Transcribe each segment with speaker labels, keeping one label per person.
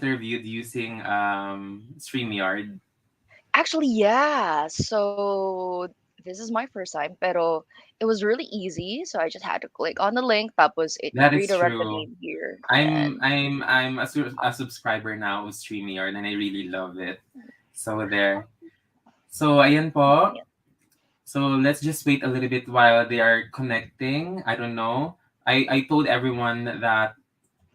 Speaker 1: interviewed using StreamYard?
Speaker 2: Actually, yeah. So this is my first time, pero it was really easy. So I just had to click on the link. Tapos it
Speaker 1: That is
Speaker 2: redirected
Speaker 1: true.
Speaker 2: me here,
Speaker 1: I'm
Speaker 2: and
Speaker 1: I'm I'm a subscriber now of StreamYard and I really love it. So there. So ayan po.
Speaker 2: yeah.
Speaker 1: So let's just wait a little bit while they are connecting. I don't know. I told everyone that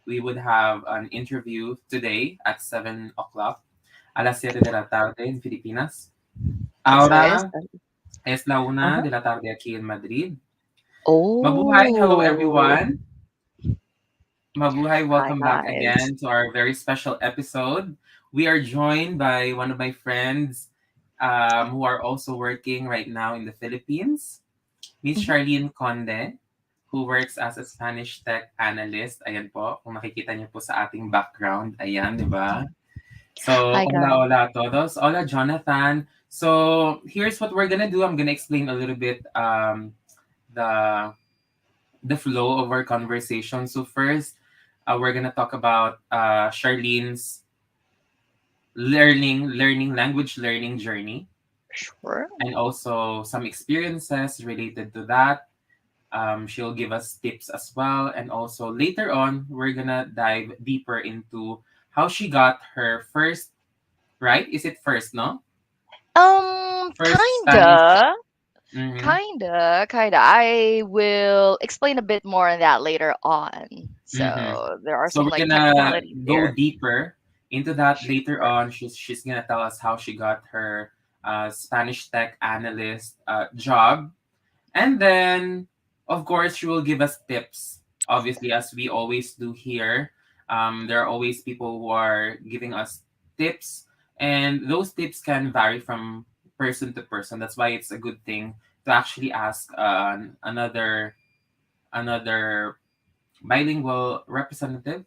Speaker 1: we would have an interview today at 7 o'clock, alas 7 de la tarde en Filipinas.
Speaker 2: Eso es.
Speaker 1: Ahora es la una
Speaker 2: Uh-huh.
Speaker 1: de la tarde aquí en Madrid. Mabuhay! Hello
Speaker 2: Oh,
Speaker 1: everyone! Mabuhay!
Speaker 2: hi
Speaker 1: Welcome back
Speaker 2: guys.
Speaker 1: again to our very special episode. We are joined by one of my friends who are also working right now in the Philippines, Miss
Speaker 2: Mhm.
Speaker 1: Charlene Conde, who works as a Spanish Tech Analyst. Ayan po, kung makikita niyo po sa ating background. Ayan, di ba? So,
Speaker 2: Hi
Speaker 1: hola,
Speaker 2: guys.
Speaker 1: hola a todos. Hola, Jonathan. So, here's what we're gonna do. I'm gonna explain a little bit the the flow of our conversation. So first, we're gonna talk about Charlene's language learning journey,
Speaker 2: Sure.
Speaker 1: and also some experiences related to that. She'll give us tips as well, and also later on, we're gonna dive deeper into how she got her first. Right? Is it first? No, first Spanish.
Speaker 2: Kinda.
Speaker 1: Mm-hmm.
Speaker 2: Kinda. I will explain a bit more on that later on.
Speaker 1: Mm-hmm.
Speaker 2: So there are
Speaker 1: So
Speaker 2: some
Speaker 1: we're
Speaker 2: like
Speaker 1: gonna
Speaker 2: technicalities
Speaker 1: go
Speaker 2: there.
Speaker 1: deeper into that later
Speaker 2: Sure.
Speaker 1: on. She's gonna tell us how she got her Spanish Tech Analyst job, and then of course she will give us tips. Obviously, as we always do here, there are always people who are giving us tips, and those tips can vary from person to person. That's why it's a good thing to actually ask another bilingual representative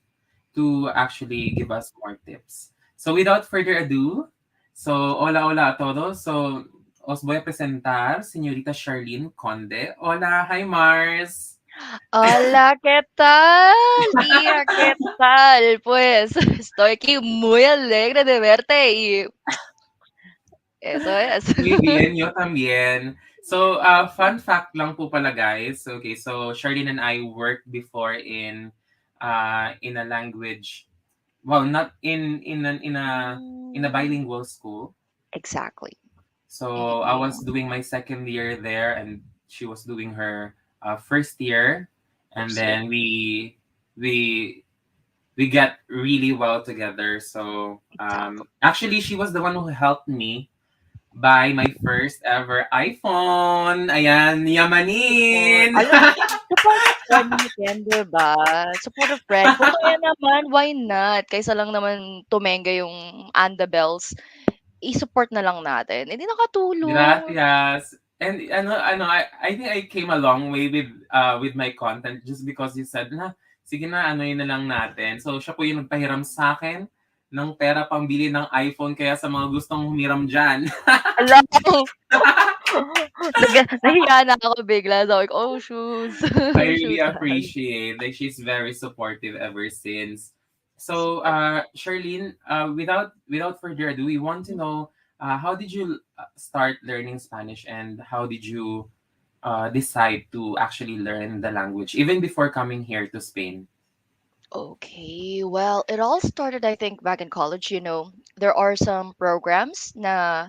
Speaker 1: to actually give us more tips. So without further ado, so hola hola a todos. So os voy a presentar señorita Charlene Conde. Hola, hi Mars.
Speaker 2: Hola, ¿qué tal? Mira, ¿qué tal? Pues estoy aquí muy alegre de verte y eso es.
Speaker 1: Muy bien, yo también. So, fun fact lang po pala guys. Okay, so Charlene and I worked before in a language, well, not in a
Speaker 2: Mm,
Speaker 1: bilingual school.
Speaker 2: exactly.
Speaker 1: So I was
Speaker 2: Mm,
Speaker 1: doing my second year there, and she was doing her first year, and
Speaker 2: first year.
Speaker 1: then we we get really well together. So
Speaker 2: Exactly.
Speaker 1: actually, she was the one who helped me buy my first ever iPhone. Ayan,
Speaker 2: Support.
Speaker 1: yamanin.
Speaker 2: Ala, supportive friend natin, 'di ba? Supportive friend. Kung kaya naman, why not? Kaysa lang naman tumengga yung Andabels, i-support na lang natin. Eh, di nakatulong.
Speaker 1: Gracias. And I think I came a long way with my content just because you said na sige na ano yun na lang natin. So siya po yung nagpahiram sa akin ng pera pambili ng iPhone kaya sa mga gustong humiram diyan.
Speaker 2: Hala, nahiya na ako bigla. Sabi ko, "Oh, shoes."
Speaker 1: I really
Speaker 2: Shoes tayo.
Speaker 1: appreciate like she's very supportive ever since. So Charlene, without further ado, we want to know how did you start learning Spanish and how did you decide to actually learn the language even before coming here to Spain?
Speaker 2: Okay, well, it all started, I think, back in college. There are some programs na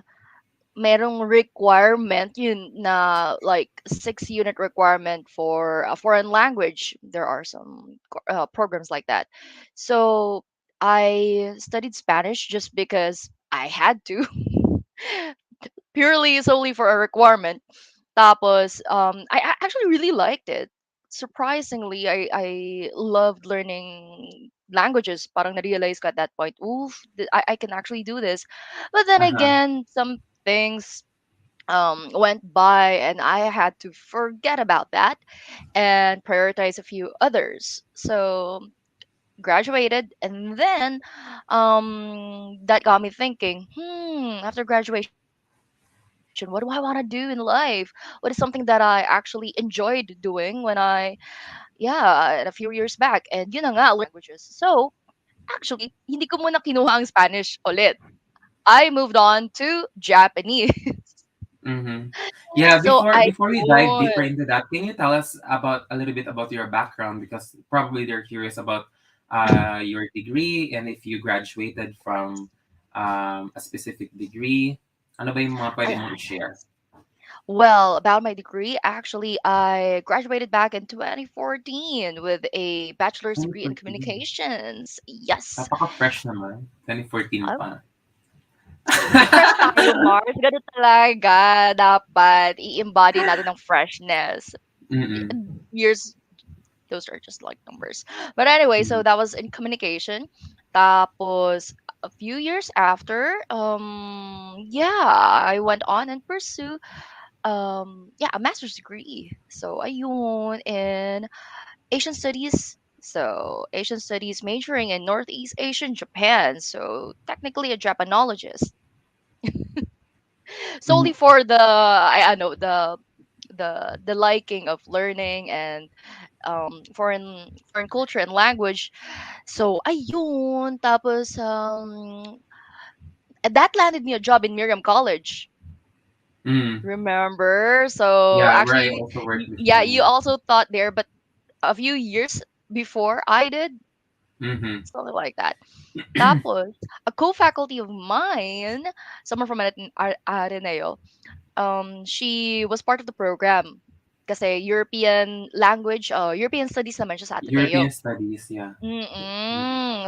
Speaker 2: merong requirement yun na like 6 unit requirement for a foreign language. There are some programs like that. So I studied Spanish just because I had to, purely solely for a requirement. Tapos, I actually really liked it. Surprisingly, I loved learning languages. Parang na-realize ko at that point, oof, I can actually do this. But then
Speaker 1: Uh-huh.
Speaker 2: again, some things went by and I had to forget about that and prioritize a few others. So graduated, and then that got me thinking, after graduation, what do I want to do in life? What is something that I actually enjoyed doing when a few years back? And yun na nga, learning languages. So Actually, hindi ko muna kinuha ang Spanish ulit. I moved on to Japanese.
Speaker 1: Mm-hmm. Yeah,
Speaker 2: So
Speaker 1: before we dive
Speaker 2: ayun.
Speaker 1: deeper into that, can you tell us about a little bit about your background? Because probably they're curious about your degree and if you graduated from a specific degree. Ano ba yung mga pwede mong
Speaker 2: Ayan.
Speaker 1: i-share?
Speaker 2: Well, about my degree, actually, I graduated back in 2014 with a bachelor's degree in
Speaker 1: 2014.
Speaker 2: communications. Yes.
Speaker 1: Napaka-fresh naman. 2014
Speaker 2: Um,
Speaker 1: pa.
Speaker 2: fresh tayo, Mars. Ganun talaga. Dapat i-embody natin ng freshness.
Speaker 1: Mm-mm.
Speaker 2: Years, those are just like numbers. But anyway, so
Speaker 1: Mm-hmm.
Speaker 2: that was in communication. Tapos, a few years after, yeah, I went on and pursue yeah, a master's degree. So ayun in Asian studies. So Asian studies majoring in Northeast Asian Japan. So technically a Japanologist. Solely
Speaker 1: Mm-hmm.
Speaker 2: for the I know the liking of learning and foreign culture and language. So ayun tapos that landed me a job in Miriam College.
Speaker 1: Mm.
Speaker 2: Remember? So
Speaker 1: Yeah, where I
Speaker 2: actually
Speaker 1: also worked
Speaker 2: yeah,
Speaker 1: before,
Speaker 2: you
Speaker 1: yeah.
Speaker 2: also taught there but a few years before I did,
Speaker 1: Mm-hmm.
Speaker 2: something like that. Tapos, a co-faculty of mine, someone from Ateneo, she was part of the program. Kasi European language, European studies naman siya sa Ateneo.
Speaker 1: European studies, yeah.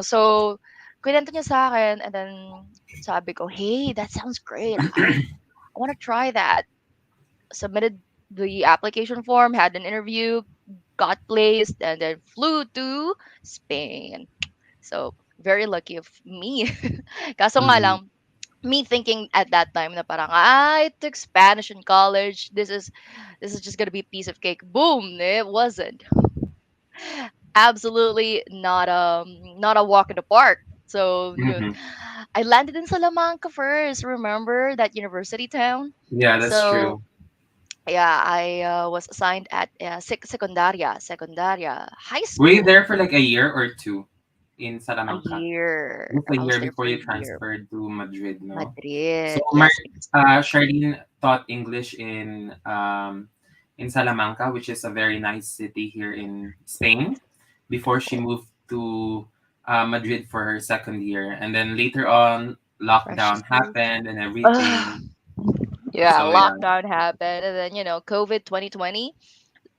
Speaker 2: So, kwento niya sa akin, and then sabi ko, hey, that sounds great. I want to try that. Submitted the application form, had an interview, got placed, and then flew to Spain. So, very lucky of me. Kaso nga
Speaker 1: Mm-hmm.
Speaker 2: lang, me thinking at that time na parang, I took Spanish in college. This is just gonna be a piece of cake. Boom! It wasn't. Absolutely not a walk in the park. So yun.
Speaker 1: Mm-hmm.
Speaker 2: I landed in Salamanca first. Remember that university town?
Speaker 1: Yeah, that's
Speaker 2: So
Speaker 1: true.
Speaker 2: yeah, I was assigned at secundaria high
Speaker 1: Were you
Speaker 2: school.
Speaker 1: there for like a year or two in
Speaker 2: A
Speaker 1: Salamanca?
Speaker 2: year.
Speaker 1: Just a
Speaker 2: I was
Speaker 1: year
Speaker 2: there
Speaker 1: before
Speaker 2: for a
Speaker 1: you
Speaker 2: year.
Speaker 1: transferred to Madrid, no? So,
Speaker 2: Madrid. Yes,
Speaker 1: Charlene taught English in Salamanca, which is a very nice city here in Spain, before she moved to Madrid for her second year. And then later on,
Speaker 2: precious
Speaker 1: lockdown
Speaker 2: days.
Speaker 1: happened and
Speaker 2: Ugh.
Speaker 1: everything.
Speaker 2: Yeah,
Speaker 1: So, yeah.
Speaker 2: lockdown happened, and then COVID 2020.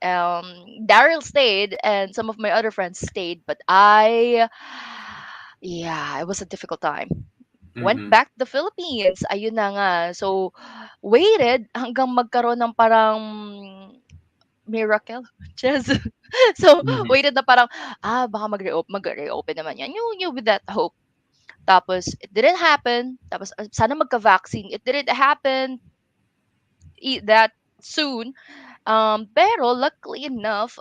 Speaker 2: Daryl stayed, and some of my other friends stayed, but yeah, it was a difficult time. Went
Speaker 1: Mm-hmm.
Speaker 2: back to the Philippines. Ayun na nga. So, waited hanggang magkaroon ng parang miracle. Just so
Speaker 1: Mm-hmm.
Speaker 2: waited na parang baka mag-reopen naman yan. You with that hope. Tapos it didn't happen. Tapos sana magka-vaccine. It didn't happen that soon. Pero luckily enough,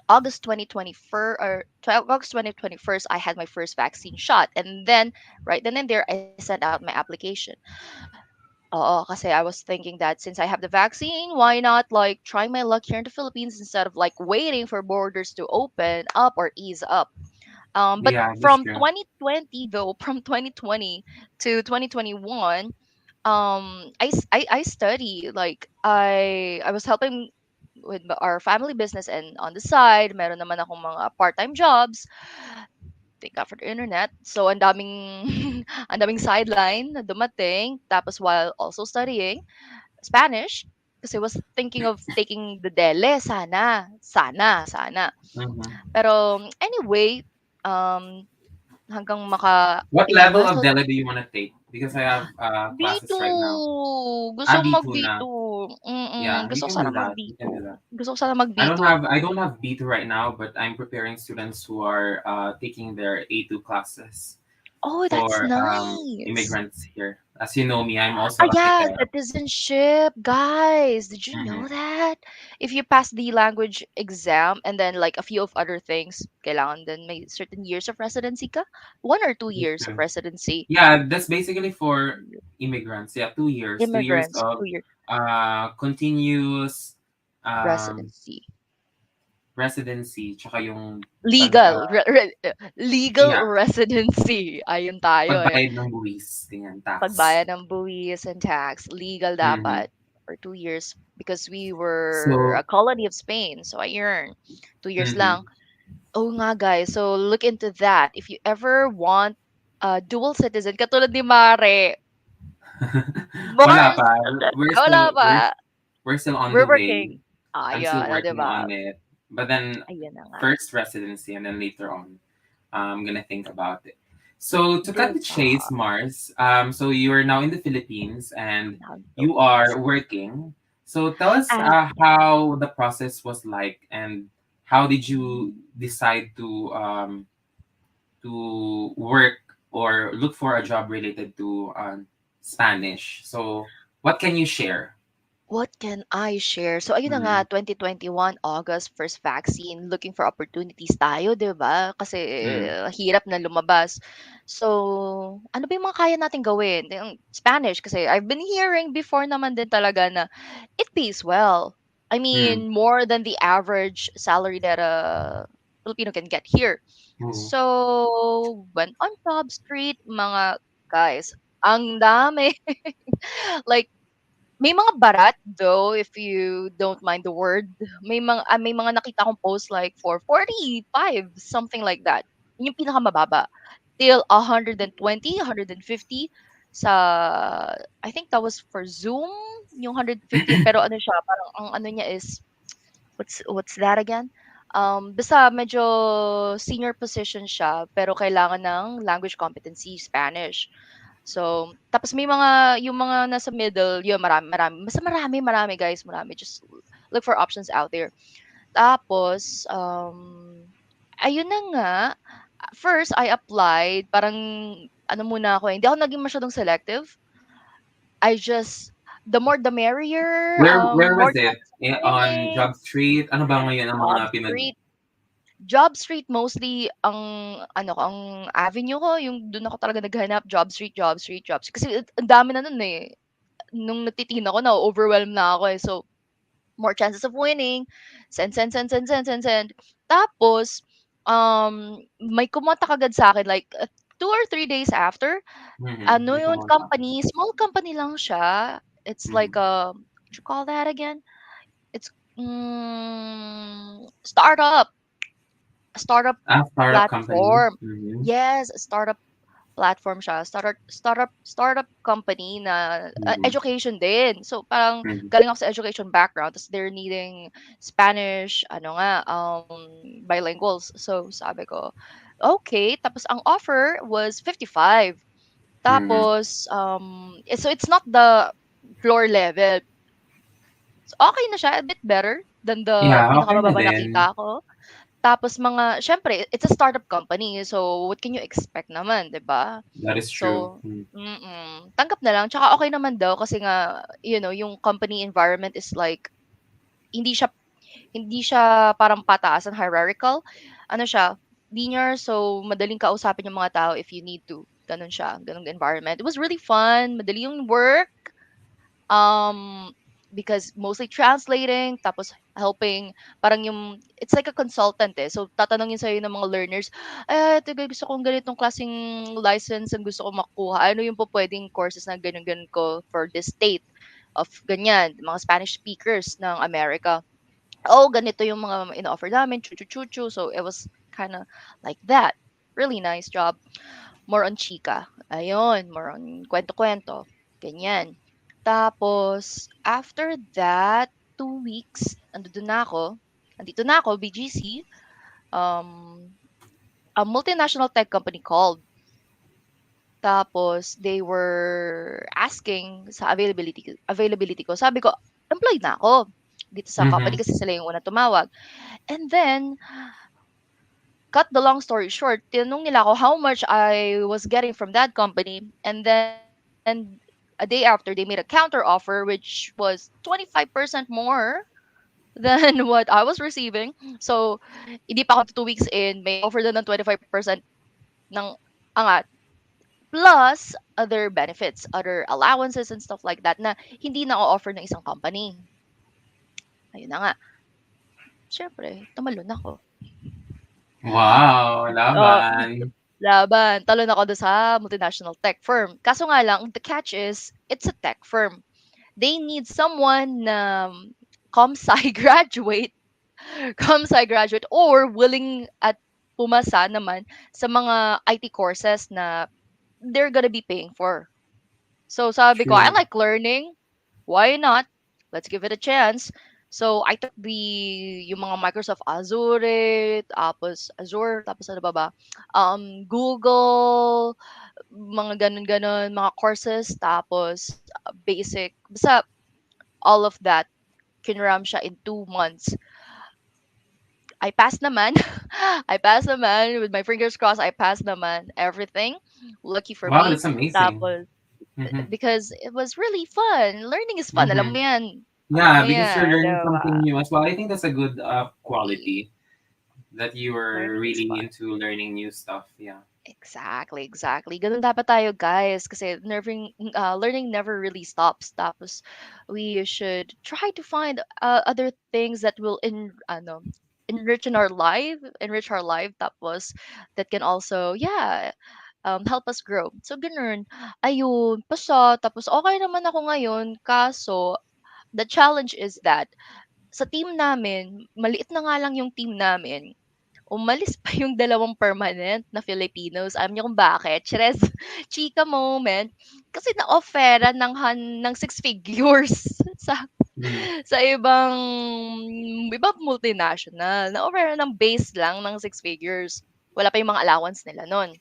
Speaker 2: August 2021 or August 2021, I had my first vaccine shot, and then right then and there, I sent out my application. Oo, kasi I was thinking that since I have the vaccine, why not like try my luck here in the Philippines instead of like waiting for borders to open up or ease up. But
Speaker 1: Yeah, that's
Speaker 2: from
Speaker 1: true.
Speaker 2: 2020 though, from 2020 to 2021, I study like I was helping with our family business, and on the side meron naman akong mga part-time jobs. Thank God for the internet. So ang daming ang daming sideline na dumating tapos while also studying Spanish kasi I was thinking of taking the DELE sana.
Speaker 1: Mm-hmm.
Speaker 2: Pero anyway, um hanggang
Speaker 1: What level
Speaker 2: maka-able.
Speaker 1: of
Speaker 2: So
Speaker 1: Dela do you want to take? Because I have classes right now.
Speaker 2: B2. Gusto ko
Speaker 1: B2 na.
Speaker 2: mag-B2.
Speaker 1: Yeah, you
Speaker 2: Gusto ko
Speaker 1: can
Speaker 2: sana
Speaker 1: do that. You can do
Speaker 2: mag-B2.
Speaker 1: that.
Speaker 2: Gusto ko sana mag-B2.
Speaker 1: I don't have B2 right now, but I'm preparing students who are taking their A2 classes
Speaker 2: Oh, that's
Speaker 1: for
Speaker 2: nice.
Speaker 1: immigrants here. As you know me, I'm
Speaker 2: Ah,
Speaker 1: also a
Speaker 2: yeah,
Speaker 1: kite.
Speaker 2: citizenship. Guys, did you
Speaker 1: Mm-hmm.
Speaker 2: know that? If you pass the language exam and then like a few of other things, kailangan din may certain years of residency ka? 1 or 2 years of residency.
Speaker 1: Yeah, that's basically for immigrants. Yeah, 2 years. 2 years
Speaker 2: Immigrants,
Speaker 1: of
Speaker 2: 2 year
Speaker 1: continuous um
Speaker 2: residency.
Speaker 1: residency tsaka yung pag,
Speaker 2: Legal
Speaker 1: yeah,
Speaker 2: residency. Ayun tayo eh.
Speaker 1: pagbayad ng buwis, ganyan, tax.
Speaker 2: Pagbayad ng buwis and tax, legal
Speaker 1: Mhm.
Speaker 2: dapat for 2 years because we were a
Speaker 1: So
Speaker 2: colony of Spain. So I earned 2 years lang.
Speaker 1: mhm.
Speaker 2: Oh nga guys, so look into that. If you ever want a dual citizen, katulad ni Mare,
Speaker 1: Wala
Speaker 2: Mars,
Speaker 1: pa. We're
Speaker 2: wala
Speaker 1: still we're
Speaker 2: pa.
Speaker 1: we're still on the
Speaker 2: We're
Speaker 1: way.
Speaker 2: working.
Speaker 1: I'm still
Speaker 2: Ayun, o,
Speaker 1: working
Speaker 2: 'di
Speaker 1: on
Speaker 2: ba?
Speaker 1: it. But then
Speaker 2: Ayun na nga.
Speaker 1: first residency and then later on, I'm gonna think about it. So to
Speaker 2: 'Di
Speaker 1: cut the
Speaker 2: ba?
Speaker 1: chase, Mars, so you are now in the Philippines and
Speaker 2: Now in
Speaker 1: you
Speaker 2: Philippines.
Speaker 1: are working. So tell us
Speaker 2: And
Speaker 1: how the process was like and how did you
Speaker 2: mm,
Speaker 1: decide to work or look for a job related to Spanish. So, what can you share?
Speaker 2: what can I share? So ayun na nga,
Speaker 1: Mm,
Speaker 2: 2021 August, first vaccine, looking for opportunities tayo, 'di ba? Kasi
Speaker 1: mm,
Speaker 2: hirap na lumabas. So, ano ba yung mga kaya nating gawin? Yung Spanish kasi I've been hearing before naman din talaga na it pays well. I
Speaker 1: mm,
Speaker 2: mean, more than the average salary that a Filipino can get here.
Speaker 1: mm.
Speaker 2: So, went on job street, mga guys, ang dami. Like, may mga barat though, if you don't mind the word. May mga nakita akong post like for 45, something like that. Yun yung pinakamababa. Till 120, 150 sa I think that was for Zoom, yung 150 pero ano siya, parang ang ano niya is what's that again? Basta medyo senior position siya pero kailangan ng language competency, Spanish. So, tapos may mga yung mga nasa middle, yun marami marami. Basta marami, marami guys, marami. Just look for options out there. Tapos, ayun na nga, first I applied, parang ano muna ako eh, hindi ako naging masyadong selective. I just the more the merrier,
Speaker 1: Where
Speaker 2: more
Speaker 1: was it?
Speaker 2: chances of
Speaker 1: On
Speaker 2: winning,
Speaker 1: Job Street? Ano ba ngayon ang
Speaker 2: job
Speaker 1: mga pinag...
Speaker 2: street. Job street mostly ang ano ko, ang avenue ko, yung dun ako talaga naghahanap, job street, job street, job street. Kasi ang dami na nun eh. Nung nagtitingin ako, na-overwhelm na ako eh. So, more chances of winning. Send, send, send, send, send, send, send. Tapos, may kumontak agad sa akin like 2 or 3 days after.
Speaker 1: Mhm,
Speaker 2: Ano
Speaker 1: may
Speaker 2: yun,
Speaker 1: kumontak.
Speaker 2: company, small company lang siya. It's like
Speaker 1: Mhm.
Speaker 2: a, what you call that again? It's startup. Startup
Speaker 1: Startup company.
Speaker 2: platform.
Speaker 1: Mhm,
Speaker 2: Yes, startup platform siya. Startup company na
Speaker 1: mhm,
Speaker 2: education din. So parang
Speaker 1: mhm,
Speaker 2: galing ako sa education background tapos they're needing Spanish, ano nga, bilinguals. So sabi ko, okay. Tapos ang offer was 55.
Speaker 1: mhm.
Speaker 2: Tapos so it's not the floor level. So okay na siya, a bit better than the
Speaker 1: Yeah, okay na
Speaker 2: pinakamababa
Speaker 1: din.
Speaker 2: nakita ko. Tapos mga siyempre it's a startup company, so what can you expect naman, 'di ba?
Speaker 1: That is true.
Speaker 2: So
Speaker 1: Mm.
Speaker 2: tanggap na lang tsaka okey naman daw kasi nga, yung company environment is like hindi siya hindi siya parang pataasan, hierarchical. Ano siya, linear, so madaling kausapin yung mga tao if you need to, gano'n siya, gano'ng environment. It was really fun, madali yung work. Um, because mostly translating tapos helping parang yung it's like a consultant eh. So tatanungin sa'yo ng mga learners, ito gusto kong ganitong klaseng license ang gusto kong makuha. Ano yung po pwedeng courses na ganun-ganun ko for this state of ganyan, mga Spanish speakers ng America. Oh, ganito yung mga ino-offer namin, chu-chu-chu-chu. So it was kind of like that. Really nice job. More on chika. Ayun, more on kwento-kwento. Ganyan. Tapos, after that, 2 weeks, andito na ako, BGC, um, a multinational tech company called. Tapos, they were asking sa availability ko. Sabi ko, employed na ako dito sa company
Speaker 1: Mhm,
Speaker 2: kasi sila yung unang tumawag. And then, cut the long story short, tinanong nila ako how much I was getting from that company. And then a day after, they made a counter offer, which was 25% more than what I was receiving. So, hindi pa ako 2 weeks in, may offer na ng 25% ng angat. Plus, other benefits, other allowances and stuff like that na hindi na offer ng isang company. Ayun na nga. Siyempre, tumalon ako.
Speaker 1: Wow,
Speaker 2: Oo,
Speaker 1: laban.
Speaker 2: laban. Talon ako dun sa multinational tech firm. Kaso nga lang, the catch is, it's a tech firm. They need someone na comp-sci graduate, comp-sci graduate, or willing at pumasa naman sa mga IT courses na they're gonna be paying for. So sabi ko, I
Speaker 1: True.
Speaker 2: like learning. Why not? Let's give it a chance. So I took yung mga Microsoft Azure, tapos ano ba? Google, mga ganun-ganun, mga courses, tapos basic, basta all of that, kinram siya in 2 months. I passed naman. I passed naman. With my fingers crossed, I passed naman everything. Lucky for
Speaker 1: Wow,
Speaker 2: me.
Speaker 1: that's amazing.
Speaker 2: Tapos,
Speaker 1: Mm-hmm.
Speaker 2: because it was really fun. Learning is fun. Alam
Speaker 1: Mm-hmm.
Speaker 2: mo yan. Alam
Speaker 1: Yeah,
Speaker 2: mo
Speaker 1: because you're
Speaker 2: yan.
Speaker 1: learning something
Speaker 2: Diba?
Speaker 1: new as well. I think that's a good
Speaker 2: Eh,
Speaker 1: quality that you are
Speaker 2: learning is
Speaker 1: really
Speaker 2: fun.
Speaker 1: into learning new stuff. Yeah.
Speaker 2: Exactly, exactly. Ganun dapat tayo, guys. Kasi learning never really stops. Tapos, we should try to find other things that will enrich our life. Tapos, that can also, yeah, help us grow. So, ganun. Ayun, pasa. Tapos, okay naman ako ngayon. Kaso, the challenge is that, sa team namin, maliit na nga lang yung team namin, umalis pa yung dalawang permanent na Filipinos. Alam niyo kung bakit? Chez, chika moment. Kasi na-offera ng six figures sa
Speaker 1: Mm-hmm.
Speaker 2: sa ibang multinational. Na-offera ng base lang ng six figures. Wala pa yung mga allowance nila nun.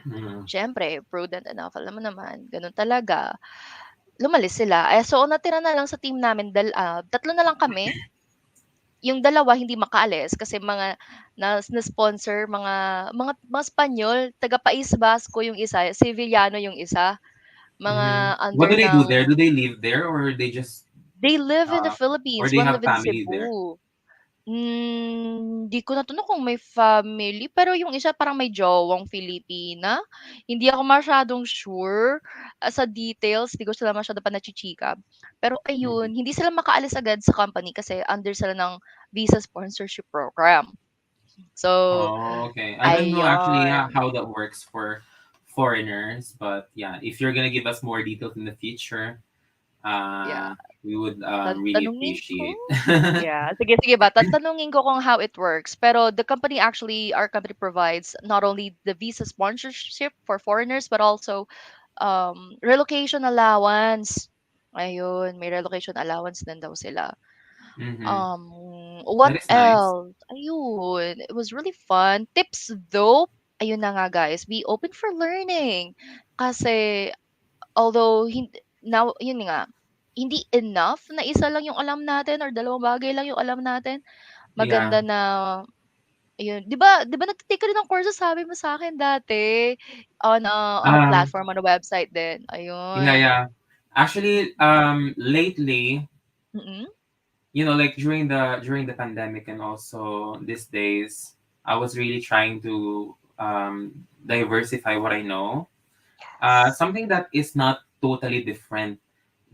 Speaker 1: Mm-hmm.
Speaker 2: Siyempre, prudent enough. Alam mo naman, ganun talaga. Lumalis sila. So, natira na lang sa team namin, tatlo na lang kami. Yung dalawa hindi makaalis kasi mga na-sponsor mga Espanyol, taga País Basco yung isa, Sevillano yung isa,
Speaker 1: Mm-hmm.
Speaker 2: mga
Speaker 1: What
Speaker 2: under
Speaker 1: do they do
Speaker 2: ng
Speaker 1: there? Do they live there or they just
Speaker 2: they live in the
Speaker 1: or
Speaker 2: Philippines,
Speaker 1: they
Speaker 2: one
Speaker 1: have
Speaker 2: live in
Speaker 1: family there?
Speaker 2: Cebu. Di ko natanong kung may family, pero yung isa parang may jowang Filipina. Hindi ako masyadong sure, sa details, di ko sila masyado pa nachichika. Pero
Speaker 1: Mm-hmm.
Speaker 2: ayun, hindi sila makaalis agad sa company kasi under sila ng visa sponsorship program. So,
Speaker 1: Oh, okay. I don't know actually
Speaker 2: ayun.
Speaker 1: how that works for foreigners, but yeah, if you're gonna give us more details in the future,
Speaker 2: Yeah,
Speaker 1: we would really
Speaker 2: tanungin ko.
Speaker 1: appreciate.
Speaker 2: Yeah, sige, sige ba, tatanungin ko kung how it works. Pero our company provides not only the visa sponsorship for foreigners, but also relocation allowance. Ayun, may relocation allowance din daw sila.
Speaker 1: Mm-hmm.
Speaker 2: What
Speaker 1: That is nice.
Speaker 2: else? Ayun, it was really fun. Tips though, ayun na nga guys, be open for learning. Kasi although now yun nga, hindi enough na isa lang yung alam natin or dalawang bagay lang yung alam natin.
Speaker 1: Yeah.
Speaker 2: Maganda na ayun, 'di ba nagte-take ka rin ng courses sabi mo sa akin dati on a
Speaker 1: Um,
Speaker 2: platform, on a website din,
Speaker 1: yeah,
Speaker 2: ayun.
Speaker 1: yeah. Actually, lately,
Speaker 2: Mm.
Speaker 1: like during the pandemic and also these days, I was really trying to diversify what I know.
Speaker 2: Yes.
Speaker 1: Something that is not totally different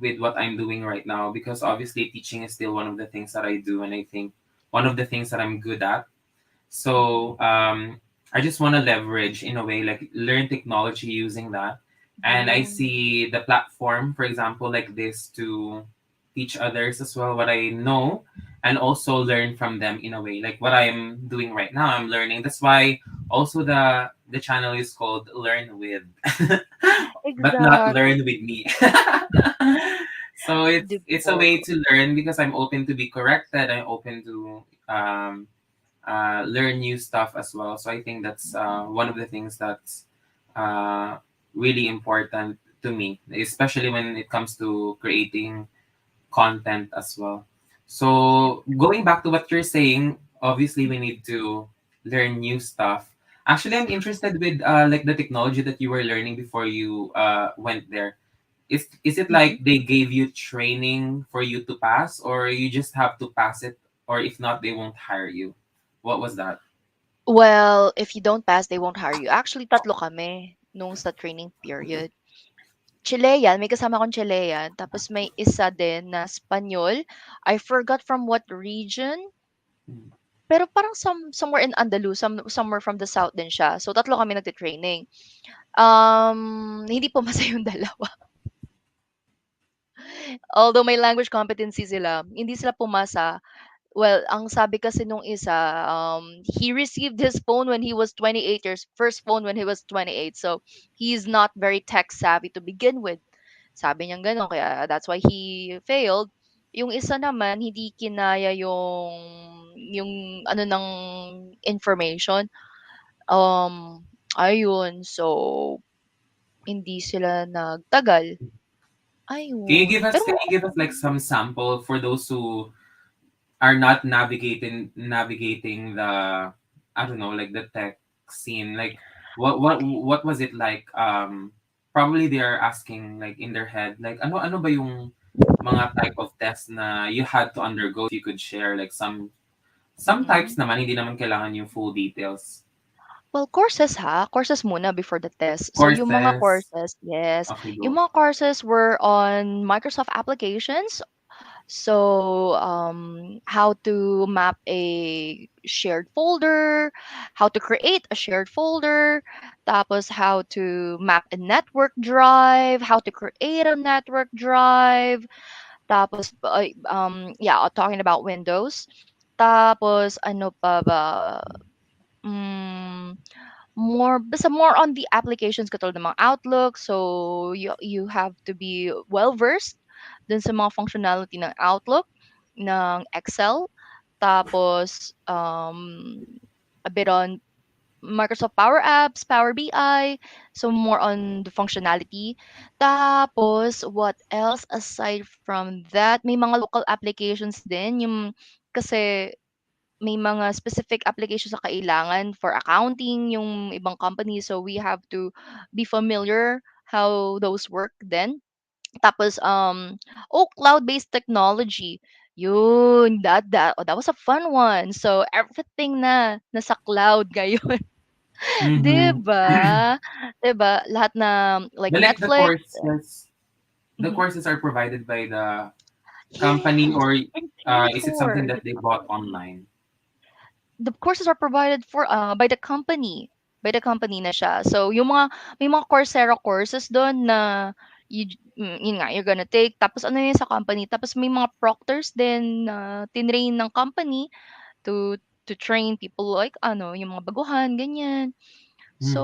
Speaker 1: with what I'm doing right now, because obviously teaching is still one of the things that I do, and I think one of the things that I'm good at.
Speaker 2: Mm.
Speaker 1: So I just want to leverage in a way, like learn technology using that. And I
Speaker 2: Yun.
Speaker 1: see the platform, for example, like this to teach others as well what I know and also learn from them in a way. Like what I'm doing right now, I'm learning. That's why also the channel is called Learn With, but not
Speaker 2: Exactly,
Speaker 1: learn with me. So
Speaker 2: 'di
Speaker 1: it's a
Speaker 2: ba?
Speaker 1: way to learn because I'm open to be corrected. I'm open to learn new stuff as well. So I think that's one of the things that's uh, really important to me, especially when it comes to creating content as well. So going back to what you're saying, obviously we need to learn new stuff. Actually, I'm interested with like the technology that you were learning before you went there. Is it
Speaker 2: Mm.
Speaker 1: like they gave you training for you to pass, or you just have to pass it, or if not, they won't hire you? What was that?
Speaker 2: Well, if you don't pass, they won't hire you. Actually, tatlo kami nung sa training period. Chilean, may kasama akong Chilean, tapos may isa din na Espanyol. I forgot from what region.
Speaker 1: Mm.
Speaker 2: Pero parang somewhere in Andalus, somewhere from the south din siya. So tatlo kami nagte-training. Hindi pumasa yung dalawa. Although may language competency sila, hindi sila pumasa. Well, ang sabi kasi nung isa, he received his phone when he was 28 years, first phone when he was 28. So, he's not very tech savvy to begin with. Sabi niya gano'n, kaya that's why he failed. Yung isa naman, hindi kinaya yung ano ng information. Ayun. So, hindi sila nagtagal. Ayun.
Speaker 1: Can
Speaker 2: Pero
Speaker 1: you give us like some sample for those who are not navigating the, I don't know, like the tech scene? Like what was it like? Probably they are asking like in their head, like ano ba yung mga type of test na you had to undergo, if you could share like some types
Speaker 2: mhm.
Speaker 1: naman, hindi naman kailangan yung full details.
Speaker 2: Well, courses ha, courses muna before the test. So yung mga
Speaker 1: Courses.
Speaker 2: courses, yes,
Speaker 1: Okay,
Speaker 2: yung
Speaker 1: go.
Speaker 2: mga courses were on Microsoft applications. So how to map a shared folder, how to create a shared folder, tapos how to map a network drive, how to create a network drive, tapos yeah, talking about Windows. Tapos ano pa ba? Mm, more on the applications katulad ng mga Outlook. So you have to be well versed dun sa mga functionality ng Outlook, ng Excel, tapos a bit on Microsoft Power Apps, Power BI, so more on the functionality. Tapos what else aside from that, may mga local applications din yung kasi may mga specific applications na kailangan for accounting yung ibang company. So we have to be familiar how those work then. Tapos, cloud-based technology. Yun, that was a fun one. So everything na nasa cloud ngayon, 'di
Speaker 1: Mm-hmm.
Speaker 2: ba? 'Di ba? Lahat na like
Speaker 1: But like
Speaker 2: Netflix.
Speaker 1: the
Speaker 2: Mhm.
Speaker 1: courses are provided by the company,
Speaker 2: Yes,
Speaker 1: or
Speaker 2: and paid
Speaker 1: is it something
Speaker 2: for.
Speaker 1: that they bought online?
Speaker 2: The courses are provided for by the company. By the company na siya. So yung mga may mga Coursera courses doon na yun nga you're gonna take tapos ano yun sa company tapos may mga proctors din na tinrain ng company to train people like ano yung mga baguhan ganyan.
Speaker 1: Mm-hmm.
Speaker 2: So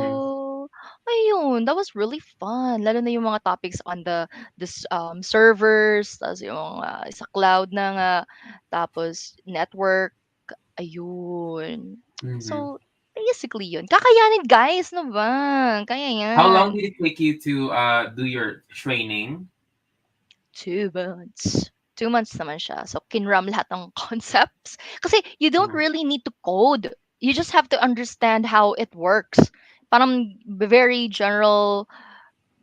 Speaker 2: ayun, that was really fun lalo na yung mga topics on servers tapos yung sa cloud na nga tapos network. Ayun.
Speaker 1: Mm-hmm.
Speaker 2: So, basically yun. Kakayanin guys, 'no ba? Kaya
Speaker 1: How long
Speaker 2: yan.
Speaker 1: did it take you to do your training?
Speaker 2: 2 months. 2 months naman siya. So, kinram lahat ng concepts. Kasi you don't
Speaker 1: Mhm.
Speaker 2: really need to code. You just have to understand how it works. Parang very general,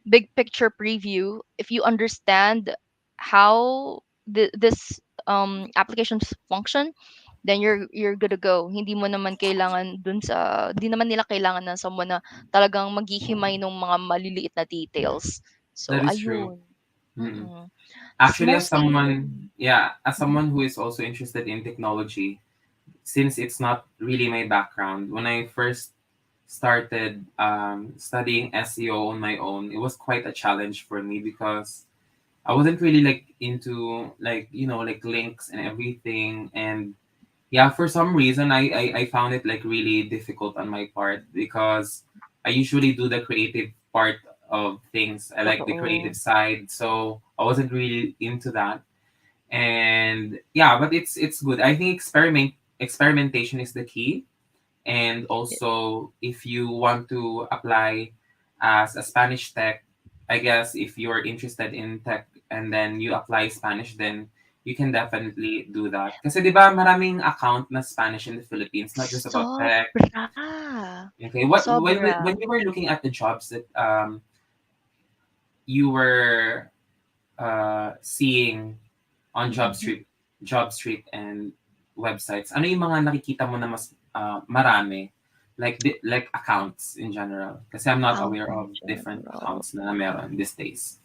Speaker 2: big picture preview. If you understand how this applications function, then you're good to go. Hindi mo naman kailangan dun sa di naman nila kailangan ng someone na talagang maghihimay ng mga maliliit na details. So
Speaker 1: That is true.
Speaker 2: ayun.
Speaker 1: Mm-mm.
Speaker 2: Mm. It's
Speaker 1: Actually, as
Speaker 2: mostly
Speaker 1: someone, yeah, as
Speaker 2: mhm.
Speaker 1: someone who is also interested in technology, since it's not really my background, when I first started studying SEO on my own, it was quite a challenge for me because I wasn't really like into like like links and everything. And yeah, for some reason I found it like really difficult on my part because I usually do the creative part of things. I like the
Speaker 2: Totoo.
Speaker 1: creative side, so I wasn't really into that. And yeah, but it's good. I think experimentation is the key. And also, if you want to apply as a Spanish tech, I guess if you're interested in tech and then you apply Spanish, then you can definitely do that. Kasi di ba maraming account na Spanish in the Philippines, not just about tech.
Speaker 2: Sobra.
Speaker 1: Okay, what
Speaker 2: Sobra.
Speaker 1: when you were looking at the jobs that you were seeing on
Speaker 2: Mhm.
Speaker 1: Job Street and websites, ano yung mga nakikita mo na mas marami? Like like accounts in general. Kasi I'm not
Speaker 2: Accounts
Speaker 1: aware
Speaker 2: in
Speaker 1: of different
Speaker 2: general.
Speaker 1: accounts na meron these days.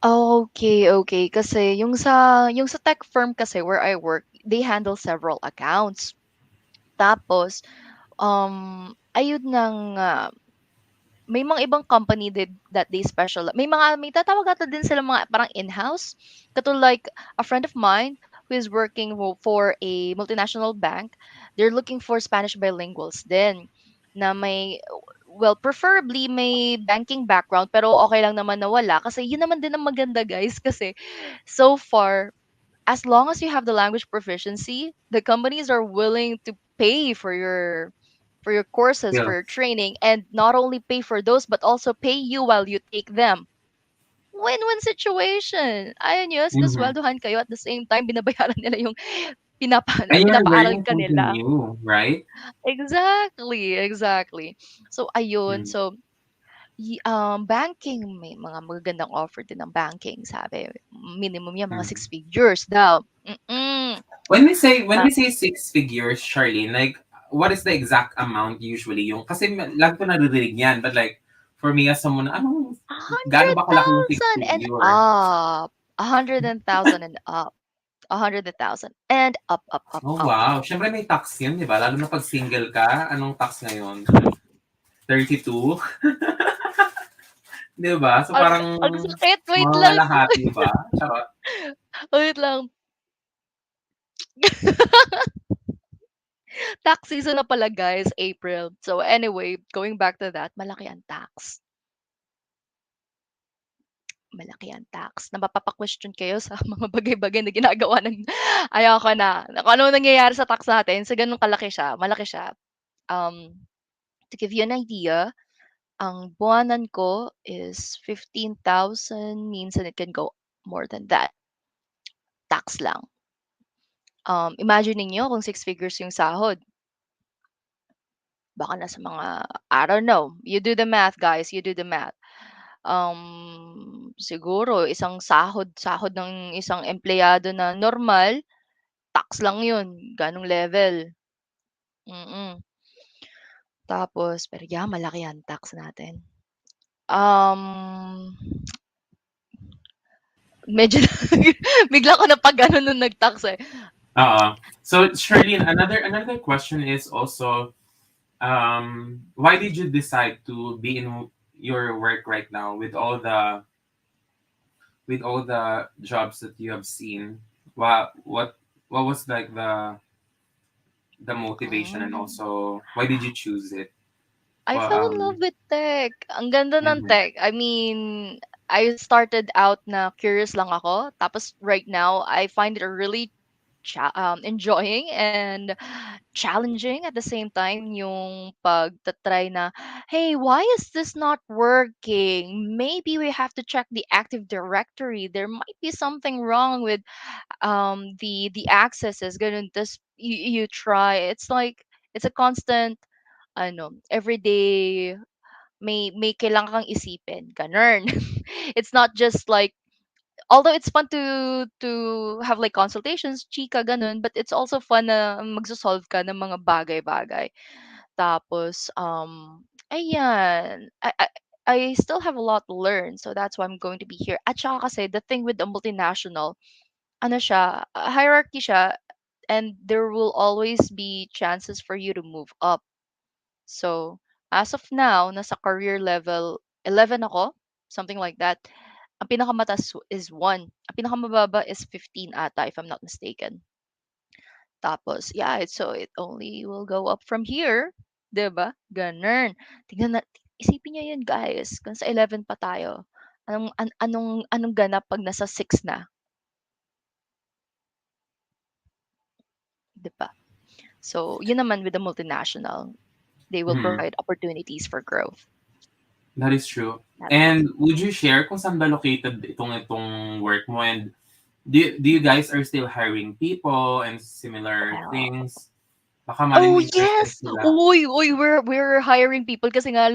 Speaker 2: Okay, okay. Kasi yung sa tech firm kasi where I work, they handle several accounts. Tapos, ayun na nga, may mga ibang company that they special may tatawag ata din sila mga parang in-house. Katulad like a friend of mine who is working for a multinational bank, they're looking for Spanish bilinguals din na may well, preferably may banking background pero okay lang naman na wala kasi yun naman din ang maganda guys kasi so far as long as you have the language proficiency, the companies are willing to pay for your courses, for
Speaker 1: Skills.
Speaker 2: your training, and not only pay for those, but also pay you while you take them. Win-win situation. Ayun yun,
Speaker 1: Mhm.
Speaker 2: sinusweldohan kayo at the same time binabayaran nila yung
Speaker 1: And you're
Speaker 2: pinapaaral
Speaker 1: learning
Speaker 2: ka
Speaker 1: something
Speaker 2: nila.
Speaker 1: new, right?
Speaker 2: Exactly, exactly. So ayun,
Speaker 1: Mm.
Speaker 2: so banking may mga magagandang offer din ng banking, sabi. Minimum yan mga
Speaker 1: Mm.
Speaker 2: 6 figures daw. Mm.
Speaker 1: When we say six figures, Charlene, like what is the exact amount usually? Yung kasi lagi ko naririnig yan, but like for me as someone, anong gaano ba kalaki yung six
Speaker 2: 100,000 and
Speaker 1: figure?
Speaker 2: up. 100,000 and up. 100,000 and up, up, up,
Speaker 1: Oh
Speaker 2: up.
Speaker 1: wow, syempre may tax yun, di ba? Lalo na pag single ka, anong tax ngayon? 32? Di ba? So parang
Speaker 2: Ang sakit. Wait
Speaker 1: mga
Speaker 2: lang.
Speaker 1: kalahati ba? Charot.
Speaker 2: Wait lang. Tax season na pala, guys. April. So anyway, going back to that, malaki ang tax. Malaki ang tax. Napapapa-question kayo sa mga bagay-bagay na ginagawa ng ayoko na. Kung ano nangyayari sa tax natin, sa ganun kalaki siya, malaki siya. Um, to give you an idea, ang buwanan ko is 15,000. Minsan it can go more than that. Tax lang. Imagine niyo kung 6 figures yung sahod, baka nasa mga I don't know, you do the math guys, you do the math. Siguro isang sahod ng isang empleyado na normal, tax lang yun, ganong level. Mm. Tapos pero yeah, malaki ang tax natin. Um, medyo bigla ko napagano nung nag-tax, eh.
Speaker 1: So Charlene, another question is also why did you decide to be in your work right now with all the jobs that you have seen? What was like the motivation and
Speaker 2: Hmm.
Speaker 1: also why did you choose it?
Speaker 2: I
Speaker 1: Well,
Speaker 2: fell in love with tech. Ang ganda ng
Speaker 1: mhm.
Speaker 2: tech. I mean, I started out na curious lang ako. Tapos right now, I find it really enjoying and challenging at the same time yung pagtatry na, hey, why is this not working? Maybe we have to check the Active Directory. There might be something wrong with the accesses. Ganun. Tas you try. It's like, it's a constant everyday may kailangan kang isipin, ganun. It's not just like although it's fun to have like consultations, chika ganun, but it's also fun na magso-solve ka ng mga bagay-bagay. Tapos ayan, I still have a lot to learn, so that's why I'm going to be here. At saka kasi the thing with the multinational, ano siya, hierarchy siya, and there will always be chances for you to move up. So, as of now, nasa career level 11 ako, something like that. Ang pinakamataas is 1. Ang pinakamababa is 15 ata, if I'm not mistaken. Tapos, yeah, so it only will go up from here. 'Di ba? Ganun. Tingnan na, isipin niyo yun, guys. Kung sa 11 pa tayo, anong ganap pag nasa 6 na, 'di ba? So, yun naman with the multinational, they will
Speaker 1: Mhm.
Speaker 2: provide opportunities for growth.
Speaker 1: That is true.
Speaker 2: That's why.
Speaker 1: And would you share kung saan ba located itong work mo and do you guys are still hiring people and similar
Speaker 2: Well,
Speaker 1: things? Baka malay
Speaker 2: oh
Speaker 1: mo interested
Speaker 2: yes!
Speaker 1: sila.
Speaker 2: Uy, we're hiring people kasi nga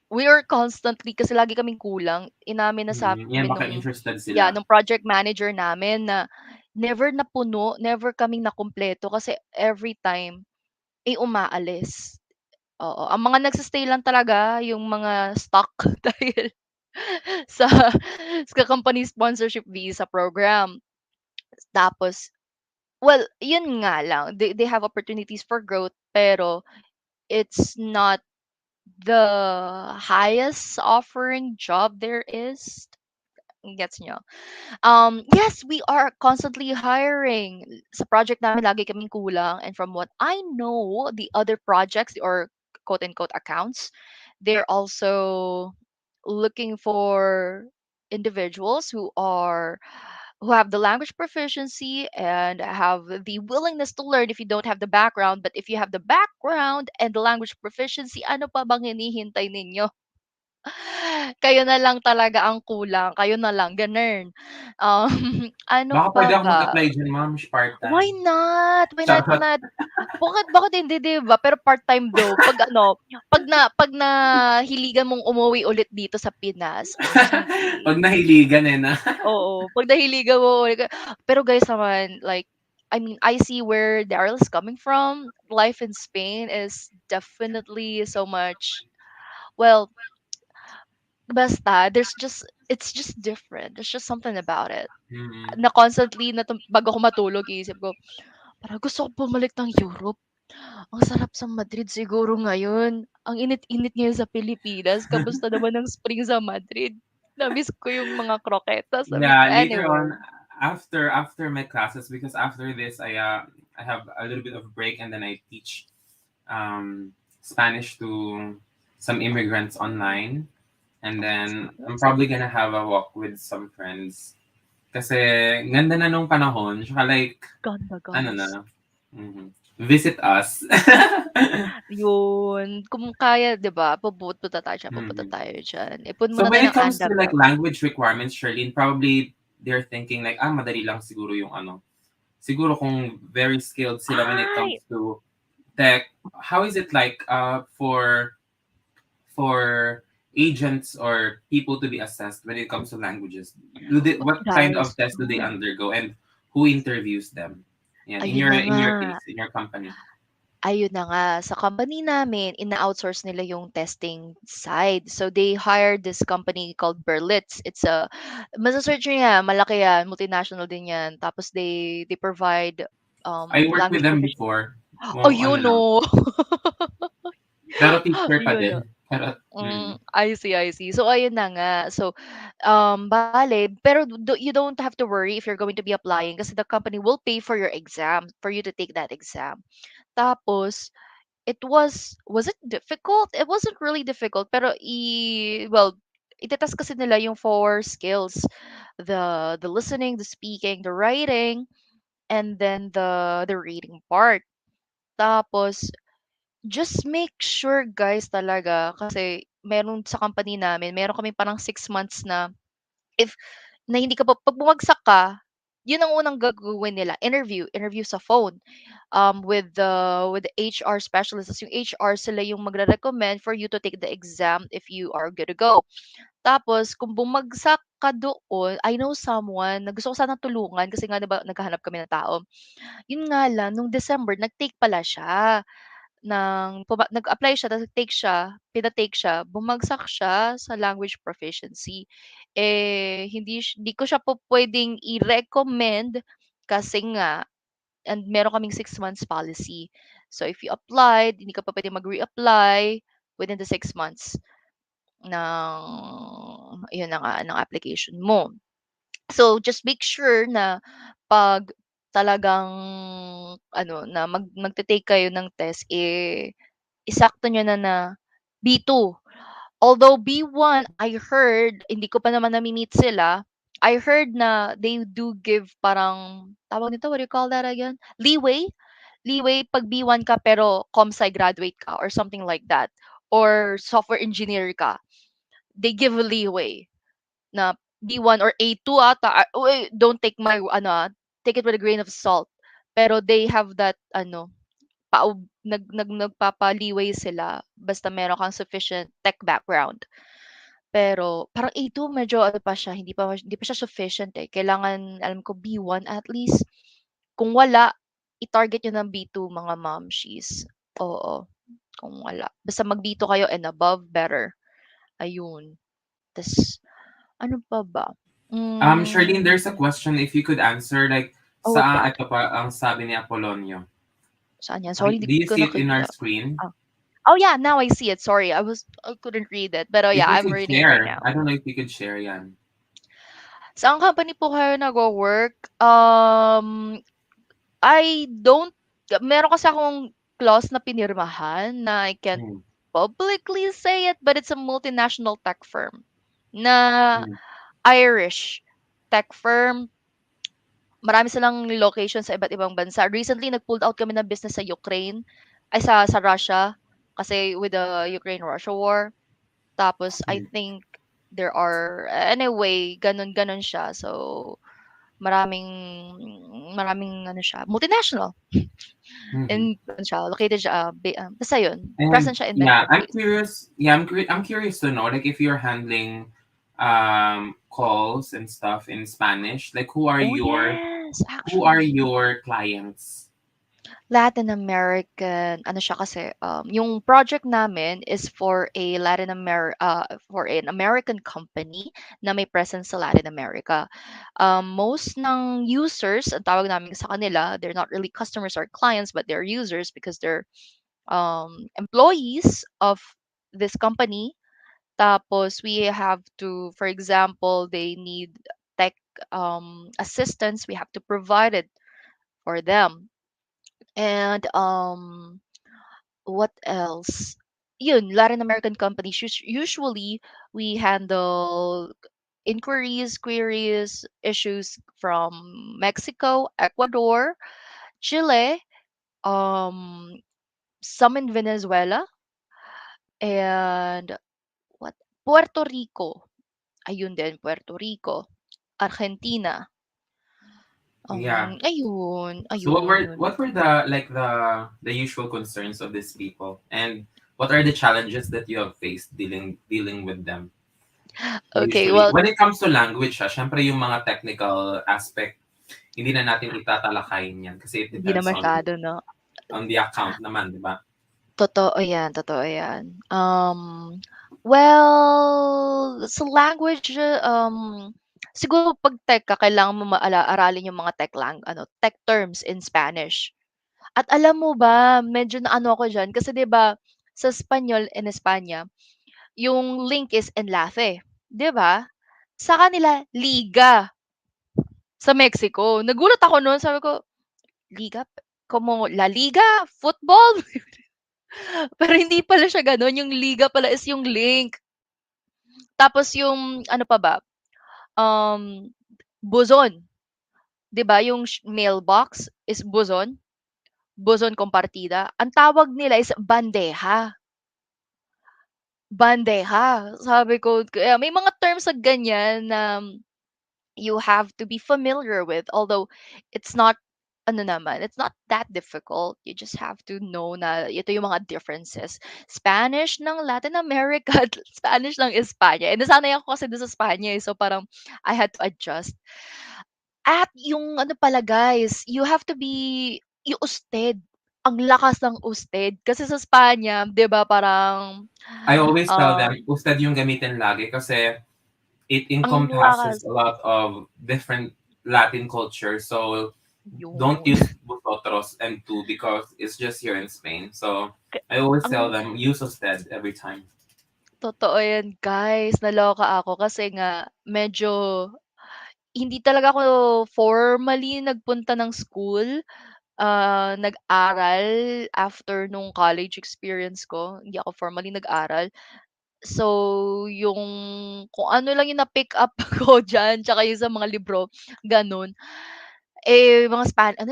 Speaker 2: we are constantly kasi lagi kaming kulang. Inamin na sa
Speaker 1: Yan
Speaker 2: amin
Speaker 1: baka
Speaker 2: nung
Speaker 1: interested
Speaker 2: yeah,
Speaker 1: sila.
Speaker 2: nung project manager namin na never napuno, never kaming nakumpleto kasi every time umaalis. Oo, ang mga nagse lang talaga yung mga stock dahil sa sa company sponsorship visa program. Tapos well, yun nga lang, they have opportunities for growth, pero it's not the highest offering job there is. Gets nyo? Yes, we are constantly hiring. Sa project namin, lagi kaming kulang. And from what I know, the other projects or quote-unquote accounts, they're also looking for individuals who have the language proficiency and have the willingness to learn if you don't have the background. But if you have the background and the language proficiency, ano pa bang hinihintay ninyo? Kayo na lang talaga ang kulang, kayo na lang, gano'n. Um, ano
Speaker 1: Baka
Speaker 2: pa
Speaker 1: pwede ako
Speaker 2: ba?
Speaker 1: mag-apply diyan, ma'am,
Speaker 2: Why
Speaker 1: part-time.
Speaker 2: not? Why not
Speaker 1: Charot.
Speaker 2: not? Bakit hindi, 'di ba? Pero part-time daw, 'pag ano, 'pag nahiligan mong umuwi ulit dito sa Pinas, oh,
Speaker 1: 'Pag
Speaker 2: sige.
Speaker 1: nahiligan, eh, na.
Speaker 2: Oo, 'pag nahiligan mo ulit pero guys naman, like, I mean, I see where Daryl is coming from. Life in Spain is definitely so much, well, basta it's just different. There's just something about it.
Speaker 1: Mm.
Speaker 2: Na constantly bago ako matulog iisip ko, "Parang gusto ko bumalik ng Europe. Ang sarap sa Madrid siguro ngayon. Ang init-init ngayon sa Pilipinas. Kamusta naman ang spring sa Madrid? Na-miss ko yung mga kroketas." Sabi ko,
Speaker 1: Yeah, later
Speaker 2: anyway.
Speaker 1: on, after my classes, because after this, I have a little bit of break, and then I teach Spanish to some immigrants online, and then I'm
Speaker 2: That's
Speaker 1: probably gonna have a walk with some friends. Kasi ganda na nung panahon, tsaka like,
Speaker 2: ganda,
Speaker 1: ano
Speaker 2: guys.
Speaker 1: na, mhm, visit us.
Speaker 2: Yun. Kung kaya, 'di ba? Pupunta
Speaker 1: Mhm.
Speaker 2: tayo diyan. Ipon
Speaker 1: So
Speaker 2: muna
Speaker 1: when
Speaker 2: tayo
Speaker 1: it
Speaker 2: ng
Speaker 1: comes to like
Speaker 2: andamam.
Speaker 1: language requirements, Charlene, probably they're thinking like, madali lang siguro yung ano. Siguro kung very skilled sila when it
Speaker 2: Ay!
Speaker 1: comes to tech, how is it like for agents or people to be assessed when it comes to languages? What kind
Speaker 2: Guys,
Speaker 1: of test do they undergo, and who interviews them? Yeah,
Speaker 2: ayun na
Speaker 1: in
Speaker 2: nga.
Speaker 1: your case, in your company.
Speaker 2: Ayun na nga, sa company namin, ina-outsource nila yung testing side. So, they hired this company called Berlitz. It's a, masa-search nyo yan, malaki yan, multinational din yan. Tapos, they provide
Speaker 1: I worked with
Speaker 2: language
Speaker 1: them
Speaker 2: proficiency.
Speaker 1: before.
Speaker 2: Oh,
Speaker 1: Well, ano
Speaker 2: you
Speaker 1: lang.
Speaker 2: know.
Speaker 1: Pero teacher pa
Speaker 2: Yun,
Speaker 1: din. Pero,
Speaker 2: I see, I see. So, ayun na nga. So, bale, pero you don't have to worry if you're going to be applying kasi the company will pay for your exam, for you to take that exam. Tapos, was it difficult? It wasn't really difficult, pero well, itetest kasi nila yung four skills. The listening, the speaking, the writing, and then the reading part. Tapos, just make sure guys talaga kasi meron sa company namin, meron kami parang 6 months na if na hindi ka pa 'pag bumagsak ka, yun ang unang gagawin nila, interview sa phone, with the HR specialist. Tas yung HR sila yung magre-recommend for you to take the exam if you are good to go. Tapos kung bumagsak ka doon, I know someone na gusto ko sanang tulungan kasi nga 'di ba naghahanap kami ng tao. Yun nga lang nung December nag-take pala siya nag-apply siya tapos pina-take siya, bumagsak siya sa language proficiency. Eh, hindi ko siya pupuwedeng i-recommend kasi nga and meron kaming 6 months policy. So, if you applied, hindi ka pa puwedeng mag-reapply within the 6 months ng yun na nga, ng application mo. So, just make sure na 'pag talagang ano, na magte-take kayo ng test, eh, isakto niyo na B2. Although B1, I heard, hindi ko pa naman nami-meet sila, I heard na they do give parang, tawag nito, what do you call that again? Leeway? Leeway 'pag B1 ka pero comp sci graduate ka or something like that, or software engineer ka. They give a leeway na B1 or A2 ata, uy, don't take my ano, take it with a grain of salt. Pero they have that ano, nagpapaliway sila basta meron kang sufficient tech background. Pero parang A2 medyo ano pa siya, hindi pa siya sufficient, eh. Kailangan alam ko B1 at least. Kung wala, i-target niyo ng B2 mga momshies. Oo, kung wala. Basta mag B2 kayo and above, better. Ayun. Tas ano pa ba?
Speaker 1: Charlene,
Speaker 2: Hmm,
Speaker 1: there's a question if you could answer, like,
Speaker 2: Oh, what part?
Speaker 1: Ito pa, ang sabi ni Apolonio.
Speaker 2: Saan yan? Sorry, hindi
Speaker 1: Do you
Speaker 2: ko
Speaker 1: see it in our
Speaker 2: nakita.
Speaker 1: screen?
Speaker 2: Oh. Oh yeah, now I see it. Sorry, I couldn't read it. But oh
Speaker 1: If
Speaker 2: yeah,
Speaker 1: you
Speaker 2: I'm
Speaker 1: could
Speaker 2: reading it right
Speaker 1: share,
Speaker 2: now.
Speaker 1: I don't know if you could share yan.
Speaker 2: Saan company po kayo nagwo-work? I don't meron kasi akong clause na pinirmahan na I can't
Speaker 1: Mm,
Speaker 2: publicly say it, but it's a multinational tech firm na
Speaker 1: mm,
Speaker 2: Irish tech firm. Marami silang location sa iba't ibang bansa. Recently, nag-pulled out kami ng business sa Ukraine, ay sa Russia, kasi with the Ukraine-Russia war. Tapos, I
Speaker 1: mm,
Speaker 2: think there are, anyway, ganun-ganun siya. So, maraming, maraming, ano siya, multinational.
Speaker 1: mhm.
Speaker 2: And, ano siya, located siya, basta yun,
Speaker 1: And
Speaker 2: present siya in many
Speaker 1: yeah, I'm
Speaker 2: countries.
Speaker 1: curious. Yeah, I'm curious to know, like, if you're handling calls and stuff in Spanish, like,
Speaker 2: Oh, yes,
Speaker 1: who are
Speaker 2: actually.
Speaker 1: your clients?
Speaker 2: Latin American, ano siya kasi, yung project namin is for a for an American company na may presence sa Latin America. Most ng users, ang tawag namin sa kanila, they're not really customers or clients, but they're users because they're employees of this company. Tapos we have to, for example, they need tech assistance, we have to provide it for them. And what else? Yun, Latin American companies, usually we handle inquiries, queries, issues from Mexico, Ecuador, Chile, um, some in Venezuela, and what? Puerto Rico. Ayun din, Puerto Rico. Argentina.
Speaker 1: Yeah.
Speaker 2: Ayun,
Speaker 1: So
Speaker 2: ayun, yun.
Speaker 1: what were the like the usual concerns of these people, and what are the challenges that you have faced dealing with them?
Speaker 2: Okay,
Speaker 1: Usually,
Speaker 2: well,
Speaker 1: when it comes to language, syempre yung mga technical aspect, hindi na natin itatalakayin yan kasi it
Speaker 2: hindi na
Speaker 1: depends
Speaker 2: masyado, no?
Speaker 1: on the account naman, di ba?
Speaker 2: Totoo yan, totoo yan. Well, sa language, siguro 'pag tech ka kailangan mo aralin yung mga tech terms in Spanish. At alam mo ba, medyo naano ako diyan kasi 'di ba, sa Espanyol in Espanya, yung link is enlace, 'di ba? Sa kanila, liga sa Mexico. Nagulat ako nun, sabi ko, "Liga? Como La Liga? Football?" Pero hindi pala siya gano'n, yung liga pala is yung link. Tapos yung ano pa ba, um, buzon, 'di ba yung mailbox is buzon, buzon compartida. Ang tawag nila is bandeja, bandeja. Sabi ko kaya may mga terms na ganyan na you have to be familiar with, although it's not ano naman, it's not that difficult. You just have to know na ito yung mga differences. Spanish ng Latin America at Spanish ng Espanya. And nasanay ako kasi doon sa Espanya, eh. So parang I had to adjust. At yung ano pala guys, you have to be yung usted. Ang lakas ng usted. Kasi sa Espanya, 'di ba parang
Speaker 1: I always tell
Speaker 2: um,
Speaker 1: them, usted yung gamitin lagi kasi it
Speaker 2: ang
Speaker 1: encompasses
Speaker 2: lakas.
Speaker 1: a lot of different Latin culture. So don't
Speaker 2: Yun.
Speaker 1: use vosotros and tú because it's just here in Spain. So
Speaker 2: K-
Speaker 1: I always tell
Speaker 2: Ang
Speaker 1: them, use usted every time.
Speaker 2: totoo yan guys. Naloka ako kasi nga medyo hindi talaga ako formally nagpunta ng school, nag-aral after nung college experience ko, hindi ako formally nag-aral. So, yung kung ano lang yung na-pick up ko diyan tsaka yung sa mga libro, gano'n. Eh, mga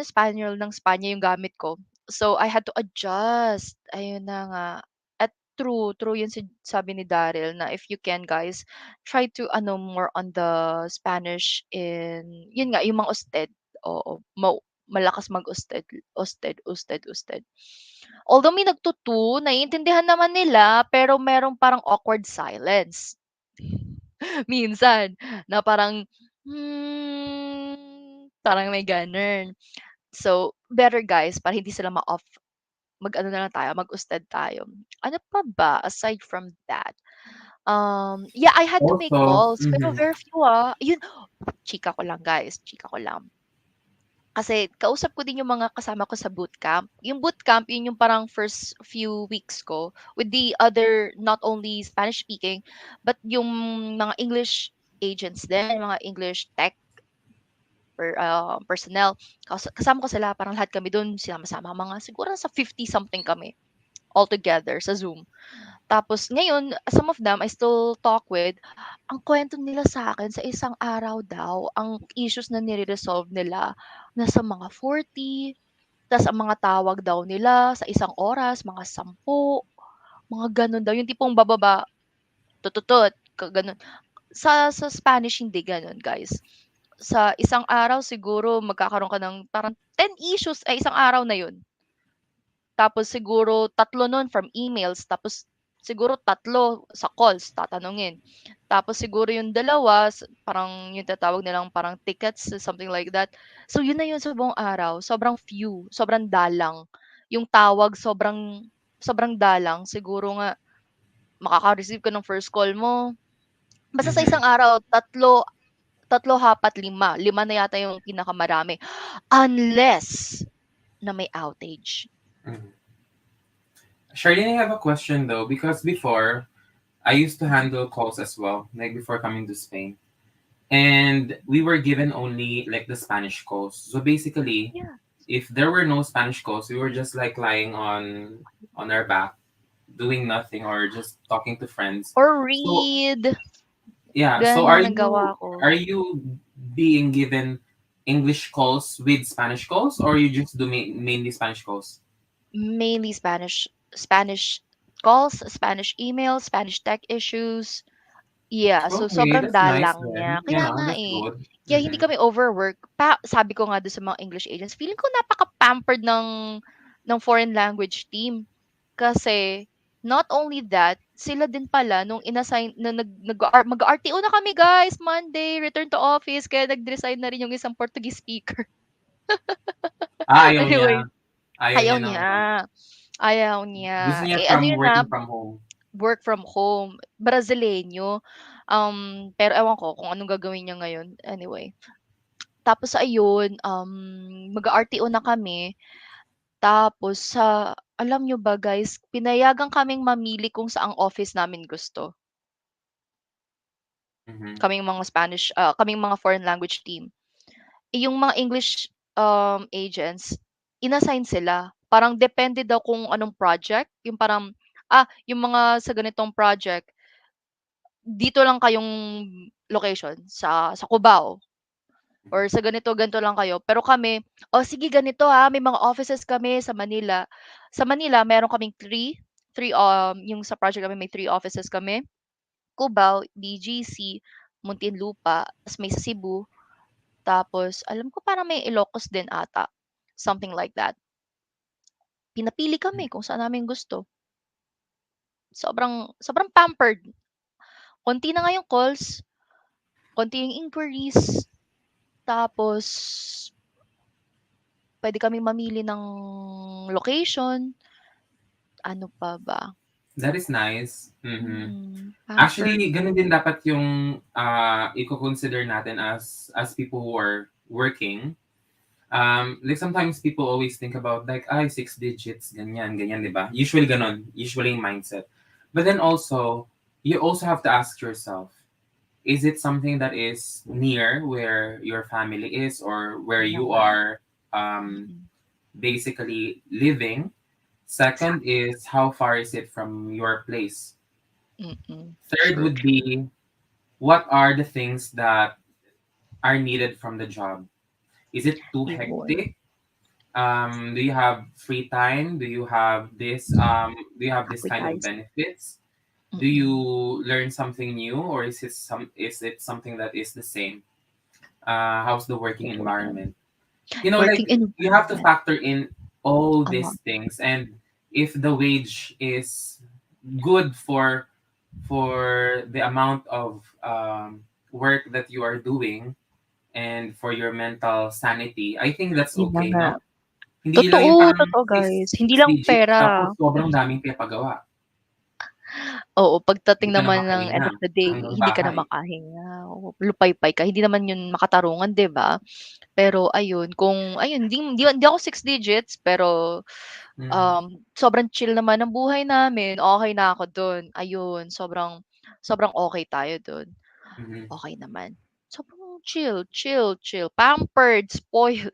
Speaker 2: Spanyol ng Spanya yung gamit ko. So, I had to adjust. Ayun na nga. At true yun sabi ni Daryl na if you can guys, try to ano more on the Spanish yun nga, yung mga usted. Oo, malakas mag-usted, usted. Although may nagtutu, naiintindihan naman nila, pero merong parang awkward silence. Minsan, na parang, parang may gano'n. So, better guys, para hindi sila ma-off, mag-ano na lang tayo, mag-usted tayo. Ano pa ba aside from that? Yeah, I had to make
Speaker 1: Also,
Speaker 2: calls, pero very few, yun, chika ko lang guys, chika ko lang. Kasi kausap ko din yung mga kasama ko sa bootcamp. Yung bootcamp, yun yung parang first few weeks ko with the other, not only Spanish speaking, but yung mga English agents din, mga English tech personnel. Kasama ko sila, parang lahat kami dun, sama-sama, mga siguro sa 50 something kami all together sa Zoom. Tapos ngayon, some of them I still talk with, ang kwento nila sa akin sa isang araw daw, ang issues na nire-resolve nila nasa mga 40, tas ang mga tawag daw nila sa isang oras, mga 10, mga gano'n daw. Yung tipong bababa, tututut, gano'n. Sa Spanish hindi gano'n, guys. Sa isang araw siguro magkakaroon ka ng parang 10 issues ay isang araw na 'yun. Tapos siguro 3 nun from emails, tapos siguro 3 sa calls tatanungin. Tapos siguro yung dalawa parang yung tatawag nilang parang tickets, something like that. So yun na yun sa buong araw, sobrang few, sobrang dalang. Yung tawag sobrang sobrang dalang. Siguro nga makaka-receive ka ng first call mo, basta sa
Speaker 1: Mhm.
Speaker 2: isang araw 3, 4, 5, 5 na yata yung pinakamarami, unless na may outage.
Speaker 1: Mhm. Charlene, I have a question though, because before I used to
Speaker 2: Mhm.
Speaker 1: handle calls as well, like before coming to Spain. And we were given only like the Spanish calls. So basically,
Speaker 2: Yeah.
Speaker 1: if there were no Spanish calls, we were just like lying on our back, doing nothing or just talking to friends.
Speaker 2: Or
Speaker 1: So
Speaker 2: read,
Speaker 1: yeah, so
Speaker 2: gano'n yung nagawa ko.
Speaker 1: are you being given English calls with Spanish calls, or you just do mainly Spanish calls?
Speaker 2: Mainly Spanish calls, Spanish emails, Spanish tech issues. Yeah, so
Speaker 1: Okay,
Speaker 2: sobrang
Speaker 1: that's nice
Speaker 2: dalang
Speaker 1: then.
Speaker 2: niya. Kaya
Speaker 1: Yeah,
Speaker 2: nga,
Speaker 1: that's
Speaker 2: eh.
Speaker 1: good.
Speaker 2: Kaya hindi
Speaker 1: Mm-hmm.
Speaker 2: kami overwork. Sabi ko nga do'n sa mga English agents, feeling ko napaka-pampered ng foreign language team. Kasi not only that, sila din pala nung inassign na mag-RTO na kami guys, Monday, return to office, kaya nag-resign na rin yung isang Portuguese speaker.
Speaker 1: Ah, ayaw niya.
Speaker 2: Anyway,
Speaker 1: Ayaw
Speaker 2: ayaw
Speaker 1: niya ng ano.
Speaker 2: niya. Ayaw
Speaker 1: Gusto
Speaker 2: niya.
Speaker 1: niya
Speaker 2: Eh, ano
Speaker 1: from
Speaker 2: yun
Speaker 1: working from home.
Speaker 2: work from home, Brasileño. Pero ewan ko kung anong gagawin niya ngayon. Anyway, tapos ayun, mag-RTO na kami. Tapos alam niyo ba guys, pinayagan kaming mamili kung saang office namin gusto.
Speaker 1: Mm-hmm.
Speaker 2: Kaming mga foreign language team. Eh, yung mga English, agents, inassign sila. Parang depende daw kung anong project, yung parang, yung mga sa ganitong project, dito lang kayong location sa Cubao or sa ganito, ganito lang kayo. Pero kami, "Oh, sige ganito, may mga offices kami sa Manila." Sa Manila meron kaming three, yung sa project kami may 3 offices kami, Cubao, BGC, Muntinlupa, ta's may sa Cebu, tapos alam ko parang may Ilocos din ata, something like that. Pinapili kami kung saan namin gusto. Sobrang sobrang pampered. Konti na nga yung calls, konti yung inquiries, tapos puwede kaming mamili ng location, ano pa ba?
Speaker 1: That is nice. Mm-hmm. Actually,
Speaker 2: Pampered.
Speaker 1: ganun din dapat yung i-consider natin as people who are working. Like sometimes people always think about like, 6 digits, ganyan, ganyan, di ba? Usually ganon. Usually yung mindset. But then also, you also have to ask yourself, is it something that is near where your family is or where
Speaker 2: Yun na
Speaker 1: you
Speaker 2: nga,
Speaker 1: are
Speaker 2: mm.
Speaker 1: basically living? Second
Speaker 2: Exactly,
Speaker 1: is how far is it from your place? Third
Speaker 2: true,
Speaker 1: would
Speaker 2: true.
Speaker 1: be what are the things that are needed from the job? Is it too
Speaker 2: Yun,
Speaker 1: hectic? Do you have free time? Do you have this kind of
Speaker 2: sacrifice,
Speaker 1: benefits? Do you
Speaker 2: mm,
Speaker 1: learn something new, or is it something that is the same? How's the working
Speaker 2: totoo yan.
Speaker 1: environment? Like
Speaker 2: Working
Speaker 1: you have to
Speaker 2: environment,
Speaker 1: factor in all
Speaker 2: tama,
Speaker 1: these things, and if the wage is good for the amount of work that you are doing and for your mental sanity, I think that's
Speaker 2: yun na
Speaker 1: okay,
Speaker 2: nga.
Speaker 1: no? Hindi lang yung
Speaker 2: Totoo,
Speaker 1: parang
Speaker 2: totoo
Speaker 1: six,
Speaker 2: guys, hindi
Speaker 1: six
Speaker 2: lang
Speaker 1: digits
Speaker 2: pera.
Speaker 1: tapos sobrang daming pinapagawa.
Speaker 2: Oo,
Speaker 1: Hindi
Speaker 2: pagdating
Speaker 1: ka na
Speaker 2: naman ng end
Speaker 1: makahinga
Speaker 2: of the day,
Speaker 1: hanggang
Speaker 2: hindi ka na
Speaker 1: bahay.
Speaker 2: makahinga, oo, lupaypay ka, hindi naman yun makatarungan, 'di ba? Pero ayun, kung ayun, hindi ako 6 digits, pero,
Speaker 1: Mhm.
Speaker 2: sobrang chill naman ng buhay namin, okey na ako dun. Ayun, sobrang sobrang okey tayo dun,
Speaker 1: Mhm.
Speaker 2: okey naman. Sobrang chill, chill, chill, pampered, spoiled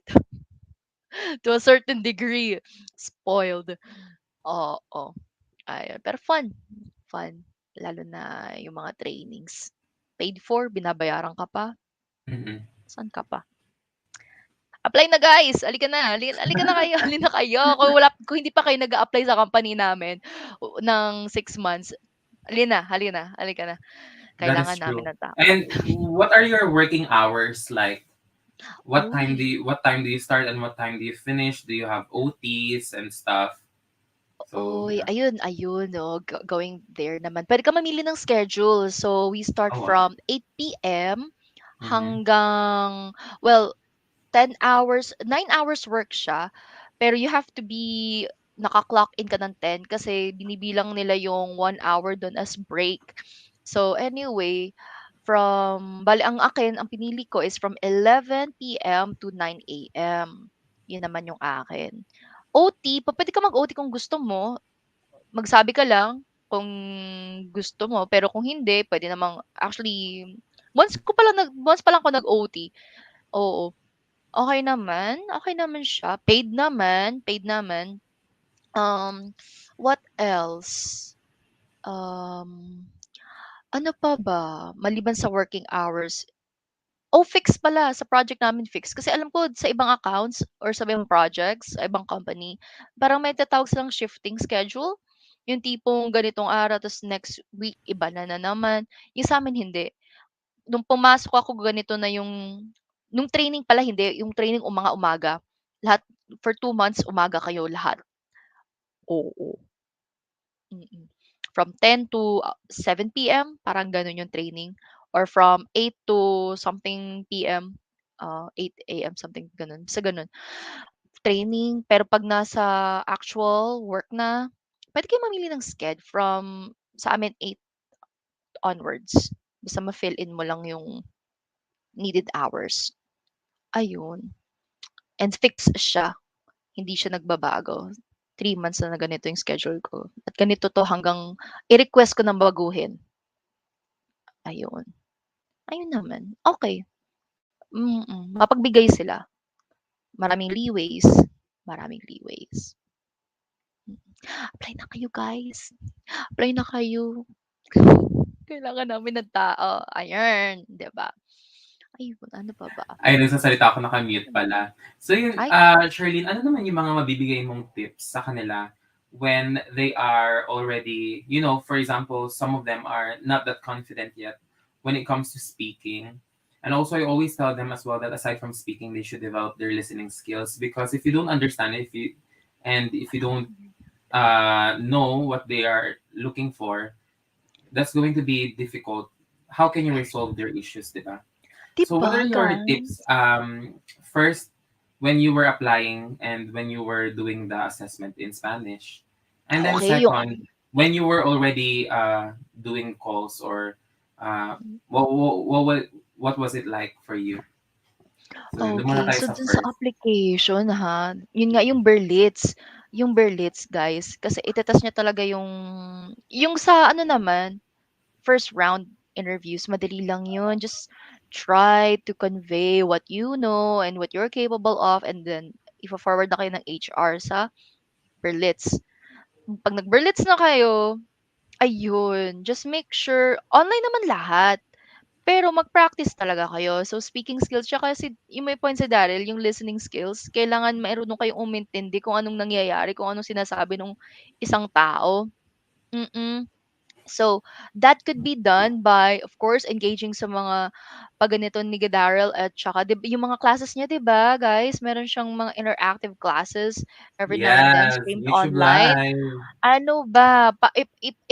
Speaker 2: to a certain degree, spoiled. Oo, ayun. Pero fun, fun, lalo na yung mga trainings. Paid for, binabayaran ka pa,
Speaker 1: Mhm.
Speaker 2: saan ka pa? Apply na guys, halika na, halika na kayo, halina kayo. Kung hindi pa kayo nag-a-apply sa company namin ng 6 months, halina, halina, halika na.
Speaker 1: That is
Speaker 2: Kailangan
Speaker 1: true.
Speaker 2: namin ng tao.
Speaker 1: And what are your working hours like?
Speaker 2: Uy,
Speaker 1: What time do you start and what time do you finish? Do you have OTs and stuff? So
Speaker 2: uy,
Speaker 1: yeah.
Speaker 2: ayun, ayun, no, going there naman. Puwede ka mamili ng schedule. So, we start
Speaker 1: Oh wow.
Speaker 2: from 8 p.m.
Speaker 1: Mm-hmm.
Speaker 2: hanggang, well, 10 hours, 9 hours work siya, pero you have to be naka-clock in ka ng 10 kasi binibilang nila yung 1 hour dun as break. So anyway, bale ang akin, ang pinili ko is from 11 p.m. to 9 a.m. Yun naman yung akin. OT, puwede ka mag-OT kung gusto mo, magsabi ka lang kung gusto mo, pero kung hindi, puwede namang actually, once pa lang ako nag-OT, oo. Okey naman siya, paid naman. Um, what else? Um, ano pa ba maliban sa working hours? Oh, fix pala sa project namin fix. Kasi alam ko sa ibang accounts or sa ibang projects, sa ibang company, parang may tinatawag silang shifting schedule. Yung tipong ganitong araw ta's next week iba na naman. Yung sa'min hindi. Nung pumasok ako ganito na yung nung training pala hindi, yung training umaga. Lahat for 2 months umaga kayo lahat, oo, mm. From 10 to 7 PM parang gano'n yung training or from 8 to something PM, 8 AM something gano'n, basta gano'n. Training, pero 'pag nasa actual work na, puwede kayong mamili ng from sa amin 8 onwards, basta ma-fill in mo lang yung needed hours, ayun. And fixed siya, hindi siya nagbabago. 3 months na ganito yung schedule ko at ganito 'to hanggang i-request ko na baguhin, ayun. Ayun naman, okey, mapagbigay sila, maraming leeways, maraming leeways. Mm. Apply na kayo guys, apply na kayo. Kailangan namin ng tao, ayan, 'di ba? Ayun, ano pa ba?
Speaker 1: Ay, nagsasalita ako, naka-mute pala. So yun,
Speaker 2: Ay,
Speaker 1: Charlene, ano naman yung mga mabibigay mong tips sa kanila when they are already, for example, some of them are not that confident yet when it comes to speaking. And also, I always tell them as well that aside from speaking, they should develop their listening skills because if you don't understand it, if you don't know what they are looking for, that's going to be difficult. How can you resolve their issues, diba?
Speaker 2: 'di
Speaker 1: So, what
Speaker 2: ba
Speaker 1: are your tips?
Speaker 2: guys?
Speaker 1: First, when you were applying and when you were doing the assessment in Spanish, and then
Speaker 2: Okey yung
Speaker 1: second, when you were already doing calls or what, what was it like for you? So, yun, doon muna
Speaker 2: okey.
Speaker 1: tayo
Speaker 2: So
Speaker 1: sa
Speaker 2: dun sa
Speaker 1: first.
Speaker 2: application ha, yun nga yung Berlitz guys, kasi ite-test niya talaga yung sa ano naman, first round interviews, madali lang yun. Just try to convey what you know and what you're capable of, and then ifo-forward na kayo ng HR sa Berlitz. 'Pag nag-Berlitz na kayo, ayun, just make sure online naman lahat, pero mag-practice talaga kayo. So, speaking skills tsaka yung may point si Daryl, yung listening skills, kailangan marunong kayong umintindi kung anong nangyayari, kung anong sinasabi ng isang tao. Mm. So, that could be done by, of course, engaging sa mga pagganito ni Daryl at tsaka yung mga classes niya, 'di ba, guys? Meron siyang mga interactive classes every now and then
Speaker 1: Yes,
Speaker 2: streamed
Speaker 1: YouTube
Speaker 2: online.
Speaker 1: Live.
Speaker 2: Ano ba,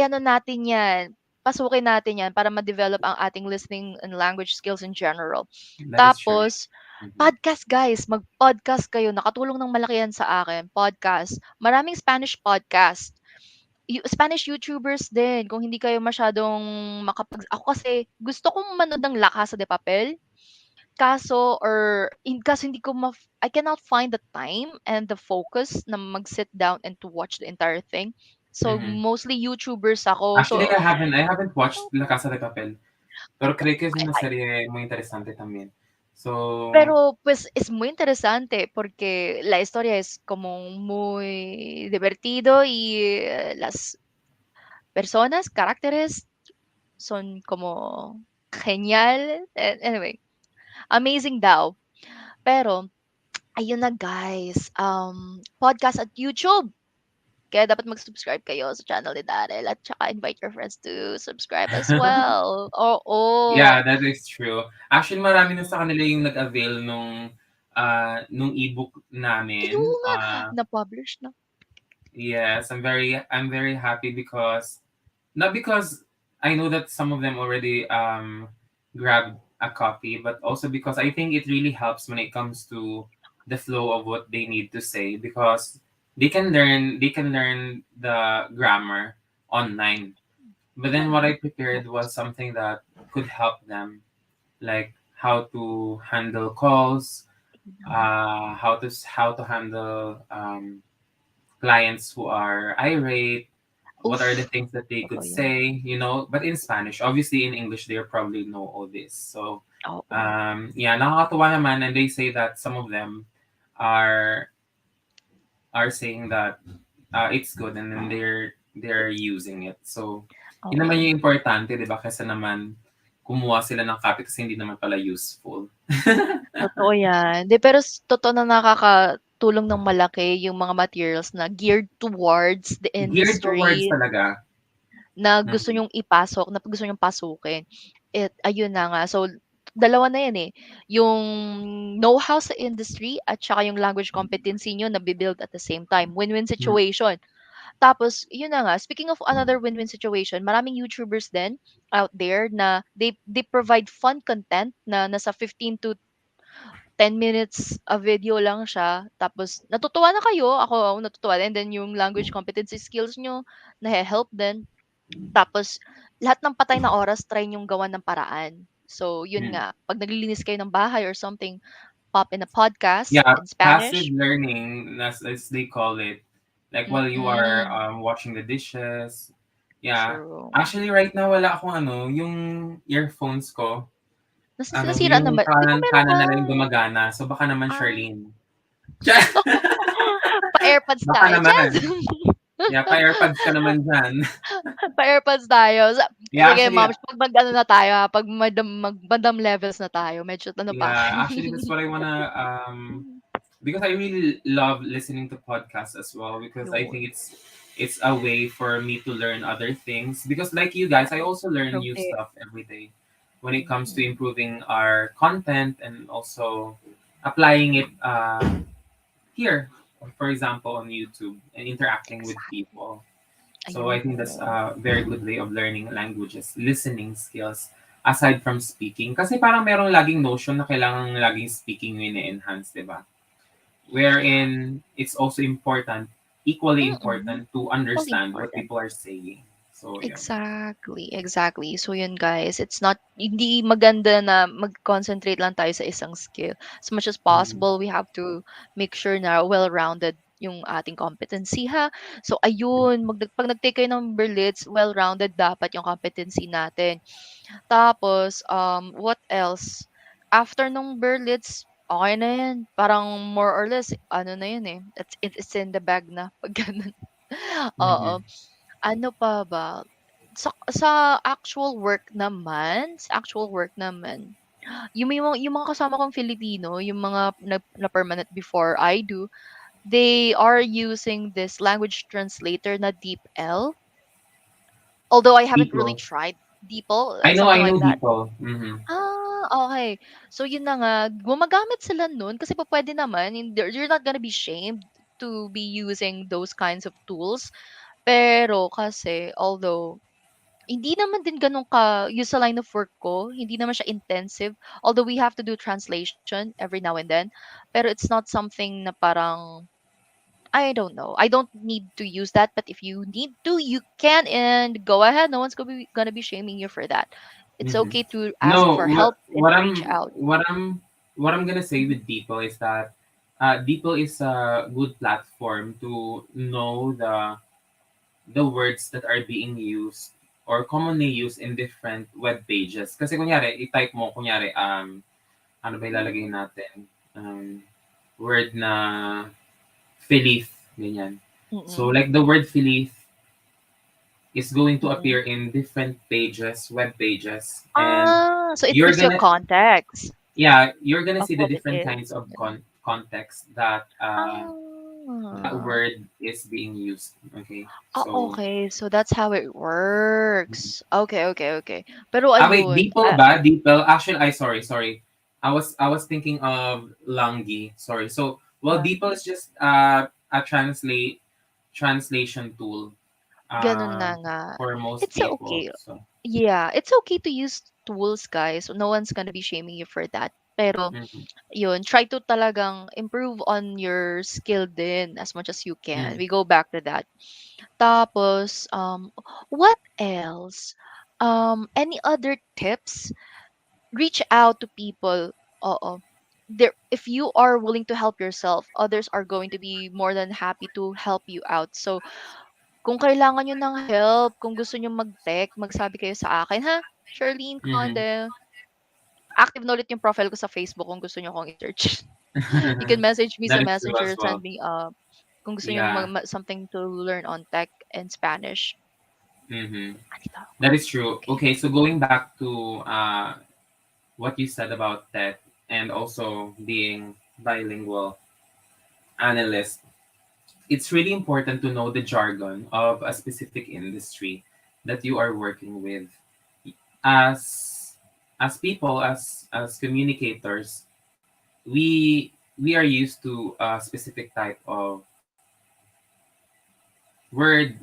Speaker 2: ano natin 'yan, pasukin natin 'yan para ma-develop ang ating listening and language skills in general.
Speaker 1: That is true.
Speaker 2: Tapos,
Speaker 1: Mhm.
Speaker 2: podcast guys, mag-podcast kayo, nakatulong ng malaki 'yan sa akin, podcast. Maraming Spanish podcast. Spanish YouTubers din kung hindi kayo masyadong ako kasi gusto kong manood ng La Casa de Papel, kaso hindi ko I cannot find the time and the focus na mag-sit down and to watch the entire thing. So
Speaker 1: Mhm.
Speaker 2: mostly YouTubers ako.
Speaker 1: Actually,
Speaker 2: So
Speaker 1: I haven't watched La Casa de Papel, pero creo que es una
Speaker 2: I
Speaker 1: serie muy interesante también. So,
Speaker 2: pero pues es muy interesante porque la historia es como muy divertido y las personas, caracteres son como genial. Anyway, amazing daw. Pero ayun na guys, podcast at YouTube. Kaya dapat mag-subscribe kayo sa channel ni Daryl at saka invite your friends to subscribe as well. Oo.
Speaker 1: yeah, that is true. Actually, marami na sa kanila yung nag-avail nung ebook
Speaker 2: Ayun
Speaker 1: namin.
Speaker 2: nga, na-publish na.
Speaker 1: Yes, I'm very happy because not because I know that some of them already grabbed a copy, but also because I think it really helps when it comes to the flow of what they need to say because they can learn the grammar online. But then what I prepared was something that could help them, like how to handle calls, how to handle clients who are irate, what are the
Speaker 2: Oof,
Speaker 1: things that they could
Speaker 2: totoo yan.
Speaker 1: say, but in Spanish. Obviously, in English, they probably know all this. So,
Speaker 2: Oo.
Speaker 1: yeah, nakakatuwa naman, and they say that some of them are are saying that it's good, and then they're using it. So, yun naman
Speaker 2: Oo.
Speaker 1: yung importante, di ba? Kasi naman, kumuha sila ng copy kasi hindi naman pala useful.
Speaker 2: Totoo yan. 'Di pero totoo na nakakatulong ng malaki yung mga materials na geared towards the
Speaker 1: Geared towards
Speaker 2: industry
Speaker 1: talaga.
Speaker 2: na gusto
Speaker 1: Mhm.
Speaker 2: niyong ipasok, na gusto niyong pasukin. Ayun na nga. So, dalawa na yan, eh, yung know-how sa industry at saka yung language competency niyo nabi-build at the same time. Win-win
Speaker 1: Mhm.
Speaker 2: situation. Tapos, yun na nga, speaking of another win-win situation, maraming YouTubers din out there na they provide fun content na nasa 15 to 10 minutes a video lang siya. Tapos, natutuwa na kayo. Ako natutuwa. And then, yung language competency skills nyo, na-help din. Tapos, lahat ng patay na oras, try nyong gawan ng paraan. So, yun
Speaker 1: Mhm.
Speaker 2: nga. Pag naglilinis kayo ng bahay or something, pop in a podcast
Speaker 1: Yeah,
Speaker 2: in
Speaker 1: passive
Speaker 2: Spanish.
Speaker 1: learning, as they call it. Like while you are
Speaker 2: Mm-mm.
Speaker 1: washing the dishes. Yeah.
Speaker 2: True.
Speaker 1: Actually, right now, wala akong yung earphones ko.
Speaker 2: Nasira
Speaker 1: Yung
Speaker 2: naman. Di ba
Speaker 1: kanan,
Speaker 2: meron
Speaker 1: kanan na lang yung
Speaker 2: kang
Speaker 1: gumagana. So baka naman
Speaker 2: ah,
Speaker 1: Charlene.
Speaker 2: pa-AirPods
Speaker 1: Baka
Speaker 2: tayo.
Speaker 1: naman.
Speaker 2: Chance!
Speaker 1: Yeah, pa-AirPods ka naman dyan.
Speaker 2: Pa-AirPods tayo.
Speaker 1: Yeah,
Speaker 2: Sige,
Speaker 1: actually,
Speaker 2: ma'am, pag mag-ano na tayo, pag mag-bandam levels na tayo, medyo ano pa.
Speaker 1: that's what I wanna because I really love listening to podcasts as well because I think
Speaker 2: Yun.
Speaker 1: it's a way for me to learn other things because like you guys I also learn new
Speaker 2: Correct.
Speaker 1: stuff every day when it comes to
Speaker 2: Mm.
Speaker 1: improving our content and also applying it here, for example on YouTube and interacting with
Speaker 2: Exactly.
Speaker 1: people. So
Speaker 2: Ayun
Speaker 1: I think that's
Speaker 2: po.
Speaker 1: a very good way of learning languages, listening skills aside from speaking kasi parang merong laging notion na kailangan laging speaking yung enhance, 'di ba? Wherein it's also important, equally
Speaker 2: Mm.
Speaker 1: important to
Speaker 2: Equally
Speaker 1: understand what
Speaker 2: important.
Speaker 1: people are saying. So yeah.
Speaker 2: Exactly, exactly. So yun guys, it's not hindi maganda na mag-concentrate lang tayo sa isang skill. As much as
Speaker 1: Mhm.
Speaker 2: possible, we have to make sure na well-rounded yung ating competency ha. So ayun, pag nag-take kayo ng Berlitz, well-rounded dapat yung competency natin. Tapos, what else? After nung Berlitz, okay na yan. Parang more or less, ano na yun eh. It's in the bag na. Pag ganun. Oo.
Speaker 1: Mhm.
Speaker 2: Ano pa ba? Sa actual work naman, yung mga kasama kong Filipino, yung mga na permanent before I do, they are using this language translator na DeepL. Although I haven't really
Speaker 1: People.
Speaker 2: tried DeepL,
Speaker 1: I
Speaker 2: something like
Speaker 1: know
Speaker 2: that.
Speaker 1: people. Mhm.
Speaker 2: Okay. So yun na nga, gumagamit sila nun kasi pupuwede naman, you're not gonna be shamed to be using those kinds of tools. Pero kasi although hindi naman din gano'n yung sa line of work ko, hindi naman siya intensive. Although we have to do translation every now and then, pero it's not something na parang I don't know. I don't need to use that, but if you need to, you can and go ahead. No one's gonna be shaming you for that. It's
Speaker 1: Mhm.
Speaker 2: okay to ask
Speaker 1: No,
Speaker 2: for help and
Speaker 1: what
Speaker 2: reach
Speaker 1: I'm
Speaker 2: out.
Speaker 1: what I'm what I'm gonna say with Deeple is that Deeple is a good platform to know the words that are being used or commonly used in different web pages. Kasi kunyari, i-type mo, kunyari, ano ba ilalagay
Speaker 2: Mm,
Speaker 1: natin? Word na Philith, ganyan. So,
Speaker 2: mm-mm,
Speaker 1: like the word Philith is going to
Speaker 2: mm-mm.
Speaker 1: appear in different pages, web pages, and
Speaker 2: Ah, so it
Speaker 1: you're
Speaker 2: gives you a
Speaker 1: gonna,
Speaker 2: context
Speaker 1: yeah, you're gonna
Speaker 2: of
Speaker 1: see the
Speaker 2: what it
Speaker 1: different
Speaker 2: is.
Speaker 1: kinds of context that that
Speaker 2: Ah,
Speaker 1: word is being used. Okay,
Speaker 2: ah,
Speaker 1: so
Speaker 2: okay. So that's how it works. Okay, okay, okay. Pero
Speaker 1: wait,
Speaker 2: ayun,
Speaker 1: Deepel ba? Deepel. Actually, sorry. I was thinking of Langi. Sorry. So well, Deepel
Speaker 2: lagi.
Speaker 1: is just a translation tool
Speaker 2: Ganun
Speaker 1: uh
Speaker 2: na nga.
Speaker 1: for most
Speaker 2: It's
Speaker 1: people.
Speaker 2: okay.
Speaker 1: So
Speaker 2: Yeah, it's okay to use tools, guys. No one's gonna be shaming you for that. Pero
Speaker 1: mm-hmm,
Speaker 2: yun, try to talagang improve on your skill din as much as you can.
Speaker 1: mm-hmm,
Speaker 2: We go back to that. Tapos, what else? Any other tips? Reach out to people. Oo. There, if you are willing to help yourself, others are going to be more than happy to help you out. So, kung kailangan niyo ng help, kung gusto niyo mag-tech, magsabi kayo sa akin, ha? Charlene
Speaker 1: mm-hmm.
Speaker 2: Conde. Active na ulit yung profile ko sa Facebook kung gusto niyo akong i-search. You can message me
Speaker 1: That
Speaker 2: sa
Speaker 1: is true
Speaker 2: Messenger,
Speaker 1: as
Speaker 2: send
Speaker 1: well.
Speaker 2: me kung gusto niyo
Speaker 1: Yeah.
Speaker 2: something to learn on tech and Spanish.
Speaker 1: Mm-hmm.
Speaker 2: Andito ako.
Speaker 1: That is true.
Speaker 2: Okay.
Speaker 1: Okay, so going back to what you said about tech and also being bilingual analyst, it's really important to know the jargon of a specific industry that you are working with. As people, as communicators, we are used to a specific type of word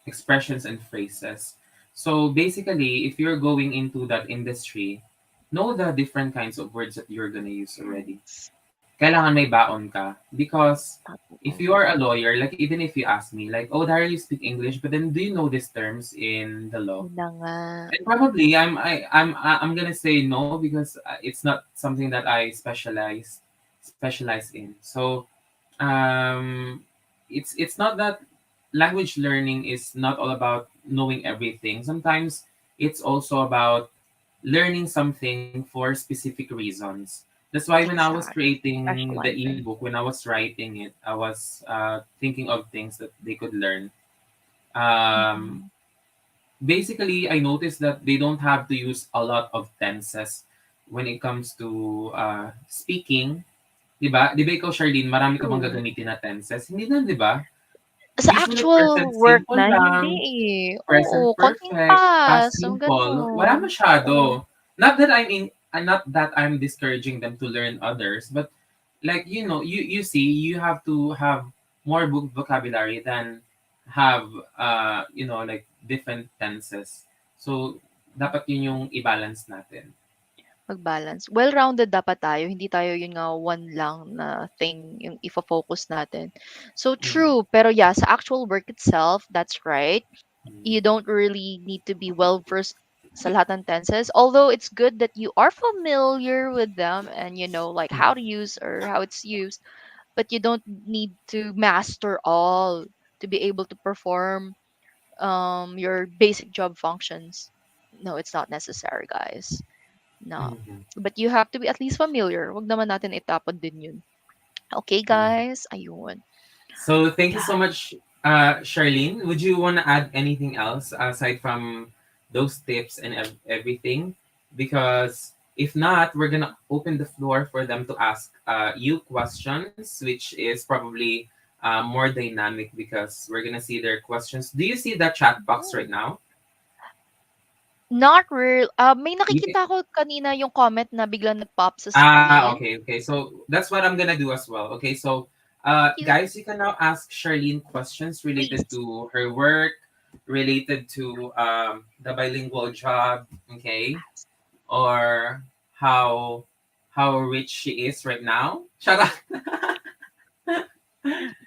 Speaker 1: expressions and phrases. So basically, if you're going into that industry, know the different kinds of words that you're gonna use already.
Speaker 2: Yes.
Speaker 1: Kailangan may baon ka. Because if
Speaker 2: Totoo.
Speaker 1: you are a lawyer, like even if you ask me, like, oh, Daryl, you speak English, but then do you know these terms in the law?
Speaker 2: Yun na nga.
Speaker 1: And probably I'm gonna say no because it's not something that I specialize in. So it's not that language learning is not all about knowing everything. Sometimes it's also about learning something for specific reasons. That's why when I was
Speaker 2: Exactly.
Speaker 1: creating the
Speaker 2: Specializing.
Speaker 1: ebook, when I was writing it, I was thinking of things that they could learn. Um,
Speaker 2: Mm-mm.
Speaker 1: Basically, I noticed that they don't have to use a lot of tenses when it comes to speaking. Di ba ikaw, Charlene, marami ka bang
Speaker 2: True.
Speaker 1: gagamitin na tenses? Hindi na, di ba?
Speaker 2: Sa
Speaker 1: Usually,
Speaker 2: actual
Speaker 1: present
Speaker 2: work
Speaker 1: simple
Speaker 2: na, hindi
Speaker 1: lang,
Speaker 2: eh.
Speaker 1: present
Speaker 2: Oo, konting
Speaker 1: perfect, past
Speaker 2: pass, ang
Speaker 1: simple. Wala
Speaker 2: gano'n. Oo.
Speaker 1: masyado. Not that I'm discouraging them to learn others, but like you see, you have to have more vocabulary than have like different tenses. So dapat yun yung i-balance natin.
Speaker 2: Mag-balance. Well-rounded dapat tayo, hindi tayo yun nga one lang na thing yung ifo-focus natin. So
Speaker 1: Mm,
Speaker 2: true, pero yeah, sa actual work itself, that's right.
Speaker 1: mm,
Speaker 2: You don't really need to be well-versed sa lahat ng tenses. Although it's good that you are familiar with them and you know like how to use or how it's used, but you don't need to master all to be able to perform your basic job functions. No, it's not necessary, guys. No.
Speaker 1: mm,
Speaker 2: But you have to be at least familiar. Wag naman natin itapon din yun. Okay,
Speaker 1: mm.
Speaker 2: guys? Ayun.
Speaker 1: So thank you
Speaker 2: Yeah.
Speaker 1: so much, Charlene. Would you want to add anything else aside from those tips and everything? Because if not, we're gonna open the floor for them to ask you questions, which is probably more dynamic because we're gonna see their questions. Do you see that chat box right
Speaker 2: Mm.
Speaker 1: now?
Speaker 2: Not real. May
Speaker 1: You can,
Speaker 2: nakikita ko kanina yung comment na biglang nag-pop sa screen.
Speaker 1: okay. So that's what I'm gonna do as well. Okay, so
Speaker 2: Cute.
Speaker 1: guys, you can now ask Charlene questions related
Speaker 2: Please.
Speaker 1: to her work, related to the bilingual job, okay, or how how rich she is right now. Shut up.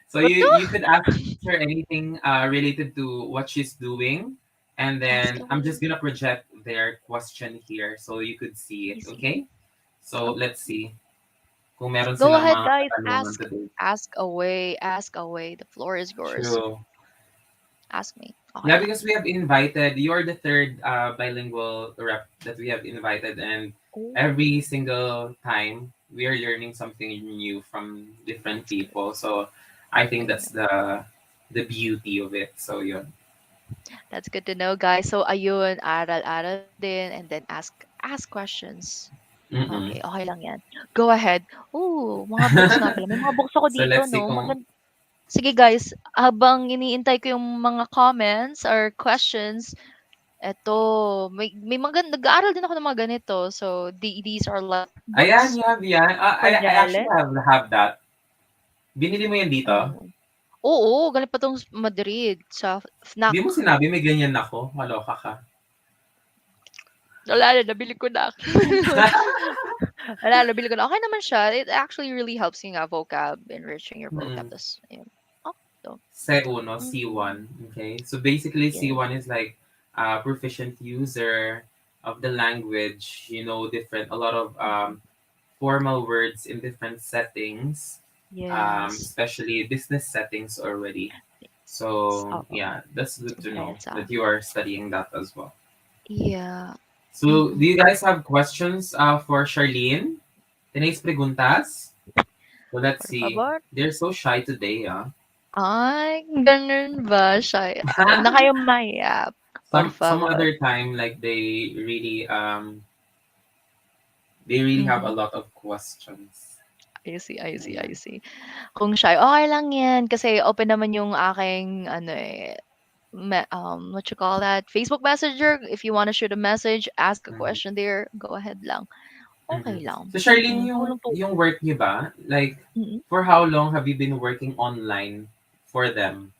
Speaker 1: So
Speaker 2: What
Speaker 1: you
Speaker 2: to?
Speaker 1: could ask her anything related to what she's doing, and
Speaker 2: Ask
Speaker 1: then I'm
Speaker 2: away.
Speaker 1: just gonna project their question here so you could see it.
Speaker 2: Easy.
Speaker 1: Okay. So
Speaker 2: Okay.
Speaker 1: let's see. kung meron
Speaker 2: Go
Speaker 1: silang
Speaker 2: ahead,
Speaker 1: mga
Speaker 2: guys.
Speaker 1: katanungan today.
Speaker 2: Ask away. Ask away. The floor is yours.
Speaker 1: True.
Speaker 2: Ask me. Okay
Speaker 1: Yeah,
Speaker 2: lang.
Speaker 1: because we have invited, you're the third bilingual rep that we have invited, and
Speaker 2: Oh,
Speaker 1: every single time we are learning something new from different
Speaker 2: that's good.
Speaker 1: people. So I think
Speaker 2: I
Speaker 1: that's
Speaker 2: know.
Speaker 1: the beauty of it. So yeah.
Speaker 2: That's good to know, guys. So, ayun, aral-aral din, and then ask questions. Okay,
Speaker 1: Mm-mm.
Speaker 2: okay lang yan. Go ahead. Ooh, mga books nga pala. May mga books ako
Speaker 1: So
Speaker 2: dito,
Speaker 1: let's see
Speaker 2: no?
Speaker 1: kung
Speaker 2: Sige, guys, habang iniintay ko yung mga comments or questions, eto, may mga nag-aaral din ako ng mga ganito. So, these are like
Speaker 1: ayan,
Speaker 2: books
Speaker 1: you have yan.
Speaker 2: for
Speaker 1: I actually
Speaker 2: Daryl.
Speaker 1: have that. Binili mo yan dito?
Speaker 2: Oh. Oo, galing pa tong Madrid sa
Speaker 1: Di
Speaker 2: FNAC.
Speaker 1: mo sinabi may ganyan ako. Maloka ka.
Speaker 2: Wala na, nabili ko na. Wala, nabili ko na. Okay naman siya. It actually really helps you nga vocab, enriching your vocab.
Speaker 1: Mm.
Speaker 2: Tas, ayun. Okay to.
Speaker 1: C1,
Speaker 2: Mm,
Speaker 1: C1. Okay. So basically,
Speaker 2: yeah.
Speaker 1: C1 is like a proficient user of the language. You know, different, a lot of
Speaker 2: Mhm.
Speaker 1: formal words in different settings,
Speaker 2: Yes.
Speaker 1: especially business settings already. So
Speaker 2: Oo.
Speaker 1: yeah, that's good to know
Speaker 2: Empresa.
Speaker 1: that you are studying that as well.
Speaker 2: Yeah.
Speaker 1: So do you
Speaker 2: Mm-mm.
Speaker 1: guys have questions for Charlene? Today's preguntas? So let's
Speaker 2: Por
Speaker 1: see.
Speaker 2: favor.
Speaker 1: They're so shy today, ah.
Speaker 2: Ay, ganun ba siya? Huwag na kayong mahiya. Por
Speaker 1: Some
Speaker 2: favor.
Speaker 1: other time like they really have a
Speaker 2: Mhm.
Speaker 1: lot of questions.
Speaker 2: I see, I see, I
Speaker 1: Ayan.
Speaker 2: see. Kung shy, okay lang yan. Kasi open naman yung aking, ano eh, what you call that? Facebook Messenger. If you want to shoot a message, ask a
Speaker 1: Mhm.
Speaker 2: question there, go ahead lang.
Speaker 1: Mhm.
Speaker 2: Okay lang.
Speaker 1: So Charlene, yung
Speaker 2: Tulong-tulong.
Speaker 1: work niyo ba? Like,
Speaker 2: Mm.
Speaker 1: for how long have you been working online for them?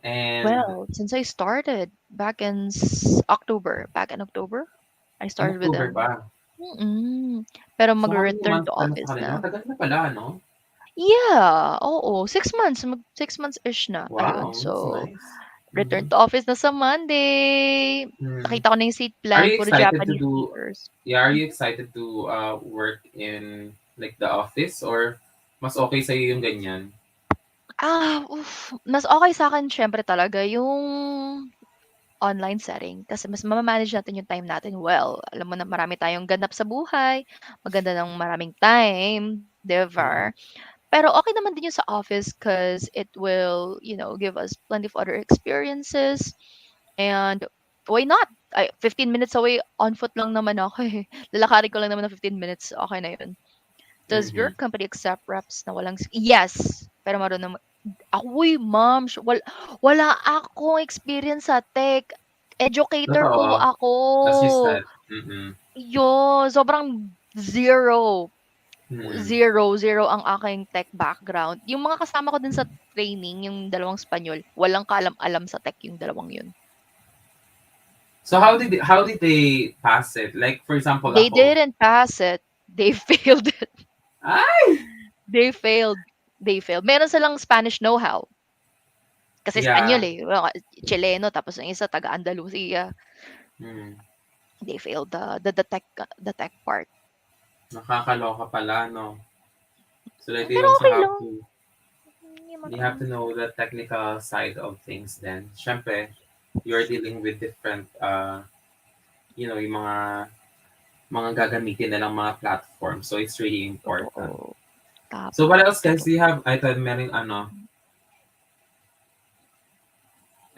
Speaker 1: And
Speaker 2: Well, since I started back in back in October, I
Speaker 1: in
Speaker 2: started with
Speaker 1: October
Speaker 2: them.
Speaker 1: pa.
Speaker 2: Pero
Speaker 1: So how many
Speaker 2: mag-return to
Speaker 1: months ka na sa
Speaker 2: office
Speaker 1: kanila?
Speaker 2: na.
Speaker 1: Matagal na pala, no?
Speaker 2: Yeah, oo. 6 months. 6 months-ish na. Ayun.
Speaker 1: Wow, that's
Speaker 2: So,
Speaker 1: nice.
Speaker 2: return
Speaker 1: Mhm.
Speaker 2: to office na sa Monday.
Speaker 1: Hmm.
Speaker 2: Nakita ko na yung seat
Speaker 1: Are
Speaker 2: plan.
Speaker 1: you
Speaker 2: Puro
Speaker 1: excited to
Speaker 2: Japanese
Speaker 1: do?
Speaker 2: speakers.
Speaker 1: Yeah, are you
Speaker 2: Mhm.
Speaker 1: excited to work in like the office, or mas okay sa yung ganyan?
Speaker 2: Mas okay sa akin siyempre talaga yung online setting kasi mas mama-manage natin yung time natin well. Alam mo na marami tayong ganap sa buhay, maganda ng maraming time, 'di ba?
Speaker 1: Mm-mm.
Speaker 2: Pero okay naman din yung sa office because it will, give us plenty of other experiences. And why not? 15 minutes away, on foot lang naman ako eh. Lalakarin ko lang naman ng 15 minutes, okay na yun. Does your
Speaker 1: Mm-hmm.
Speaker 2: company accept reps na walang... Yes! Pero marunong... Ako'y, ma'am, wala akong experience sa tech. Educator po
Speaker 1: Totoo.
Speaker 2: ako.
Speaker 1: As you said. Mm-mm.
Speaker 2: Sobrang zero.
Speaker 1: Mm-mm.
Speaker 2: Zero, zero ang aking tech background. Yung mga kasama ko din sa training, yung dalawang Espanyol, walang kaalam-alam sa tech yung dalawang yun.
Speaker 1: So how did they pass it? Like for example,
Speaker 2: They
Speaker 1: ako.
Speaker 2: didn't pass it. They failed it.
Speaker 1: Ay!
Speaker 2: They failed. They failed. Meron silang Spanish know-how. Kasi Espanyol
Speaker 1: Yeah.
Speaker 2: eh. Well, Chileno, tapos yung isa taga Andalusia.
Speaker 1: Mm.
Speaker 2: They failed the tech part.
Speaker 1: Nakakaloka pala, no? So like they
Speaker 2: Pero
Speaker 1: also
Speaker 2: okay
Speaker 1: have
Speaker 2: lang.
Speaker 1: to
Speaker 2: Hindi naman
Speaker 1: you have
Speaker 2: ano.
Speaker 1: to know the technical side of things then. Siyempre, you're dealing with different yung mga gagamitin nilang mga platform. So it's really important.
Speaker 2: Totoo.
Speaker 1: So
Speaker 2: Tama.
Speaker 1: what else guys do
Speaker 2: Totoo.
Speaker 1: you have? I thought meron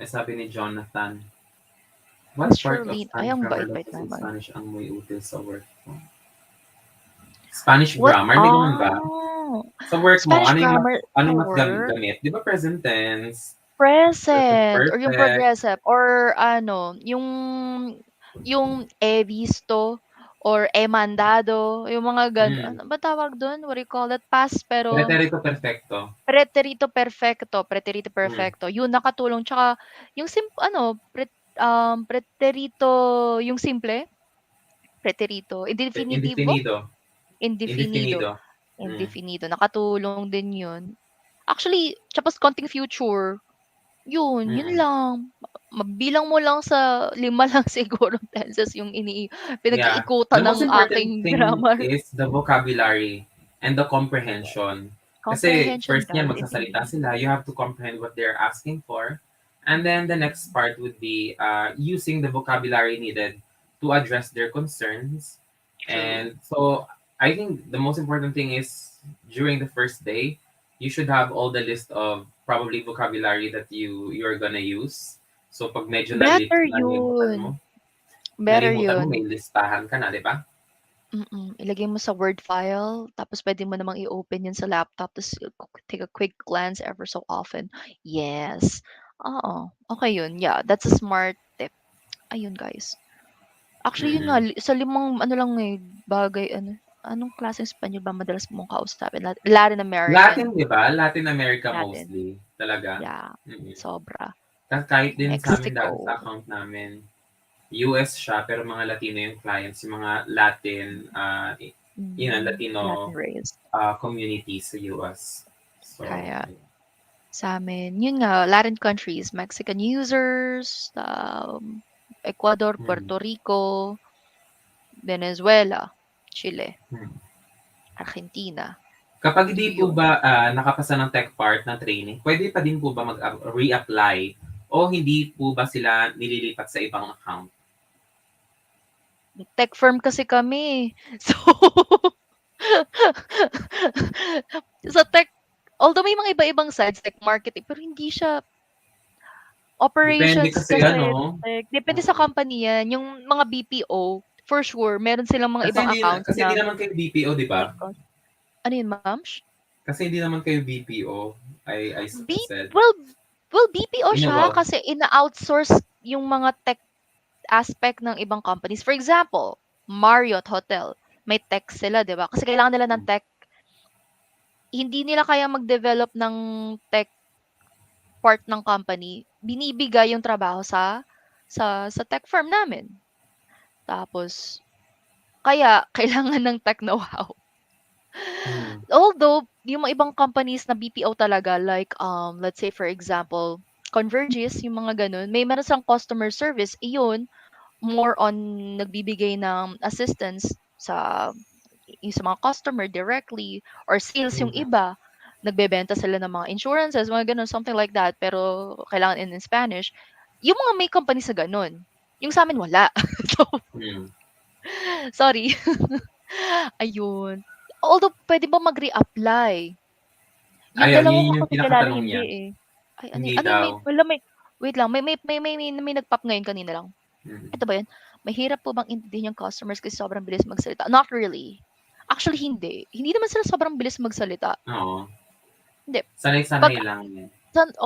Speaker 1: sabi ni Jonathan.
Speaker 2: Miss
Speaker 1: What part of
Speaker 2: Charlene, ay
Speaker 1: Spanish
Speaker 2: ang
Speaker 1: grammar
Speaker 2: bait-bait
Speaker 1: lessons in
Speaker 2: naman.
Speaker 1: Spanish ang may util sa work mo? Spanish
Speaker 2: What?
Speaker 1: grammar, may ganun ba? Sa work mo,
Speaker 2: Spanish grammar
Speaker 1: ano
Speaker 2: sa
Speaker 1: mas
Speaker 2: work?
Speaker 1: gamit? Di ba present tense? Present
Speaker 2: Present or yung
Speaker 1: perfect.
Speaker 2: progressive or ano, yung "he visto" or "he mandado", yung mga gano'n.
Speaker 1: Mm.
Speaker 2: Ano ba tawag dun? What do you call that? Past pero
Speaker 1: Preterito perfecto.
Speaker 2: preterito
Speaker 1: Mm.
Speaker 2: perfecto. Yun nakatulong tsaka yung preterito yung simple, preterito, indefinitivo,
Speaker 1: Indefinido.
Speaker 2: indefinido,
Speaker 1: Indefinido. Mm.
Speaker 2: indefinido, nakatulong din yun. Actually, tapos konting future. Yun
Speaker 1: Mm.
Speaker 2: lang. Mabilang mo lang sa 5 lang siguro tenses yung
Speaker 1: Yeah.
Speaker 2: pinag-iikutan
Speaker 1: The most
Speaker 2: ng
Speaker 1: important
Speaker 2: aking
Speaker 1: thing
Speaker 2: grammar.
Speaker 1: is the vocabulary. and the comprehension. Kasi
Speaker 2: Comprehension,
Speaker 1: first niyan,
Speaker 2: guys,
Speaker 1: magsasalita
Speaker 2: intindihin.
Speaker 1: sila. You have to comprehend what they're asking for. And then the next part would be using the vocabulary needed to address their concerns.
Speaker 2: True.
Speaker 1: And so I think the most important thing is during the first day, you should have all the list of probably vocabulary that you're gonna use. So pag medyo
Speaker 2: Better
Speaker 1: mo,
Speaker 2: yun. Better
Speaker 1: nalimutan mo, may
Speaker 2: yun.
Speaker 1: listahan ka na, di ba?
Speaker 2: Ilagay mo sa Word file, tapos puwede mo namang i-open yun sa laptop ta's take a quick glance ever so often. Yes. Oo, okey yun. Yeah, that's a smart tip. Ayun, guys. Actually, yun nga
Speaker 1: Mm-mm.
Speaker 2: sa limang ano lang, eh, bagay ano, anong klaseng Espanyol ba madalas mong kausapin? Latin
Speaker 1: Latin,
Speaker 2: American,
Speaker 1: 'di ba? Latin America
Speaker 2: Latin.
Speaker 1: mostly, talaga.
Speaker 2: Yeah,
Speaker 1: Mm.
Speaker 2: sobra.
Speaker 1: Kahit din sa amin dati sa
Speaker 2: Mexico.
Speaker 1: account namin, US siya pero mga Latino yung clients, yung mga Latin, Latino
Speaker 2: Latin race.
Speaker 1: community sa US. So,
Speaker 2: Kaya sa'min, yun nga, Latin countries, Mexican users, Ecuador,
Speaker 1: mm,
Speaker 2: Puerto Rico, Venezuela, Chile,
Speaker 1: mm.
Speaker 2: Argentina,
Speaker 1: Kapag hindi po
Speaker 2: yun.
Speaker 1: ba nakapasa ng tech part ng training, pwede pa din po ba mag-reapply o hindi po ba sila nililipat sa ibang account?
Speaker 2: Tech firm kasi kami. So, sa tech, although may mga iba-ibang sides, like marketing, pero hindi siya
Speaker 1: Depende
Speaker 2: operations
Speaker 1: kasi
Speaker 2: kasi,
Speaker 1: ano,
Speaker 2: like, depende sa
Speaker 1: mm.
Speaker 2: company yan. Yung mga BPO, for sure, meron silang mga
Speaker 1: Kasi
Speaker 2: ibang
Speaker 1: hindi
Speaker 2: accounts
Speaker 1: kasi hindi
Speaker 2: na
Speaker 1: naman kayo BPO, 'di ba?
Speaker 2: may cost. Ano yun, ma'am?
Speaker 1: Kasi hindi naman kayo BPO, I
Speaker 2: B
Speaker 1: said.
Speaker 2: well well, BPO siya
Speaker 1: Wow.
Speaker 2: kasi ina-outsource yung mga tech aspect ng ibang companies. For example, Marriott Hotel, may tech sila, 'di ba? Kasi kailangan nila ng tech. Hindi nila kaya mag-develop ng tech part ng company. Binibigay yung trabaho sa tech firm namin. Tapos kaya kailangan ng tech know-how.
Speaker 1: Mm.
Speaker 2: Although, yung mga ibang companies na BPO talaga like, let's say for example, Convergys, yung mga gano'n, meron silang customer service, iyon, more on nagbibigay ng assistance sa yung sa mga customer directly or sales yung
Speaker 1: Mm.
Speaker 2: iba, nagbebenta sila ng mga insurances, mga gano'n, something like that, pero kailangan in Spanish. Yung mga may company sa gano'n. Yung sa'min wala. So,
Speaker 1: Mm.
Speaker 2: sorry. Ayun. Although puwede ba mag-reapply? Yung
Speaker 1: Ayun,
Speaker 2: dalawa ko
Speaker 1: yun yung
Speaker 2: kasi kilala
Speaker 1: pinakatanong
Speaker 2: hindi,
Speaker 1: niya.
Speaker 2: eh. Ay
Speaker 1: Hindi
Speaker 2: ano yun
Speaker 1: daw.
Speaker 2: may wait lang may nag-pop ngayon kanina lang.
Speaker 1: Mm.
Speaker 2: Ito ba yun? Mahirap po bang intindihin yung customers kasi sobrang bilis magsalita? Not really. Actually hindi. Hindi naman sila sobrang bilis magsalita.
Speaker 1: Oo.
Speaker 2: Hindi. 'Pag
Speaker 1: Sanay-sanay lang yan.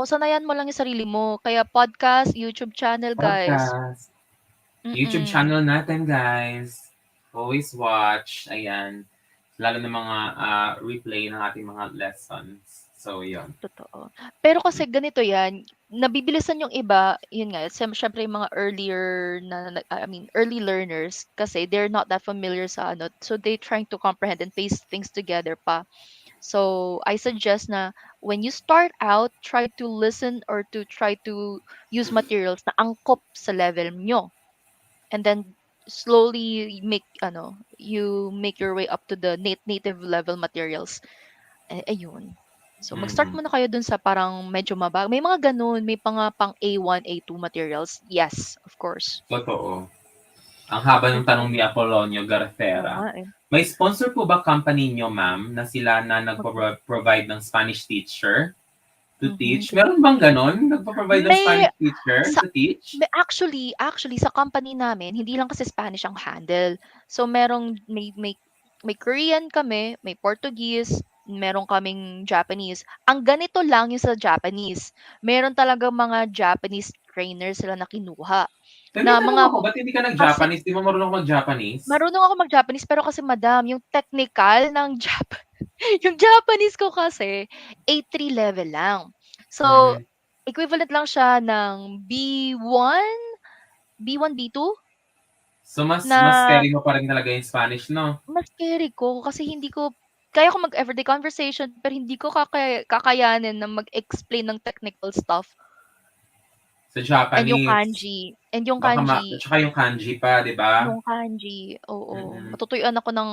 Speaker 2: sanayan mo lang yung sarili mo. Kaya podcast, YouTube channel, guys.
Speaker 1: Podcast. YouTube
Speaker 2: Mm.
Speaker 1: channel natin, guys. Always watch. Ayan. Lalo na mga replay ng ating mga lessons. So, yun.
Speaker 2: Totoo. Pero kasi ganito 'yan, nabibilisan yung iba, yun nga, siyempre yung mga earlier I mean, early learners kasi they're not that familiar sa ano, so they trying to comprehend and paste things together pa. So, I suggest na when you start out, try to listen or to try to use materials na angkop sa level nyo. And then slowly you make your way up to the native level materials. Ayun. So, mag-start
Speaker 1: Mm.
Speaker 2: muna kayo dun sa parang medyo may mga gano'n, may mga pang A1, A2 materials. Yes, of course.
Speaker 1: Totoo. Ang haba ng tanong
Speaker 2: Totoo.
Speaker 1: ni Apolonio
Speaker 2: Oo
Speaker 1: Garcera.
Speaker 2: nga, eh.
Speaker 1: May sponsor po ba company nyo, ma'am, na sila na
Speaker 2: Mag
Speaker 1: nagpo-provide ng Spanish teacher to teach?
Speaker 2: Sige.
Speaker 1: Meron bang ganon? Nagpo-provide ng
Speaker 2: May
Speaker 1: Spanish teacher
Speaker 2: sa
Speaker 1: to teach?
Speaker 2: actually sa company namin hindi lang kasi Spanish ang handle. So may Korean kami, may Portuguese, meron kaming Japanese. Ang ganito lang yung sa Japanese, meron talagang mga Japanese trainers sila na kinuha,
Speaker 1: Eh, may
Speaker 2: na
Speaker 1: tanong
Speaker 2: mga
Speaker 1: ako, ba't hindi ka
Speaker 2: kasi
Speaker 1: nag-Japanese? Di mo marunong mag-Japanese?
Speaker 2: marunong ako mag-Japanese pero kasi madam yung technical ng yung Japanese ko kasi A3 level lang. So,
Speaker 1: Mhm.
Speaker 2: equivalent lang siya ng B1, B1, B2
Speaker 1: So, mas
Speaker 2: na
Speaker 1: carry mo pa rin talaga yung Spanish, no?
Speaker 2: mas carry ko kasi hindi ko kaya ko mag-everyday conversation pero hindi ko kakayanin na mag-explain ng technical stuff
Speaker 1: Sa
Speaker 2: and yung
Speaker 1: Japanese.
Speaker 2: kanji. And yung
Speaker 1: Baka
Speaker 2: kanji,
Speaker 1: tsaka yung kanji pa, di ba?
Speaker 2: yung kanji, oo.
Speaker 1: Mm.
Speaker 2: Matutuyuan ako ng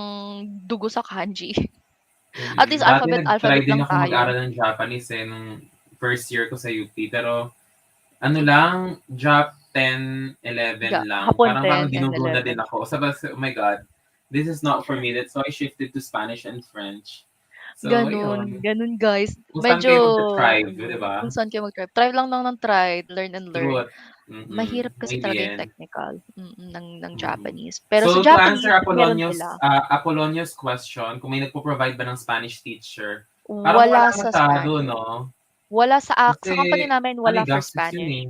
Speaker 2: dugo sa kanji. At least
Speaker 1: Dati
Speaker 2: alphabet,
Speaker 1: nag-try
Speaker 2: alphabet
Speaker 1: din
Speaker 2: lang
Speaker 1: ako
Speaker 2: tayo.
Speaker 1: mag-aral ng Japanese nung first year ko sa UP. Pero ano lang, drop 10, 11 lang.
Speaker 2: Hapon
Speaker 1: Parang
Speaker 2: 10 and
Speaker 1: ginugo na din
Speaker 2: 11.
Speaker 1: ako. Sabi ko, oh my God, this is not for me. That's why I shifted to Spanish and French. So,
Speaker 2: Ganun,
Speaker 1: ayun.
Speaker 2: ganun guys.
Speaker 1: Kung saan
Speaker 2: Medyo,
Speaker 1: kayo magta-thrive, di ba?
Speaker 2: kung saan kayo mag-try. Try lang ng try, learn and learn.
Speaker 1: Truth. Mm-mm.
Speaker 2: Mahirap kasi
Speaker 1: Muy
Speaker 2: talaga yung
Speaker 1: bien.
Speaker 2: technical ng
Speaker 1: Mm-mm.
Speaker 2: Japanese. Pero sa
Speaker 1: So, to answer
Speaker 2: Japanese, meron sila.
Speaker 1: Apollonius question, kung may nagpo-provide ba ng Spanish teacher, parang
Speaker 2: Wala
Speaker 1: wala
Speaker 2: sa
Speaker 1: masyado,
Speaker 2: Spanish.
Speaker 1: no?
Speaker 2: Wala sa
Speaker 1: Kasi,
Speaker 2: company namin,
Speaker 1: ano,
Speaker 2: wala for
Speaker 1: gastos yun
Speaker 2: Spanish.
Speaker 1: eh.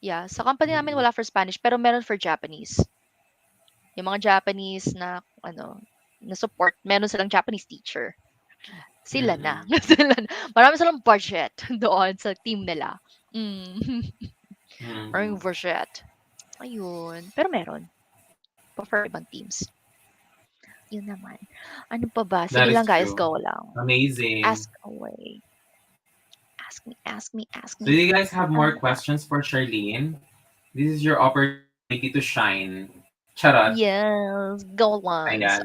Speaker 2: Yeah, sa company namin
Speaker 1: Mm-mm.
Speaker 2: wala for Spanish, pero meron for Japanese. Yung mga Japanese na na support, meron silang Japanese teacher. Sila na.
Speaker 1: Mm-mm.
Speaker 2: Sila na. Marami silang budget doon sa team nila. Mm.
Speaker 1: Mm-mm.
Speaker 2: Maraming budget. Ayun. Pero meron. Pa for ibang teams. Yun naman. Ano pa ba?
Speaker 1: That
Speaker 2: Sige
Speaker 1: is
Speaker 2: lang guys,
Speaker 1: true.
Speaker 2: go lang.
Speaker 1: Amazing.
Speaker 2: Ask away. Ask me, ask me, ask
Speaker 1: So,
Speaker 2: me.
Speaker 1: do you guys have more
Speaker 2: Uh,
Speaker 1: questions for Charlene? This is your opportunity to shine. Charot.
Speaker 2: yes, go ones.
Speaker 1: Ayan.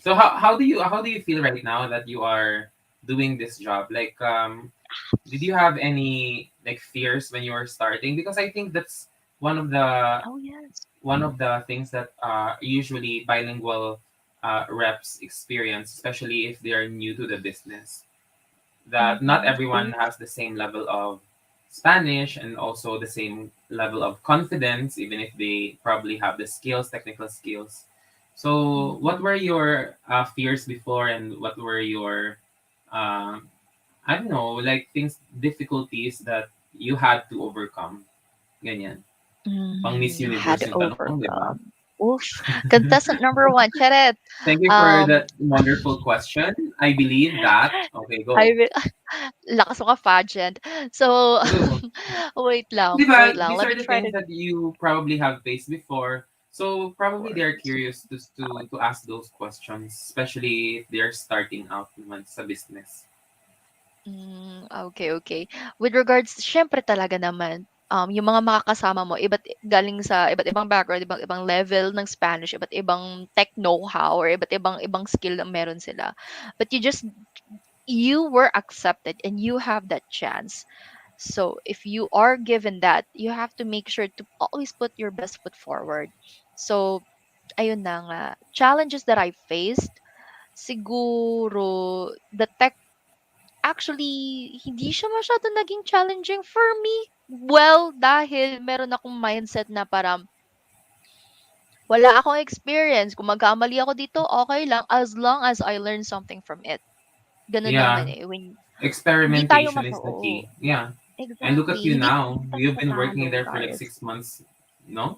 Speaker 1: So how do you feel right now that you are doing this job? Like did you have any like fears when you were starting? Because I think that's one of the
Speaker 2: Oh yes.
Speaker 1: one of the things that usually bilingual reps experience, especially if they are new to the business. That not everyone
Speaker 2: True.
Speaker 1: has the same level of Spanish and also the same level of confidence, even if they probably have the skills, technical skills. So, what
Speaker 2: Mm-mm.
Speaker 1: were your fears before, and what were your, um, I don't know, like things, difficulties that you had to overcome? Ganyan. Pang Miss
Speaker 2: Had
Speaker 1: Universe
Speaker 2: to
Speaker 1: yung tanong, di ba?
Speaker 2: overcome. Oof. Contestant number one, Charet.
Speaker 1: Thank you for
Speaker 2: Um,
Speaker 1: that wonderful question. I believe that. Okay,
Speaker 2: I
Speaker 1: go.
Speaker 2: will, lakas mo ka, pageant. So,
Speaker 1: True.
Speaker 2: wait
Speaker 1: Diba,
Speaker 2: lang.
Speaker 1: these
Speaker 2: Let
Speaker 1: are
Speaker 2: me
Speaker 1: the
Speaker 2: try to
Speaker 1: things that you probably have faced before. So probably they're
Speaker 2: course.
Speaker 1: curious to ask those questions, especially if they're starting out naman sa business.
Speaker 2: Okay, okay. With regards, syempre talaga naman, yung mga makakasama mo, galing sa iba't ibang background, ibang ibang level ng Spanish, iba't ibang tech know-how, or iba't ibang ibang skill na meron sila. But you were accepted and you have that chance. So if you are given that, you have to make sure to always put your best foot forward. So, ayun na nga. Challenges that I faced, siguro, the tech, actually, hindi siya masyado naging challenging for me. Well, dahil meron akong mindset na parang wala akong experience. Kung magkamali ako dito, okay lang as long as I learn something from it. Ganun naman
Speaker 1: Yeah,
Speaker 2: eh. Hindi tayo
Speaker 1: experimentation is the
Speaker 2: oo.
Speaker 1: key. Yeah, and look at
Speaker 2: Exactly.
Speaker 1: you
Speaker 2: Hindi
Speaker 1: now.
Speaker 2: tayo
Speaker 1: You've been working
Speaker 2: matatalo,
Speaker 1: there for like
Speaker 2: guys.
Speaker 1: 6 months, no?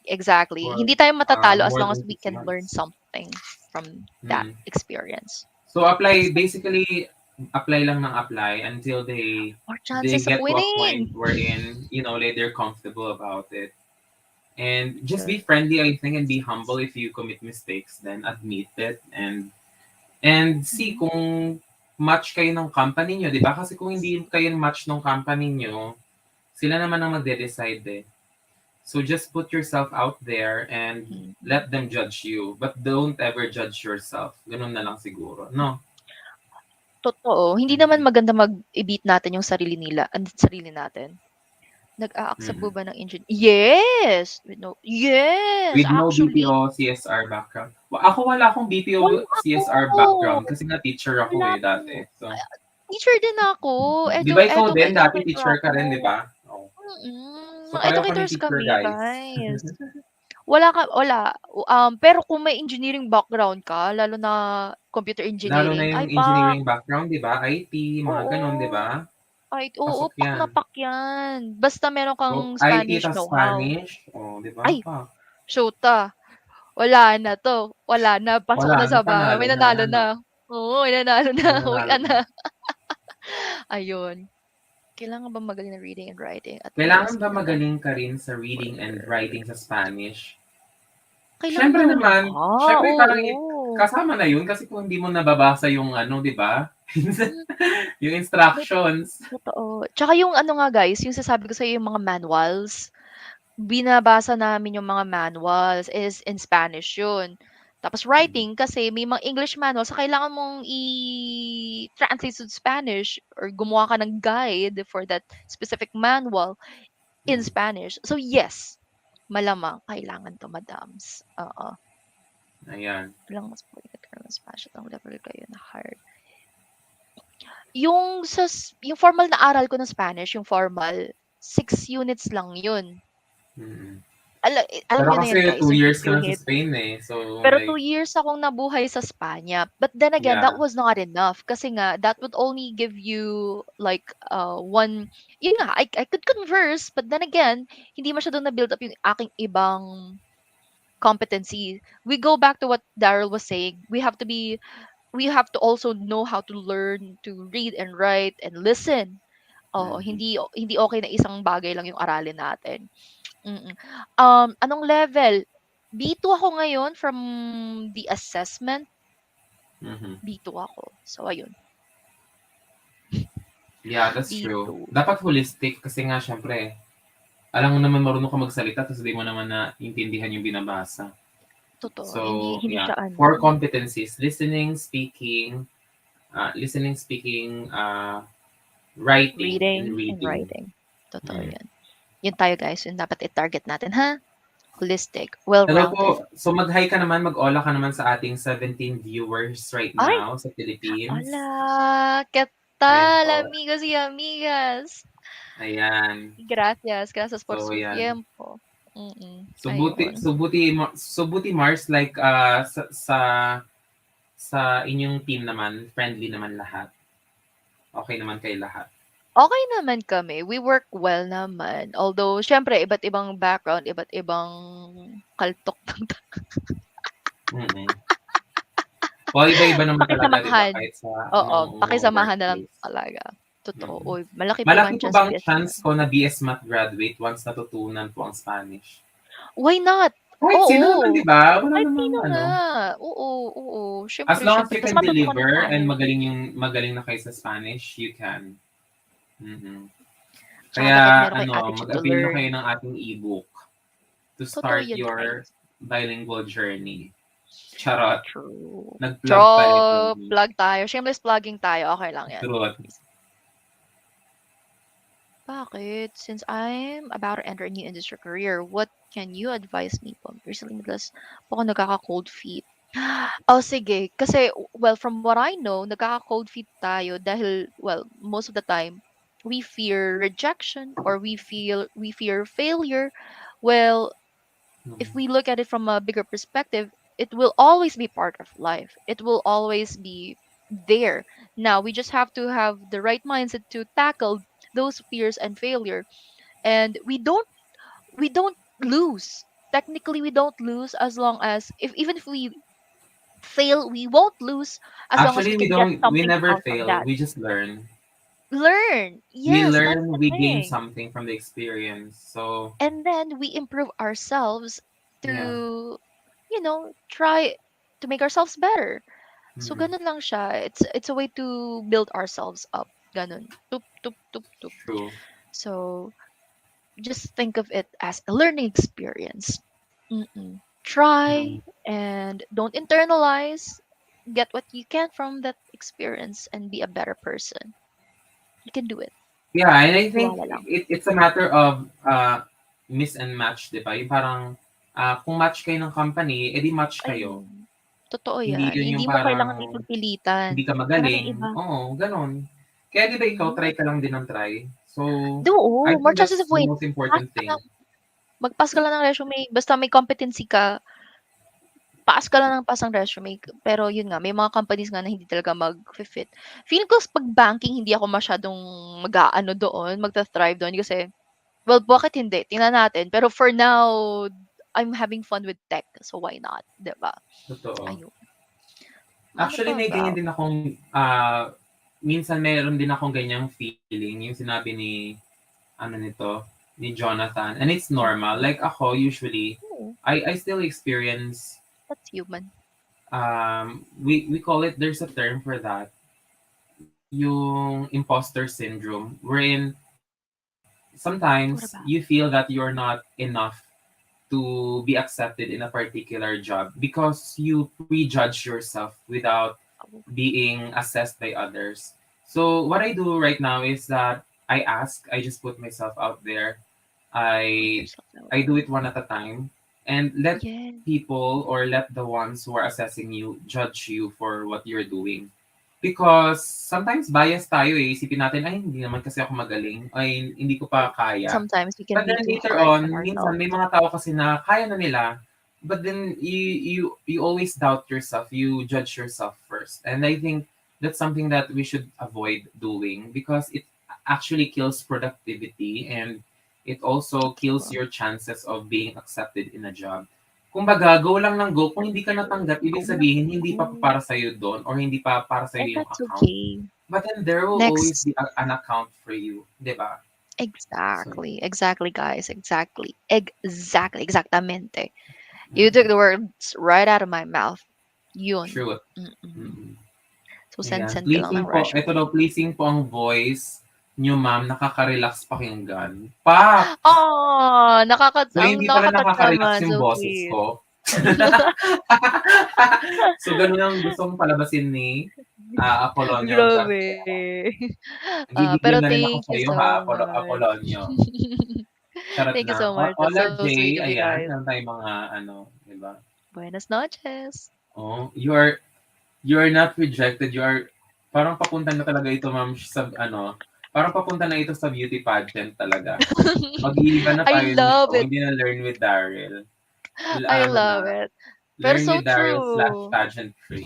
Speaker 2: Exactly.
Speaker 1: For
Speaker 2: Hindi tayo matatalo as
Speaker 1: more
Speaker 2: long as
Speaker 1: than
Speaker 2: we
Speaker 1: six
Speaker 2: can learn
Speaker 1: months.
Speaker 2: something from that
Speaker 1: Mm.
Speaker 2: experience.
Speaker 1: So
Speaker 2: That's it.
Speaker 1: apply lang ng apply until
Speaker 2: More
Speaker 1: they
Speaker 2: chances of
Speaker 1: get to a point
Speaker 2: winning.
Speaker 1: wherein like they're comfortable about it. And just be
Speaker 2: True.
Speaker 1: friendly, I think, and be humble if you commit mistakes. Then admit it and see
Speaker 2: Mhm.
Speaker 1: kung match kayo ng company nyo, di ba? Kasi kung hindi kayo match ng company nyo, sila naman ang magde-decide eh. So just put yourself out there and
Speaker 2: Mhm.
Speaker 1: let them judge you. But don't ever judge yourself. Ganun na lang siguro. No?
Speaker 2: Totoo. Hindi naman maganda mag-i-beat natin yung sarili natin. Nag-a-accept po
Speaker 1: Mhm.
Speaker 2: ba ng Yes! Yes,
Speaker 1: With no
Speaker 2: actually.
Speaker 1: BPO CSR background. Ako wala akong
Speaker 2: Wala
Speaker 1: BPO
Speaker 2: ako.
Speaker 1: CSR background kasi nga teacher ako
Speaker 2: Wala
Speaker 1: eh
Speaker 2: ako.
Speaker 1: dati. So,
Speaker 2: Teacher din ako.
Speaker 1: di ba ikaw din dati
Speaker 2: Educator
Speaker 1: teacher ka
Speaker 2: ako.
Speaker 1: rin, di ba? Oh. So
Speaker 2: Mga
Speaker 1: pareho kami
Speaker 2: educators
Speaker 1: teacher,
Speaker 2: kami,
Speaker 1: guys.
Speaker 2: guys. Wala. Pero kung may engineering background ka, lalo na computer
Speaker 1: Lalo na
Speaker 2: engineering,
Speaker 1: yung
Speaker 2: ay pak,
Speaker 1: engineering background, di ba? IT, mga ganun, di
Speaker 2: oo.
Speaker 1: ba?
Speaker 2: Oo,
Speaker 1: Pasok
Speaker 2: pak
Speaker 1: yan.
Speaker 2: na pak yan. Basta meron kang
Speaker 1: So, IT
Speaker 2: Spanish
Speaker 1: tas
Speaker 2: know-how.
Speaker 1: Spanish, oh, di ba?
Speaker 2: Ay,
Speaker 1: Pa.
Speaker 2: shoota. Wala na 'to. Wala na, pasok
Speaker 1: Wala
Speaker 2: na
Speaker 1: na,
Speaker 2: sa bahay.
Speaker 1: panalo
Speaker 2: May
Speaker 1: na,
Speaker 2: nanalo
Speaker 1: ano?
Speaker 2: na. Oo, may nanalo na.
Speaker 1: May
Speaker 2: Uwi
Speaker 1: nanalo
Speaker 2: ka
Speaker 1: na.
Speaker 2: na. Ayun. Kailangan ba magaling ng reading and writing at
Speaker 1: Kailangan ba
Speaker 2: ASL
Speaker 1: magaling ka rin sa reading and
Speaker 2: level?
Speaker 1: writing sa Spanish?
Speaker 2: Kailangan
Speaker 1: Siyempre
Speaker 2: magaling
Speaker 1: naman,
Speaker 2: ka,
Speaker 1: siyempre parang
Speaker 2: oo.
Speaker 1: kasama na yun kasi kung hindi mo nababasa yung ano, di ba?
Speaker 2: Hmm,
Speaker 1: Yung
Speaker 2: may
Speaker 1: instructions.
Speaker 2: totoo. Tsaka yung ano nga guys, yung sasabi ko sa'yo yung mga manuals, binabasa namin yung mga manuals is in Spanish yun. Tapos writing kasi may mga English manual sa kailangan mong i-translate to Spanish or gumawa ka ng guide for that specific manual in
Speaker 1: Mm.
Speaker 2: Spanish. So yes, malamang kailangan 'to, madams. Oo.
Speaker 1: Ayan.
Speaker 2: Ilang mas po Spanish at ang level kayo na hard. Yung formal na aral ko ng Spanish, yung formal, 6 units lang yun.
Speaker 1: Mm.
Speaker 2: Alam
Speaker 1: Pero
Speaker 2: niyo na
Speaker 1: kasi
Speaker 2: yun guys,
Speaker 1: two
Speaker 2: yung 6
Speaker 1: years ka na sa
Speaker 2: units.
Speaker 1: Spain eh. So,
Speaker 2: Pero
Speaker 1: like,
Speaker 2: 2 years akong nabuhay sa Spanya. But then again, that
Speaker 1: yeah.
Speaker 2: was not enough. Kasi nga, that would only give you like one, yun nga, I could converse, but then again, hindi masyadong na-build up yung aking ibang competency. We go back to what Daryl was saying. We have to also know how to learn to read and write and listen. Oo,
Speaker 1: Mm-hmm.
Speaker 2: hindi okay na isang bagay lang yung aralin natin. Mm. Anong level? B2 ako ngayon from the assessment,
Speaker 1: Mm-hmm.
Speaker 2: B2 ako. So ayun,
Speaker 1: Yeah, that's true.
Speaker 2: B2.
Speaker 1: Dapat holistic kasi nga, syempre, alam mo naman marunong ka magsalita tapos di mo naman na intindihan yung binabasa.
Speaker 2: Totoo, hindi
Speaker 1: So,
Speaker 2: hindi
Speaker 1: yeah.
Speaker 2: siya ano,
Speaker 1: Four competencies: listening, speaking, writing, and
Speaker 2: reading and
Speaker 1: reading.
Speaker 2: writing. Totoo
Speaker 1: Mm.
Speaker 2: 'yan. Yun tayo guys, yun dapat i-target natin ha. Holistic,
Speaker 1: Hello
Speaker 2: well-rounded.
Speaker 1: po. So mag-hi ka naman, mag-ola ka naman sa ating 17 viewers right
Speaker 2: Ay,
Speaker 1: now sa Philippines.
Speaker 2: hola, ¿qué
Speaker 1: Ayan
Speaker 2: tal,
Speaker 1: po.
Speaker 2: amigos y amigas?
Speaker 1: Ayan.
Speaker 2: Gracias, gracias por
Speaker 1: So,
Speaker 2: su
Speaker 1: ayan.
Speaker 2: tiempo.
Speaker 1: So buti
Speaker 2: Ayun.
Speaker 1: so buti so buti Mars, like sa inyong team naman, friendly naman lahat. Okay naman kay lahat.
Speaker 2: Okay naman kami, we work well naman. Although siyempre iba't ibang background, iba't ibang kaltok ng
Speaker 1: Mm. Well, iba-iba naman talaga, 'di ba?
Speaker 2: pakisamahan.
Speaker 1: Kahit sa
Speaker 2: Oo,
Speaker 1: anong
Speaker 2: pakisamahan na lang
Speaker 1: workplace.
Speaker 2: talaga. Totoo,
Speaker 1: Mm.
Speaker 2: uy, malaki po
Speaker 1: Malaki
Speaker 2: ang
Speaker 1: po
Speaker 2: chance
Speaker 1: bang
Speaker 2: BS
Speaker 1: chance
Speaker 2: naman.
Speaker 1: ko na BS Math graduate once natutunan po ang Spanish?
Speaker 2: Why not?
Speaker 1: Kahit sino naman, 'di
Speaker 2: Oo,
Speaker 1: ba? Wala
Speaker 2: kahit
Speaker 1: namang
Speaker 2: sino
Speaker 1: ano.
Speaker 2: nga. Oo, oo,
Speaker 1: As
Speaker 2: siyempre,
Speaker 1: long as
Speaker 2: siyempre
Speaker 1: you
Speaker 2: ta's
Speaker 1: can
Speaker 2: matuto ka ng
Speaker 1: deliver and
Speaker 2: Spanish.
Speaker 1: magaling na kayo sa Spanish, you can. Mhm.
Speaker 2: Tsaka dapat
Speaker 1: Kaya
Speaker 2: meron kayong
Speaker 1: ano,
Speaker 2: attitude to
Speaker 1: mag-avail na kayo
Speaker 2: learn.
Speaker 1: ng ating ebook to
Speaker 2: Totoo
Speaker 1: start
Speaker 2: yun,
Speaker 1: your
Speaker 2: guys.
Speaker 1: bilingual journey. Charot.
Speaker 2: True.
Speaker 1: Nag-plug pala ito.
Speaker 2: True, plug tayo. Shameless plugging tayo, okey lang yan.
Speaker 1: Truth.
Speaker 2: Bakit? Since I'm about to enter a new industry career, what can you advise me po? Recently, madalas po ako nagkaka-cold feet. Oh, sige. Kasi, well, from what I know, nagkaka-cold feet tayo dahil, well, most of the time, we fear rejection or we fear failure. Well, if
Speaker 1: Mm.
Speaker 2: we look at it from a bigger perspective, it will always be part of life. It will always be there. Now, we just have to have the right mindset to tackle those fears and failure. And we don't lose. Technically, we don't lose as long as if even if we fail, we won't lose as long as we
Speaker 1: Actually,
Speaker 2: can get
Speaker 1: we
Speaker 2: something
Speaker 1: never
Speaker 2: out from
Speaker 1: fail.
Speaker 2: that.
Speaker 1: We just learn.
Speaker 2: Learn.
Speaker 1: We
Speaker 2: Yes, that's
Speaker 1: learn,
Speaker 2: the
Speaker 1: we gain
Speaker 2: thing.
Speaker 1: something from the experience. So,
Speaker 2: And then we improve ourselves
Speaker 1: yeah.
Speaker 2: through, try to make ourselves better. So
Speaker 1: Mm.
Speaker 2: ganun lang siya. It's a way to build ourselves up. Ganun. Tup tup tup tup.
Speaker 1: True.
Speaker 2: So just think of it as a learning experience. Try
Speaker 1: Mm.
Speaker 2: and don't internalize. Get what you can from that experience and be a better person. You can do it.
Speaker 1: Yeah, and I think
Speaker 2: Tiwala lang.
Speaker 1: it's a matter of miss and match, di ba? Yung parang kung match kayo ng company, edi match kayo.
Speaker 2: Ayun. Totoo
Speaker 1: Hindi
Speaker 2: yan.
Speaker 1: yun
Speaker 2: Hindi
Speaker 1: yung
Speaker 2: mo kailangan
Speaker 1: parang
Speaker 2: ipagpilitan.
Speaker 1: hindi ka
Speaker 2: Maraming
Speaker 1: magaling.
Speaker 2: iba.
Speaker 1: Oo, ganon. Kaya di ba ikaw,
Speaker 2: Mhm.
Speaker 1: try ka lang din ng try. So, I
Speaker 2: Oo, more
Speaker 1: think
Speaker 2: chances
Speaker 1: that's
Speaker 2: of
Speaker 1: the
Speaker 2: winning.
Speaker 1: most
Speaker 2: Pass
Speaker 1: important
Speaker 2: ka
Speaker 1: thing.
Speaker 2: lang. Mag-pass ka lang ng resume. Basta may competency ka, pass ka lang ng pass ng resume. Pero yun nga, may mga companies nga na hindi talaga mag-fit. Feeling ko 'pag banking, hindi ako masyadong mag-aano doon, magta-thrive doon kasi, well, bakit hindi? Tingnan natin. Pero for now, I'm having fun with tech, so why not, 'di ba?
Speaker 1: Totoo.
Speaker 2: Ayun. Ano
Speaker 1: Actually,
Speaker 2: pa
Speaker 1: may
Speaker 2: ba?
Speaker 1: ganyan din akong, minsan meron din akong ganyang feeling, yung sinabi ni, ano nito, ni Jonathan. And it's normal.
Speaker 2: Mm.
Speaker 1: Like ako, usually,
Speaker 2: Oo,
Speaker 1: I still experience,
Speaker 2: that's human.
Speaker 1: we call it, there's a term for that, yung imposter syndrome, wherein sometimes
Speaker 2: What
Speaker 1: you
Speaker 2: about?
Speaker 1: feel that you're not enough to be accepted in a particular job because you prejudge yourself without
Speaker 2: Oh,
Speaker 1: being assessed by others. So what I do right now is that I just put myself out there.
Speaker 2: put
Speaker 1: I
Speaker 2: yourself out
Speaker 1: I do
Speaker 2: there.
Speaker 1: it one at a time and let
Speaker 2: Yeah,
Speaker 1: people or let the ones who are assessing you judge you for what you're doing. Because sometimes bias tayo eh. Isipin natin, ay hindi naman kasi ako magaling, ay hindi ko pa kaya.
Speaker 2: sometimes we can
Speaker 1: But
Speaker 2: be
Speaker 1: then
Speaker 2: too
Speaker 1: later
Speaker 2: hard on
Speaker 1: on, minsan
Speaker 2: ourselves.
Speaker 1: may mga tao kasi na kaya na nila. But then you always doubt yourself. You judge yourself first. And I think that's something that we should avoid doing because it actually kills productivity and it also kills
Speaker 2: True.
Speaker 1: your chances of being accepted in a job. Kumbaga, go lang ng go. Kung hindi ka
Speaker 2: True.
Speaker 1: natanggap,
Speaker 2: Go
Speaker 1: ibig
Speaker 2: lang
Speaker 1: sabihin,
Speaker 2: ng
Speaker 1: hindi pa
Speaker 2: go.
Speaker 1: para sa'yo doon or hindi pa para
Speaker 2: And
Speaker 1: sa'yo yung
Speaker 2: that's
Speaker 1: account.
Speaker 2: okay.
Speaker 1: But then there will always
Speaker 2: Next.
Speaker 1: be an account for you, di ba? So,
Speaker 2: Exactly. Exactly, guys. Exactly. Exactly. Exactamente. You took
Speaker 1: mm,
Speaker 2: the words right out of my mouth. Yun.
Speaker 1: truth.
Speaker 2: Mm-mm.
Speaker 1: Mm.
Speaker 2: So,
Speaker 1: Ayan.
Speaker 2: send ka lang
Speaker 1: Pleasing
Speaker 2: ng
Speaker 1: po. Ito
Speaker 2: resume.
Speaker 1: daw, pleasing po ang voice nyo, ma'am. Nakaka-relax pakinggan. Pak!
Speaker 2: Oh,
Speaker 1: So,
Speaker 2: ang
Speaker 1: hindi pala
Speaker 2: nakaka-touch
Speaker 1: nakaka-relax
Speaker 2: naman.
Speaker 1: yung
Speaker 2: So
Speaker 1: boses
Speaker 2: sweet.
Speaker 1: ko. So, ganun ang gusto kong palabasin ni Apolonio.
Speaker 2: Grabe. Pero
Speaker 1: Gigigil na rin ako
Speaker 2: thank you
Speaker 1: sa'yo, ha,
Speaker 2: so much.
Speaker 1: Apolonio. Charot
Speaker 2: Thank you
Speaker 1: lang.
Speaker 2: so much. That's
Speaker 1: Ola
Speaker 2: so
Speaker 1: J,
Speaker 2: sweet of you
Speaker 1: ayan.
Speaker 2: guys.
Speaker 1: Meron tayong mga, di ba?
Speaker 2: Buenas noches.
Speaker 1: Oh, you are not rejected. You are, parang papunta na talaga ito, ma'am, sa, parang papunta na ito sa beauty pageant talaga. Mag-iiba na
Speaker 2: I
Speaker 1: tayo nito,
Speaker 2: love it.
Speaker 1: hindi na learn with Daryl.
Speaker 2: I
Speaker 1: Ano na,
Speaker 2: love it. Pero
Speaker 1: learn
Speaker 2: so
Speaker 1: with Daryl slash
Speaker 2: true.
Speaker 1: pageantry.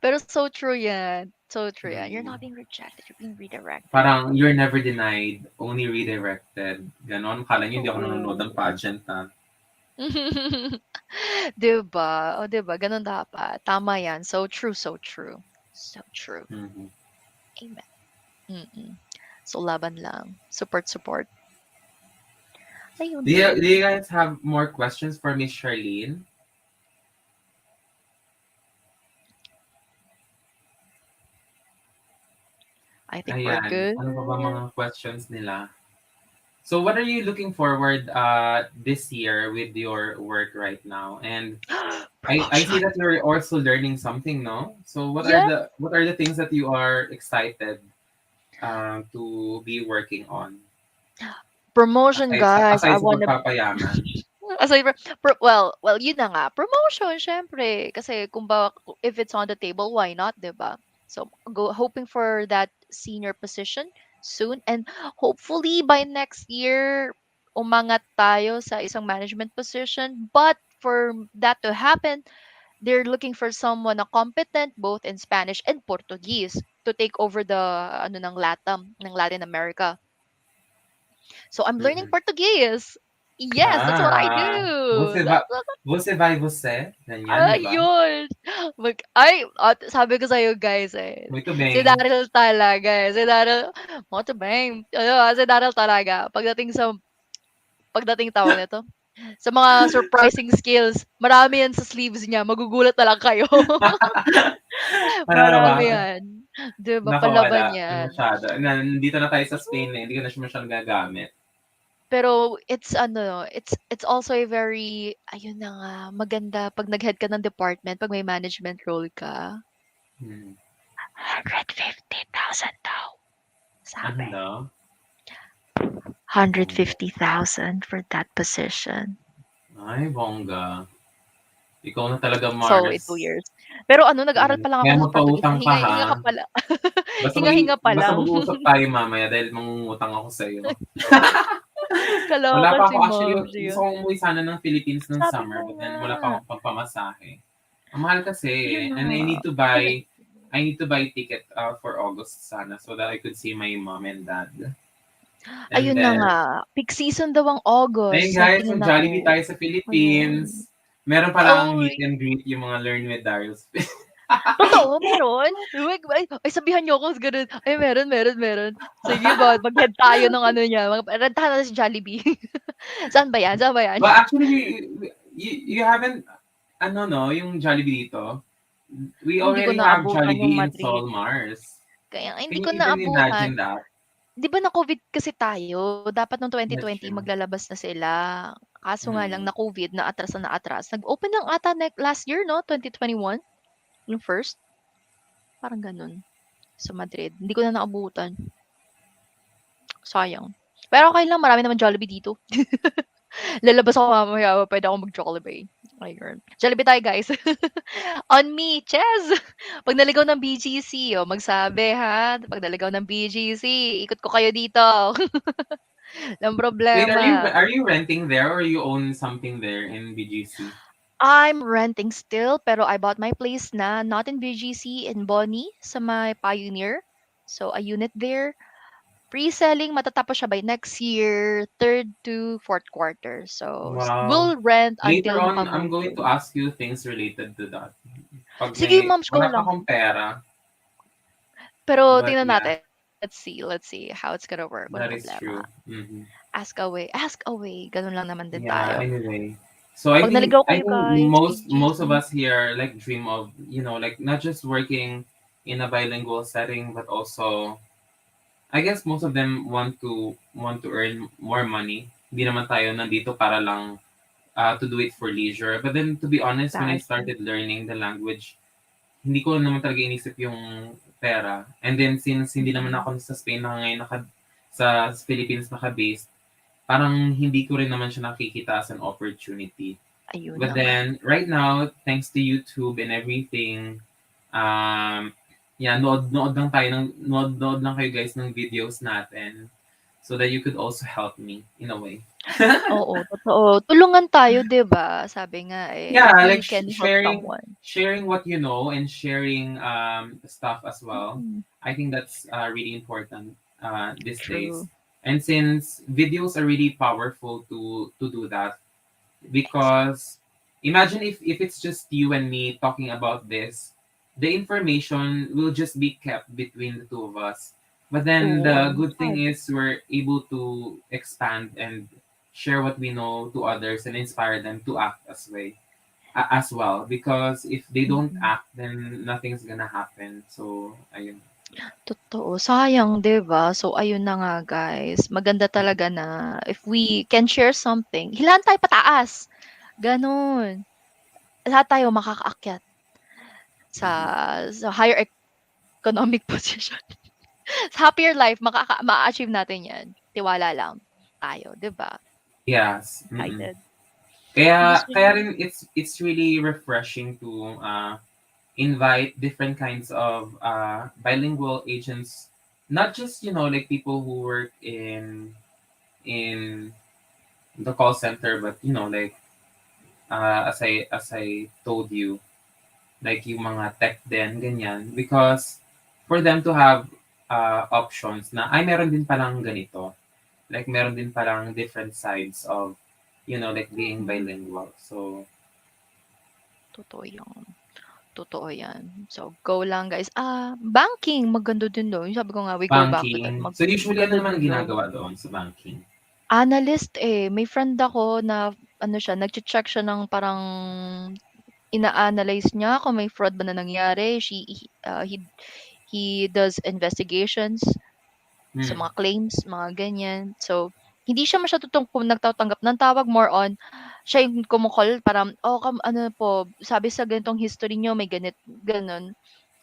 Speaker 2: Pero so true yan. So true yan. You're
Speaker 1: Mm.
Speaker 2: not being rejected. You're being redirected.
Speaker 1: Parang, you're never denied, only redirected. Ganon, kala niyo hindi ako nanonood ng
Speaker 2: Oo.
Speaker 1: pageant, ha?
Speaker 2: 'Di ba? O 'di ba ganun dapat. Tama 'yan. So true, so true. So true.
Speaker 1: Mhm.
Speaker 2: Amen. Mm. So laban lang. Support, support. Ayun
Speaker 1: Do you
Speaker 2: din.
Speaker 1: guys have more questions for Miss Charlene?
Speaker 2: I think we're
Speaker 1: Ayan,
Speaker 2: good.
Speaker 1: ano pa ba mga questions nila? So what are you looking forward this year with your work right now? And I see
Speaker 2: Promotion.
Speaker 1: that you're also learning something, no? So
Speaker 2: Yeah.
Speaker 1: what are the things that you are excited to be working on
Speaker 2: Promotion, guys. I
Speaker 1: aside sa
Speaker 2: wanna
Speaker 1: pagpapayaman?
Speaker 2: aside from, well, yun na nga. Promotion, syempre. Kasi kung ba, if it's on the table, why not, 'di ba? So, hoping for that senior position soon. And hopefully, by next year, umangat tayo sa isang management position. But for that to happen, they're looking for someone na competent both in Spanish and Portuguese to take over the ano ng Latin America. So I'm learning
Speaker 1: Mm-mm.
Speaker 2: Portuguese. Yes, that's what I do.
Speaker 1: Você vai, você vai você? Ganyan, di ba?
Speaker 2: Yun. Sabi ko sa'yo guys eh.
Speaker 1: Muito
Speaker 2: Si
Speaker 1: bem.
Speaker 2: Daryl talaga eh. Si Daryl, moto bang. Si Daryl talaga. Pagdating tawag nito. Sa mga surprising skills, marami yan sa sleeves niya. Magugulat na lang kayo.
Speaker 1: Ano naman?
Speaker 2: Marami yan. Di ba?
Speaker 1: Nako,
Speaker 2: Palaban
Speaker 1: wala. Hindi
Speaker 2: yan.
Speaker 1: masyado. Nandito na tayo sa Spain eh. Hindi ko na siya masyadong gagamit.
Speaker 2: Pero it's also a very, ayun na nga, maganda pag nag-head ka ng department, pag may management role ka.
Speaker 1: Hmm.
Speaker 2: 150,000 daw,
Speaker 1: Ano
Speaker 2: sabi.
Speaker 1: daw? Bongga.
Speaker 2: 150,000 for that position.
Speaker 1: Ay, bongga. Ikaw na talaga,
Speaker 2: So, in
Speaker 1: Mars.
Speaker 2: 2 years. Pero ano, nag-aaral pa lang ako
Speaker 1: Kaya
Speaker 2: ng Portuguese.
Speaker 1: magpautang ka,
Speaker 2: Hinga
Speaker 1: ha?
Speaker 2: ka pala. Hinga pa
Speaker 1: Basta
Speaker 2: lang.
Speaker 1: mag-uusap tayo mamaya dahil mangungutang ako sa'yo. Wala
Speaker 2: Kaloka
Speaker 1: pa
Speaker 2: si
Speaker 1: ako. Actually,
Speaker 2: Momsy.
Speaker 1: gusto kong umuwi sana ng Philippines ng
Speaker 2: Sabi
Speaker 1: summer
Speaker 2: mo
Speaker 1: but
Speaker 2: nga.
Speaker 1: then wala pa akong pagpamasahe. Ang mahal kasi
Speaker 2: Yun
Speaker 1: eh.
Speaker 2: na
Speaker 1: And
Speaker 2: nga.
Speaker 1: I need to buy ticket for August sana so that I could see my mom and dad. And
Speaker 2: Ayun na
Speaker 1: then,
Speaker 2: nga. Peak season daw ang
Speaker 1: ayun
Speaker 2: August.
Speaker 1: guys,
Speaker 2: Nagtingin
Speaker 1: mag-Jollibee
Speaker 2: ako.
Speaker 1: tayo sa
Speaker 2: Ayun.
Speaker 1: Philippines. Meron palang meet
Speaker 2: Uy,
Speaker 1: and greet yung mga Learn with Daryl.
Speaker 2: totoo meron? Uy, ay sabihan niyo ako ganun. Ay meron. Sige ba, mag-head tayo ng ano niya, rentahan natin si Jollibee. Saan ba 'yan? Saan ba 'yan?
Speaker 1: Well, actually, you haven't, no, yung Jollibee dito. We
Speaker 2: Hindi ko
Speaker 1: already have
Speaker 2: naabutan yung
Speaker 1: Jollibee in
Speaker 2: Madrid.
Speaker 1: Solmars.
Speaker 2: Kaya hindi
Speaker 1: Can
Speaker 2: ko
Speaker 1: you even
Speaker 2: naabutan.
Speaker 1: imagine that?
Speaker 2: 'Di ba na-COVID kasi tayo, dapat nung
Speaker 1: That's
Speaker 2: 2020
Speaker 1: true.
Speaker 2: maglalabas na sila. Kaso nga lang
Speaker 1: Mm.
Speaker 2: na-COVID, na-atras na naatras. Nag-open lang ata last year, no? 2021, yung first. Parang ganun. Sa Madrid. Hindi ko na naabutan. Sayang. Pero okay lang, marami naman Jollibee dito. Lalabas ako mamaya, pwede ako mag-Jollibee. Ayun. Jollibee tayo, guys. On me, Ches! Pag naligaw ng BGC, oh, magsabi, ha? Pag naligaw ng BGC, ikot ko kayo dito. Walang
Speaker 1: Wait,
Speaker 2: problema.
Speaker 1: are you renting there or you own something there in BGC?
Speaker 2: I'm renting still, pero I bought my place na, not in BGC, in Bonnie, sa my Pioneer. So, a unit there. Pre-selling, matatapos siya by next year, third to fourth quarter. So,
Speaker 1: Wow.
Speaker 2: we'll rent
Speaker 1: Later
Speaker 2: until
Speaker 1: on, I'm
Speaker 2: makamove
Speaker 1: going to
Speaker 2: in.
Speaker 1: ask you things related to that. Pag
Speaker 2: Sige,
Speaker 1: may,
Speaker 2: moms, go
Speaker 1: wala pa
Speaker 2: lang.
Speaker 1: akong pera,
Speaker 2: Pero
Speaker 1: but
Speaker 2: tingnan
Speaker 1: yeah,
Speaker 2: natin. Let's see how it's gonna work. Walang
Speaker 1: that is
Speaker 2: problema.
Speaker 1: true. Hmm.
Speaker 2: Ask away. Ask away. Ganun lang naman din
Speaker 1: Yeah,
Speaker 2: tayo.
Speaker 1: anyway. So
Speaker 2: Pag naligaw
Speaker 1: I
Speaker 2: kayo,
Speaker 1: think
Speaker 2: guys,
Speaker 1: most of
Speaker 2: BGC.
Speaker 1: us here like dream of, like not just working in a bilingual setting, but also I guess most of them want to earn more money. Hindi naman tayo nandito para lang to do it for leisure. But then to be honest, when I
Speaker 2: Exactly.
Speaker 1: started learning the language, hindi ko naman talaga inisip yung pera. And then since hindi naman
Speaker 2: Mm-mm.
Speaker 1: ako sa Spain na ngayon sa Philippines naka-based, parang hindi ko rin naman siya nakikita as an opportunity.
Speaker 2: Ayun
Speaker 1: But
Speaker 2: na nga.
Speaker 1: then right now, thanks to YouTube and everything, um, yeah, nood lang tayo nood lang kayo guys ng videos natin so that you could also help me in a way.
Speaker 2: Oo, totoo. Tulungan tayo, 'di ba? Sabi nga eh, if
Speaker 1: Yeah,
Speaker 2: we
Speaker 1: like
Speaker 2: can help someone.
Speaker 1: sharing what you know and sharing stuff as well.
Speaker 2: Mm,
Speaker 1: I think that's really important these days.
Speaker 2: true.
Speaker 1: And since videos are really powerful to do that,
Speaker 2: Exactly.
Speaker 1: because imagine if it's just you and me talking about this, the information will just be kept between the two of us. But then the
Speaker 2: Oo,
Speaker 1: good thing
Speaker 2: sad.
Speaker 1: is we're able to expand and share what we know to others and inspire them to act as well, because if they don't
Speaker 2: Mm.
Speaker 1: act then nothing's gonna happen. So ayun.
Speaker 2: Totoo, sayang, 'di ba? So ayun na nga, guys. Maganda talaga na if we can share something, hilahan tayo pataas, gano'n. Lahat tayo makakaakyat sa
Speaker 1: Mhm.
Speaker 2: higher economic position. Sa happier life maa-achieve natin 'yan. Tiwala lang tayo, 'di ba?
Speaker 1: Yes. Mm-mm.
Speaker 2: Excited.
Speaker 1: kaya
Speaker 2: Gusto
Speaker 1: kaya
Speaker 2: niyo
Speaker 1: rin it's really refreshing to invite different kinds of bilingual agents, not just like people who work in the call center, but like as I told you, like yung mga tech din ganyan, because for them to have options na ay meron din palang ganito, like meron din palang different sides of like being
Speaker 2: mm,
Speaker 1: bilingual. So
Speaker 2: totoo 'yan. Totoo 'yan. So, go lang, guys. Banking maganda din do'n. Sabi ko nga, we go back to that.
Speaker 1: banking, so usually ano
Speaker 2: Maganda
Speaker 1: naman
Speaker 2: din do'n.
Speaker 1: ginagawa doon sa banking?
Speaker 2: Analyst, eh. May friend ako na ano siya, nagche-check siya ng parang ina-analyze niya kung may fraud ba na nangyari. He does investigations sa
Speaker 1: Hmm.
Speaker 2: mga claims, mga ganyan. So, hindi siya masyadong nagtatanggap ng tawag, more on siya yung kumo-call parang, "Oh, ano po, sabi sa ganitong history niyo may gano'n."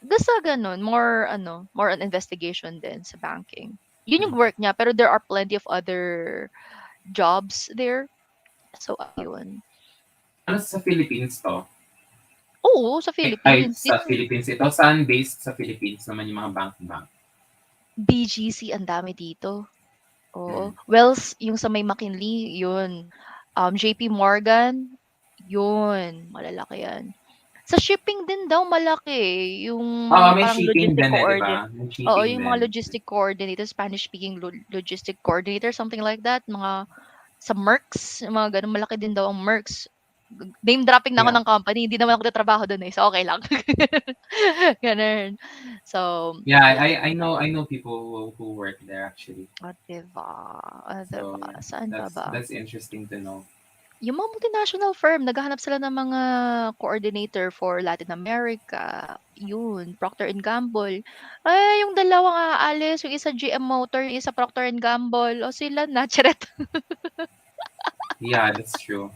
Speaker 2: Basta gano'n, more on investigation din sa banking. Yun yung
Speaker 1: Hmm.
Speaker 2: work niya, pero there are plenty of other jobs there. So, ayun.
Speaker 1: Ano sa Philippines 'to?
Speaker 2: Oo, sa
Speaker 1: Ay,
Speaker 2: Philippines.
Speaker 1: sa
Speaker 2: Dito,
Speaker 1: Philippines ito? Saan based sa Philippines naman yung mga bank-bank?
Speaker 2: BGC ang dami dito.
Speaker 1: Hmm.
Speaker 2: Oo. Wells, yung sa may McKinley, yun. JP Morgan, yun. Malalaki yan. Sa shipping din daw malaki, yung
Speaker 1: Oo,
Speaker 2: mga
Speaker 1: may
Speaker 2: parang
Speaker 1: shipping
Speaker 2: logistic
Speaker 1: din, eh, 'di ba? May
Speaker 2: oo,
Speaker 1: shipping
Speaker 2: yung
Speaker 1: din.
Speaker 2: mga logistic coordinator, Spanish speaking logistic coordinator, something like that. Mga sa Merx, yung mga gano'n, malaki din daw ang Merx. Name dropping na ako
Speaker 1: Yeah.
Speaker 2: ng company, hindi naman ako nagtatrabaho do'n, eh, so okey lang. Gano'n. So,
Speaker 1: Yeah,
Speaker 2: ayun.
Speaker 1: I know people who work there actually.
Speaker 2: 'Di ba,
Speaker 1: So, yeah,
Speaker 2: saan pa ba?
Speaker 1: that's interesting to know.
Speaker 2: Yung mga multinational firm, naghahanap sila ng mga coordinator for Latin America, yun, Procter& and Gamble. Ay, yung dalawang aalis, yung isa GM Motor, yung isa Procter& and Gamble, o sila na, charot.
Speaker 1: Yeah, that's true.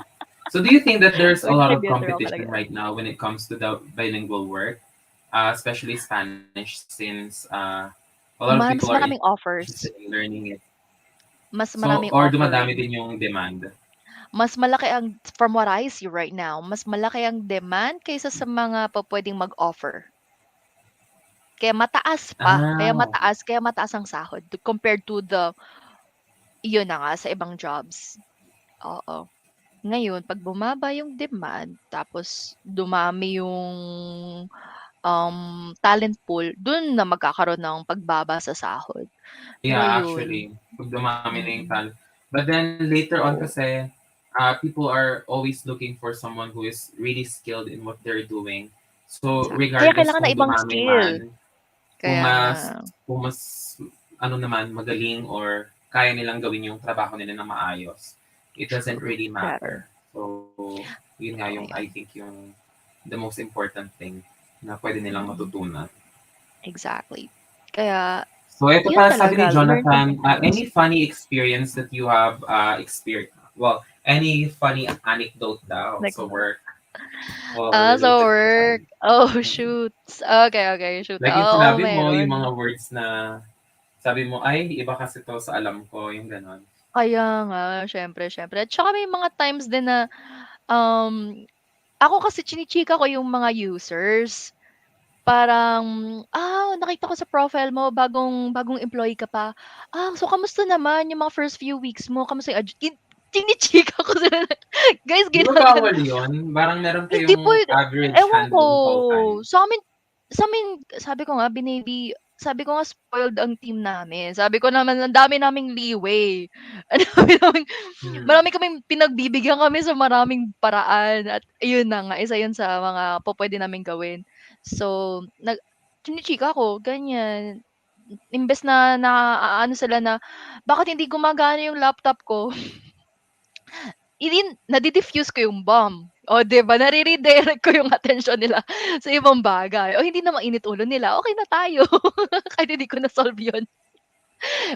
Speaker 1: So do you think that there's a
Speaker 2: Uy,
Speaker 1: lot of
Speaker 2: trivia throw pala
Speaker 1: competition
Speaker 2: yan.
Speaker 1: right now when it comes to the bilingual work, especially Spanish, since a lot of people are
Speaker 2: Mas maraming
Speaker 1: interested in
Speaker 2: offers.
Speaker 1: learning it?
Speaker 2: Mas
Speaker 1: So, or
Speaker 2: maraming
Speaker 1: dumadami din
Speaker 2: offering.
Speaker 1: yung demand?
Speaker 2: Mas malaki ang from what I see right now, mas malaki ang demand kaysa sa mga pupuwedeng mag-offer.
Speaker 1: Ah,
Speaker 2: Kaya mataas ang sahod compared to the yun na nga sa ibang jobs. Oo. Ngayon 'pag bumaba yung demand tapos dumami yung, talent pool, dun na magkakaroon ng pagbaba sa sahod. Pero
Speaker 1: yeah,
Speaker 2: yun,
Speaker 1: actually, pag dumami na yung
Speaker 2: mm,
Speaker 1: talent. But then later on
Speaker 2: oo,
Speaker 1: kasi, people are always looking for someone who is really skilled in what they're doing. So,
Speaker 2: kaya
Speaker 1: regardless
Speaker 2: kailangan
Speaker 1: kung
Speaker 2: ng ibang
Speaker 1: dumami
Speaker 2: skill.
Speaker 1: man, kung
Speaker 2: Kaya nga,
Speaker 1: mas kung mas ano naman magaling or kaya nilang gawin yung trabaho nila na maayos, it doesn't
Speaker 2: true,
Speaker 1: really matter.
Speaker 2: better.
Speaker 1: So, yun nga yung
Speaker 2: Totoo
Speaker 1: I
Speaker 2: yan,
Speaker 1: think yung the most important thing na pwede nilang
Speaker 2: mm,
Speaker 1: matutunan.
Speaker 2: exactly. Kaya
Speaker 1: So, ito
Speaker 2: yun
Speaker 1: pa, sabi ni
Speaker 2: talaga, learn
Speaker 1: Jonathan,
Speaker 2: continuously.
Speaker 1: any funny experience that you have experienced? Well, any funny anecdote daw
Speaker 2: Like,
Speaker 1: sa work
Speaker 2: sa
Speaker 1: related
Speaker 2: work.
Speaker 1: dyan?
Speaker 2: Oh,
Speaker 1: Mm.
Speaker 2: shoots. Okay, okay, shoot.
Speaker 1: Like yung
Speaker 2: Oo,
Speaker 1: sinabi mo, yung
Speaker 2: meron.
Speaker 1: mga words na sabi mo, ay, iba kasi to sa alam ko, yung ganon.
Speaker 2: Kaya nga, siyempre, siyempre. At saka may mga times din na, um, ako kasi chinichika ko yung mga users. Parang, nakita ko sa profile mo bagong bagong employee ka pa. So kamusta naman yung mga first few weeks mo? Kamusta yung chinichika ko sila na, guys,
Speaker 1: Di ba
Speaker 2: ginagano
Speaker 1: bawal yun? Parang meron
Speaker 2: hindi
Speaker 1: kayong
Speaker 2: puwede
Speaker 1: average
Speaker 2: ewan ko,
Speaker 1: handling call time.
Speaker 2: sa'min sabi ko nga sabi ko nga spoiled ang team namin. Sabi ko naman ang dami naming leeway. Ang dami naming
Speaker 1: Hmm.
Speaker 2: marami kaming pinagbibigyan kami sa maraming paraan at ayun na nga, isa yun sa mga pupuwede naming gawin. So, chinichika ko ganyan. Imbes na naaano sila na, "Bakit hindi gumagana yung laptop ko?" Nade-diffuse ko yung bomb. Oh, 'di ba, nare-redirect ko yung atensyon nila sa ibang bagay. O hindi na mainit ulo nila, okey na tayo. Kahit hindi ko na-solve yun.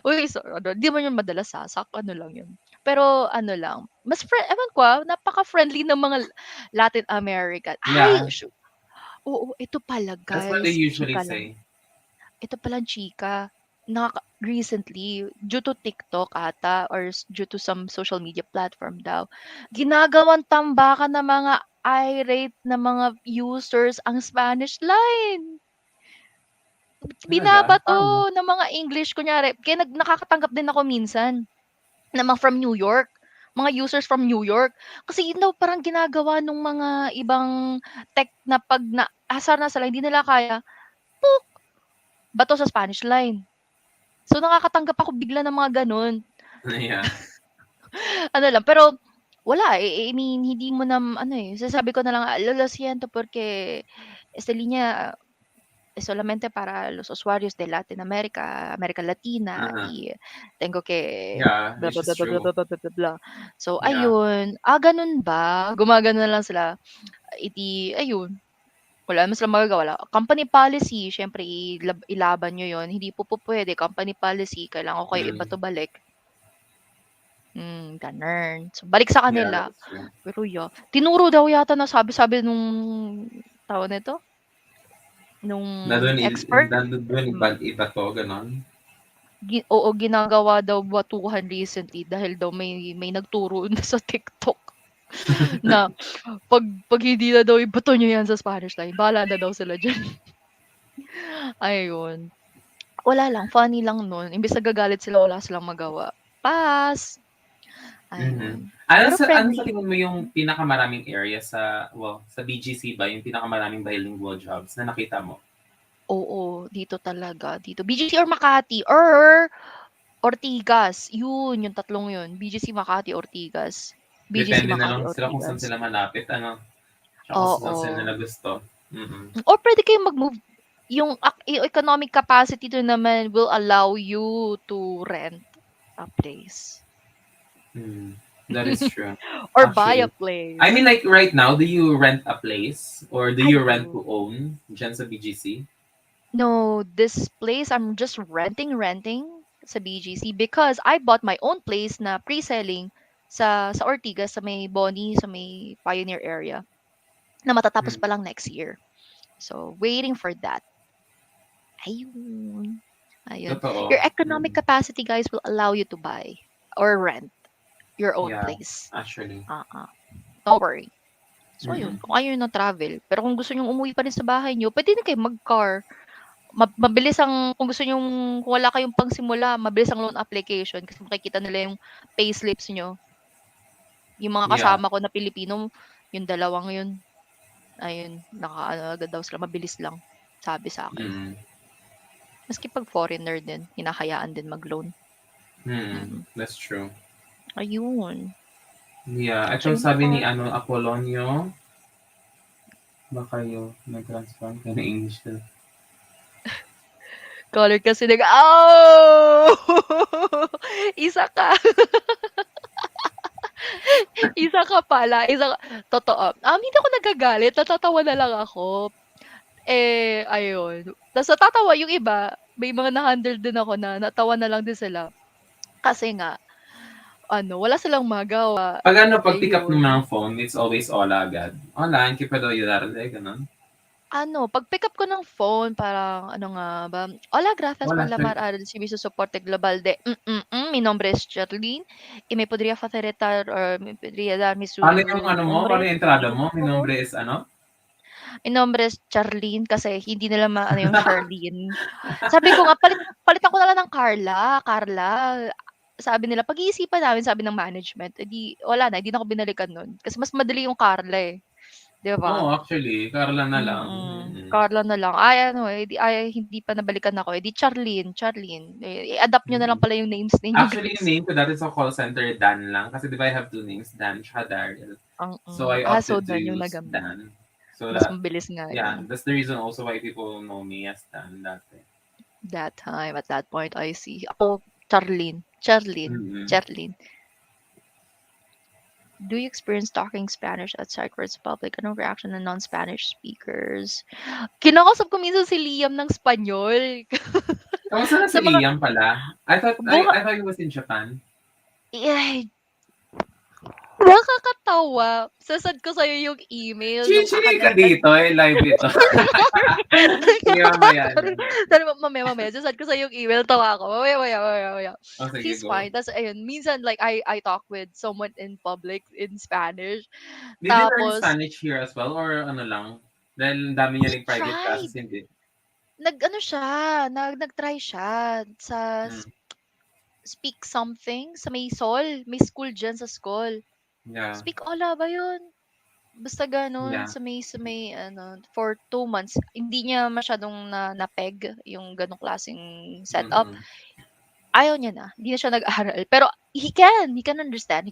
Speaker 2: Uy, ano, 'di man yun madalas, ano lang yun. Pero ano lang, ewan ko, napaka-friendly ng mga Latin American. Ay,
Speaker 1: Yeah,
Speaker 2: oo, ito pala
Speaker 1: that's what they
Speaker 2: guys,
Speaker 1: usually
Speaker 2: chika lang.
Speaker 1: say.
Speaker 2: Ito palang chika, recently, due to TikTok ata or due to some social media platform daw, ginagawang tambakan ng mga irate na mga users ang Spanish line.
Speaker 1: Talaga? Paano?
Speaker 2: Binabato ng mga English kunyari kaya nakakatanggap din ako minsan ng mga from New York, mga users from New York. Kasi yun daw parang ginagawa nung mga ibang tech na 'pag naasar na sila hindi nila kaya, puk, bato sa Spanish line. So, nakakatanggap ako bigla ng mga gano'n.
Speaker 1: Yeah.
Speaker 2: Ano lang, pero wala, I mean, hindi mo na ano, sasabi ko na lang, "Lo siento porque esta línea es solamente para los usuarios de Latin America, América Latina
Speaker 1: Uh-huh.
Speaker 2: y tengo que
Speaker 1: Yeah,
Speaker 2: bla,
Speaker 1: which
Speaker 2: bla,
Speaker 1: is
Speaker 2: bla, bla, bla,
Speaker 1: true.
Speaker 2: bla, bla, bla, bla." So,
Speaker 1: Yeah.
Speaker 2: ayun. Gano'n ba? Gumagano na lang sila. Ayun, wala naman silang magagawa. Company policy, siyempre ilaban niyo 'yun. Hindi po pupuwede, company policy, kailangan ko kayo
Speaker 1: Mm.
Speaker 2: ibato balik. Gano'n. So, balik sa
Speaker 1: Yeah,
Speaker 2: kanila.
Speaker 1: that's true.
Speaker 2: Pero tinuro daw yata na sabi-sabi nung tawag nito, nung
Speaker 1: Na doon,
Speaker 2: expert,
Speaker 1: doon
Speaker 2: hmm,
Speaker 1: iba to, ganon.
Speaker 2: oo, ginagawa daw batuhan recently dahil daw may nagturo na sa TikTok na 'pag hindi na daw ibato niyo 'yan sa Spanish line, bahala na daw sila diyan. Ayun. Wala lang, funny lang nun. Imbes nagagalit sila, wala silang magawa. Pass.
Speaker 1: Mhm.
Speaker 2: Ayun.
Speaker 1: Ano
Speaker 2: Pero
Speaker 1: sa
Speaker 2: friendly.
Speaker 1: tingin mo yung pinakamaraming area sa sa BGC ba yung pinakamaraming bilingual jobs na nakita mo?
Speaker 2: Oo, dito talaga, dito. BGC or Makati or Ortigas. Yun, yung tatlong yun. BGC, Makati, Ortigas. BGC,
Speaker 1: Depende na
Speaker 2: Makati,
Speaker 1: lang sila kung saan
Speaker 2: Ortigas.
Speaker 1: sila malapit, ano? Tsaka kung saan sila
Speaker 2: Oo.
Speaker 1: nila gusto. Mm.
Speaker 2: Or pwede kayong mag-move. Yung economic capacity to naman will allow you to rent a place.
Speaker 1: Mm. That is true.
Speaker 2: Or buy a
Speaker 1: Actually. I mean,
Speaker 2: place.
Speaker 1: like right now, do you rent a place or do
Speaker 2: I
Speaker 1: you rent
Speaker 2: do.
Speaker 1: to own dyan sa BGC?
Speaker 2: No, this place I'm just renting sa BGC because I bought my own place na pre-selling sa Ortigas, sa may Boni, sa may Pioneer area, na matatapos
Speaker 1: Mm.
Speaker 2: pa lang next year. So, waiting for that. Ayun. Ayun.
Speaker 1: Totoo.
Speaker 2: Your economic
Speaker 1: Mm.
Speaker 2: capacity, guys, will allow you to buy or rent your own
Speaker 1: Yeah,
Speaker 2: place.
Speaker 1: actually.
Speaker 2: Don't worry. So, ayun.
Speaker 1: Mm.
Speaker 2: Kung ayaw nyo na travel. Pero kung gusto nyo umuwi pa rin sa bahay nyo, pwede na kayo mag-car. Mabilis ang, kung gusto nyo, kung wala kayong pangsimula, mabilis ang loan application kasi makikita nila yung payslips nyo. Yung mga
Speaker 1: Yeah.
Speaker 2: kasama ko na Pilipino, yung dalawang yun, ayun, naka-ano agad daw sila, mabilis lang, sabi sa akin.
Speaker 1: Mm.
Speaker 2: Maski pag foreigner din, hinahayaan din mag-loan.
Speaker 1: Mm.
Speaker 2: Mm.
Speaker 1: That's true.
Speaker 2: Ayun.
Speaker 1: Yeah,
Speaker 2: So,
Speaker 1: itong
Speaker 2: yung
Speaker 1: sabi ni
Speaker 2: mga
Speaker 1: Apolonio, baka yung nag-transform ka na English na.
Speaker 2: color kasi oh! Isa ka. Isa ka pala. Isa ka. Totoo. Hindi ako nagagalit. Natatawa na lang ako. Ayun. Tapos natatawa yung iba. May mga na-handle din ako na natawa na lang din sila. Kasi nga, wala silang magawa.
Speaker 1: Pag pag pick up ng
Speaker 2: Ayun.
Speaker 1: mga phone, it's always hola agad. Hola, ¿en qué puedo ayudarle? Ganun.
Speaker 2: Pag pick up ko ng phone, parang, ano nga ba? Hola, gracias por
Speaker 1: Wala siya.
Speaker 2: llamar al Servicio Soporte Global de, mi nombre es Charlene, y me podría facilitar, or me podría darme su
Speaker 1: Paano yung ano mo? Paano
Speaker 2: nombre,
Speaker 1: yung entrada
Speaker 2: apelyido,
Speaker 1: mo?
Speaker 2: por
Speaker 1: Mi
Speaker 2: favor?
Speaker 1: nombre is ano?
Speaker 2: Mi nombre es Charlene kasi hindi nila maano yung Charlene. Sabi ko nga, palitan ko na lang ng Carla, Carla. Sabi nila, pag-iisipan namin, sabi ng management. Eh di, wala na, hindi na ako binalikan nun. Kasi mas madali yung Carla eh. Di ba?
Speaker 1: Oo, actually. Carla na lang. Mm.
Speaker 2: Carla na lang. Hindi pa nabalikan ako. Eh di Charlene, Charlene. I-adapt nyo na lang
Speaker 1: Mm.
Speaker 2: pala yung names ninyo,
Speaker 1: Actually, yung
Speaker 2: guys.
Speaker 1: name ko dati sa call center, Dan lang. Kasi di ba I have two names, Dan tsaka Daryl. So I
Speaker 2: So
Speaker 1: opted to
Speaker 2: doon yung
Speaker 1: use
Speaker 2: nagamit.
Speaker 1: Dan. So
Speaker 2: Mas
Speaker 1: that,
Speaker 2: mabilis nga
Speaker 1: yeah,
Speaker 2: yun.
Speaker 1: that's the reason also why people know me as Dan dati.
Speaker 2: That time, at that point, I see. Ako, Charlene. Charlene.
Speaker 1: Mm-hmm.
Speaker 2: Charlene. Do you experience talking Spanish outside First Republic? Anong reaction ng non-Spanish speakers? Kinakausap ko minsan si Liam ng Spanyol.
Speaker 1: Kamusta na si
Speaker 2: Sa mga
Speaker 1: Liam pala? I thought
Speaker 2: bunga,
Speaker 1: I thought he was in Japan.
Speaker 2: eh, nakakatawa. Sasad ko sa'yo yung email nung
Speaker 1: Chichiri ka
Speaker 2: kakalatan.
Speaker 1: dito, eh, live ito. Sige, mamaya.
Speaker 2: Sorry, mamaya. Sasad ko sa'yo yung email. Tawa ako. Mamaya.
Speaker 1: Oh, sige,
Speaker 2: He's
Speaker 1: go.
Speaker 2: fine. Tapos, ayun, minsan, like, I talk with someone in public in Spanish.
Speaker 1: Did you learn
Speaker 2: Tapos,
Speaker 1: Spanish here as well? Or ano lang? Dahil ang dami niya
Speaker 2: he
Speaker 1: ring private classes,
Speaker 2: tried.
Speaker 1: hindi.
Speaker 2: Nag-ano siya, nag-try siya sa
Speaker 1: Mm.
Speaker 2: speak something sa may Sol. May school dyan sa school.
Speaker 1: Yeah.
Speaker 2: Speak Ola ba yun? Basta gano'n,
Speaker 1: Yeah.
Speaker 2: sa may ano, for 2 months, hindi niya masyadong na-peg yung gano'ng klaseng setup.
Speaker 1: Mm-mm.
Speaker 2: Ayaw niya na, hindi na siya nag-aral. Pero he can understand.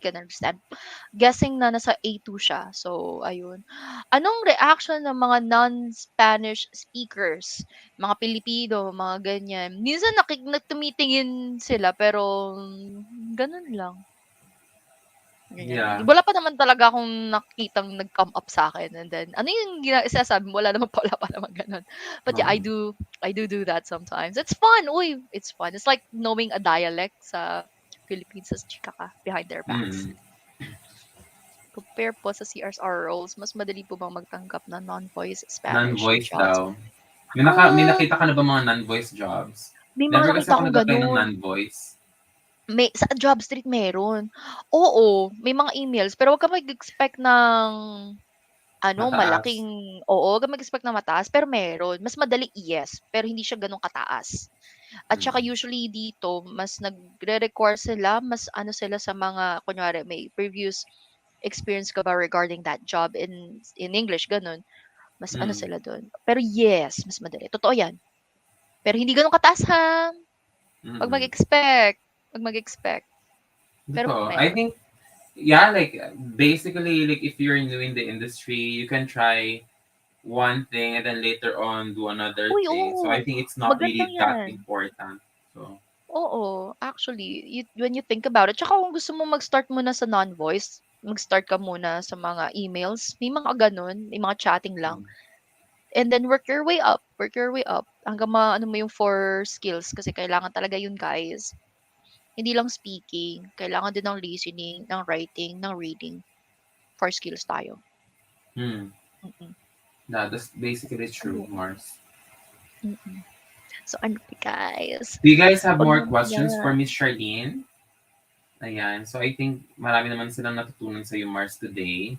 Speaker 2: Guessing na nasa A2 siya. So, ayun. Anong reaction ng mga non-Spanish speakers? Mga Pilipino, mga ganyan. Minsan tumitingin sila, pero ganun lang. Ganyan.
Speaker 1: Yeah.
Speaker 2: Wala pa naman talaga akong nakitang nag-come up sa akin. And then, ano yung sinasabi mo? Wala pa naman ganun. But yeah,
Speaker 1: Mm.
Speaker 2: I do that sometimes. It's fun. Uy, it's fun. It's like knowing a dialect sa Philippines as chika ka behind their backs.
Speaker 1: Mm.
Speaker 2: Compare po sa CSR roles, mas madali po bang magtanggap ng non-voice Spanish
Speaker 1: Non-voice
Speaker 2: jobs?
Speaker 1: daw. May
Speaker 2: Ah,
Speaker 1: nakita ka na ba mga non-voice jobs?
Speaker 2: may mga
Speaker 1: Never kasi
Speaker 2: nakita
Speaker 1: ako
Speaker 2: akong
Speaker 1: nag-apply ng
Speaker 2: ganun.
Speaker 1: non-voice.
Speaker 2: Sa job street meron. Oo, may mga emails. Pero wag ka mag-expect ng
Speaker 1: Mataas.
Speaker 2: oo, wag kang mag-expect na mataas, pero meron. Mas madali, yes, pero hindi siya gano'n kataas. At saka
Speaker 1: Mm.
Speaker 2: usually dito, mas nagre-require sila, mas ano sila sa mga, kunyari, may previous experience ka ba regarding that job in English, gano'n. Mas ano
Speaker 1: Mm.
Speaker 2: sila do'n. Pero yes, mas madali. Totoo yan. Pero hindi gano'n kataas ha. Wag
Speaker 1: Mm.
Speaker 2: mag-expect. Wag mag-expect. Pero
Speaker 1: Totoo. I
Speaker 2: meron.
Speaker 1: think, yeah, like, basically, like, if you're new in the industry, you can try one thing and then later on do another
Speaker 2: Uy,
Speaker 1: thing. So I
Speaker 2: oo.
Speaker 1: think it's not
Speaker 2: Magandang
Speaker 1: really that
Speaker 2: yan.
Speaker 1: important. So,
Speaker 2: Oo, actually, when you think about it, tsaka kung gusto mo mag-start muna sa non-voice, mag-start ka muna sa mga emails, may mga gano'n, may mga chatting lang.
Speaker 1: mm.
Speaker 2: And then work your way up hanggang maano mo yung 4 skills kasi kailangan talaga yun, guys. Hindi lang speaking, kailangan din ng listening, ng writing, ng reading for skills tayo.
Speaker 1: Hmm.
Speaker 2: Mm.
Speaker 1: That's basically true,
Speaker 2: Oo.
Speaker 1: Mars.
Speaker 2: Mm. So ano pa guys?
Speaker 1: Do you guys have
Speaker 2: Wag
Speaker 1: more
Speaker 2: naman
Speaker 1: questions for
Speaker 2: yan.
Speaker 1: Miss Charlene? Ayan. So I think marami naman silang natutunan sa iyo, Mars, today.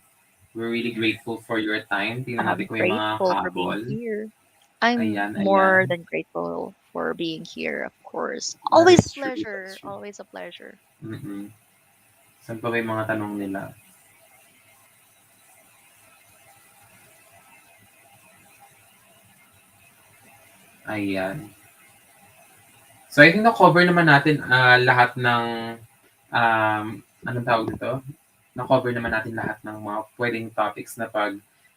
Speaker 1: We're really grateful for your time. Tingnan natin
Speaker 2: I'm
Speaker 1: kung may mga
Speaker 2: grateful for being
Speaker 1: habol.
Speaker 2: here. I'm
Speaker 1: Ayan,
Speaker 2: more
Speaker 1: ayan.
Speaker 2: than grateful for being here, of course.
Speaker 1: That
Speaker 2: Always
Speaker 1: is true. That's
Speaker 2: pleasure.
Speaker 1: true.
Speaker 2: Always a pleasure.
Speaker 1: Mm-mm. Saan pa ba yung mga tanong nila? Ayan. So I think na-cover naman natin lahat ng anong tawag dito? Na-cover naman natin lahat ng mga pwedeng topics na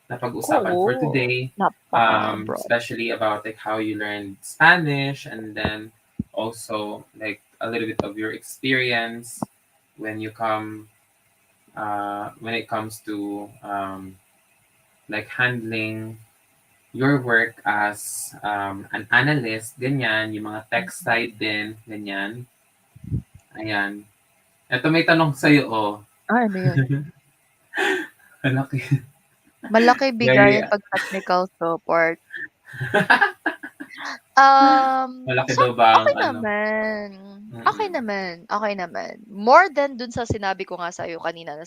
Speaker 1: pag-usapan for
Speaker 2: Oo.
Speaker 1: today.
Speaker 2: Napaka-broad.
Speaker 1: Especially about like how you learned Spanish, and then also like a little bit of your experience when you come when it comes to like handling your work as an analyst, ganyan, yung mga tech
Speaker 2: Mm.
Speaker 1: side din, ganyan. Ayan. Eto may tanong sa'yo, oh.
Speaker 2: Ah, ano yun?
Speaker 1: Malaki.
Speaker 2: Malaki
Speaker 1: Very,
Speaker 2: bigayan pag technical support.
Speaker 1: malaki daw ba ang
Speaker 2: Okay
Speaker 1: ano?
Speaker 2: naman. Okay
Speaker 1: Mm-mm.
Speaker 2: naman, okay naman. More than dun sa sinabi ko nga sa'yo kanina na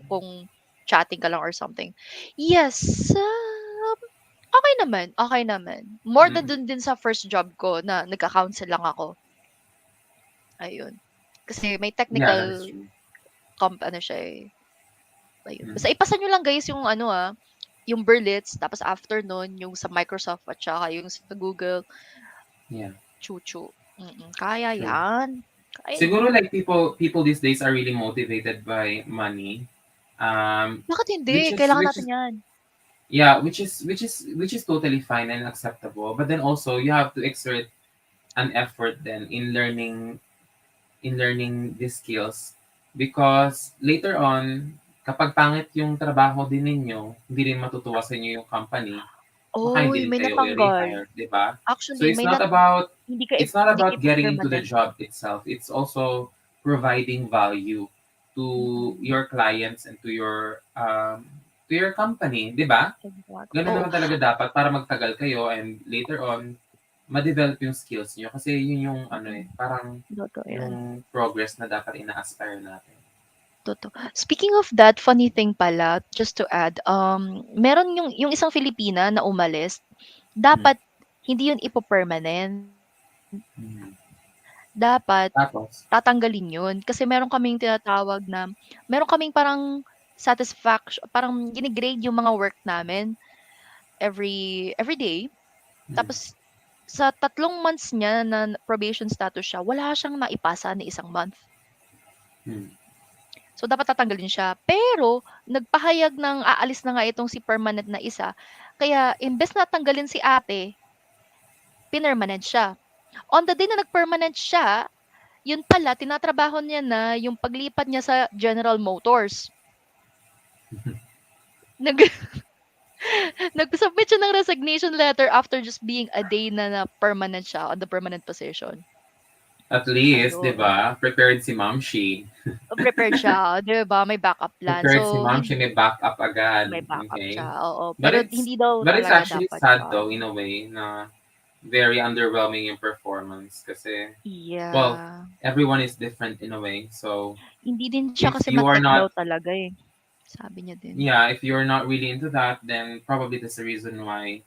Speaker 2: kung chatting ka lang or something. Yes, okey naman, okey naman. More than
Speaker 1: Mm-mm.
Speaker 2: dun din sa first job ko na nagka-counsel lang ako, ayun. Kasi may
Speaker 1: Yeah, that is
Speaker 2: technical
Speaker 1: true.
Speaker 2: ano siya, eh, ayun.
Speaker 1: Mm.
Speaker 2: Basta ipasa niyo lang guys yung ano, yung Berlitz tapos after nun yung sa Microsoft at saka yung sa Google,
Speaker 1: Yeah,
Speaker 2: chu-chu. Kaya
Speaker 1: true.
Speaker 2: yan, kaya
Speaker 1: Siguro
Speaker 2: yan.
Speaker 1: like people these days are really motivated by money. Um,
Speaker 2: Bakit hindi?
Speaker 1: which is
Speaker 2: Kailangan
Speaker 1: which
Speaker 2: natin
Speaker 1: is
Speaker 2: yan.
Speaker 1: yeah, which is totally fine and acceptable. But then also you have to exert an effort then in learning these skills, because later on kapag pangit yung trabaho din ninyo, hindi rin matutuwa sa inyo yung company, baka
Speaker 2: Uy,
Speaker 1: hindi din
Speaker 2: may
Speaker 1: kayo
Speaker 2: natanggal.
Speaker 1: i-rehire, 'di ba? So
Speaker 2: Actually, may nat
Speaker 1: it's not
Speaker 2: hindi ka
Speaker 1: about getting into the
Speaker 2: ipe-permanent.
Speaker 1: job itself. It's also providing value to
Speaker 2: Mm,
Speaker 1: your clients and to your company, 'di ba?
Speaker 2: exactly.
Speaker 1: Ganun
Speaker 2: Oo,
Speaker 1: naman talaga dapat para magtagal kayo and later on ma-develop yung skills niyo, kasi yun yung ano
Speaker 2: mm,
Speaker 1: parang
Speaker 2: totoo yan.
Speaker 1: yung progress na dapat ina-aspire natin.
Speaker 2: Totoo. Speaking of that, funny thing pala, just to add, meron yung isang Filipina na umalis,
Speaker 1: Hmm.
Speaker 2: dapat hindi yun ipo-permanent.
Speaker 1: Hmm.
Speaker 2: Dapat
Speaker 1: Tapos,
Speaker 2: tatanggalin yun. Kasi meron kaming parang satisfaction, parang gine-grade yung mga work namin every day.
Speaker 1: hmm.
Speaker 2: Tapos sa 3 months niya na probation status siya, wala siyang naipasa na isang month.
Speaker 1: Hmm.
Speaker 2: So, dapat tatanggalin siya. Pero, nagpahayag ng aalis na nga itong si permanent na isa. Kaya, imbes na tanggalin si ate, pinermanent siya. On the day na nag-permanent siya, yun pala, tinatrabaho niya na yung paglipat niya sa General Motors. Nag Nag-submit siya ng resignation letter after just being a day na permanent siya on the permanent position.
Speaker 1: At least, 'di
Speaker 2: Ayun.
Speaker 1: ba, prepared si Ma'am Shi.
Speaker 2: Prepared siya, 'di ba? May backup plan.
Speaker 1: Prepared si
Speaker 2: So,
Speaker 1: Ma'am Shi, may backup agad,
Speaker 2: may backup siya,
Speaker 1: okay?
Speaker 2: oo.
Speaker 1: But
Speaker 2: Pero
Speaker 1: it's
Speaker 2: hindi daw
Speaker 1: but it's
Speaker 2: talaga
Speaker 1: actually
Speaker 2: dapat
Speaker 1: sad
Speaker 2: siya.
Speaker 1: though in a way na very underwhelming yung performance, kasi well,
Speaker 2: Yeah.
Speaker 1: everyone is different in a way. So
Speaker 2: Hindi din siya
Speaker 1: if
Speaker 2: kasi
Speaker 1: you are
Speaker 2: ma-tech daw
Speaker 1: not
Speaker 2: talaga eh. Sabi niya din.
Speaker 1: yeah, if you're not really into that, then probably that's the reason why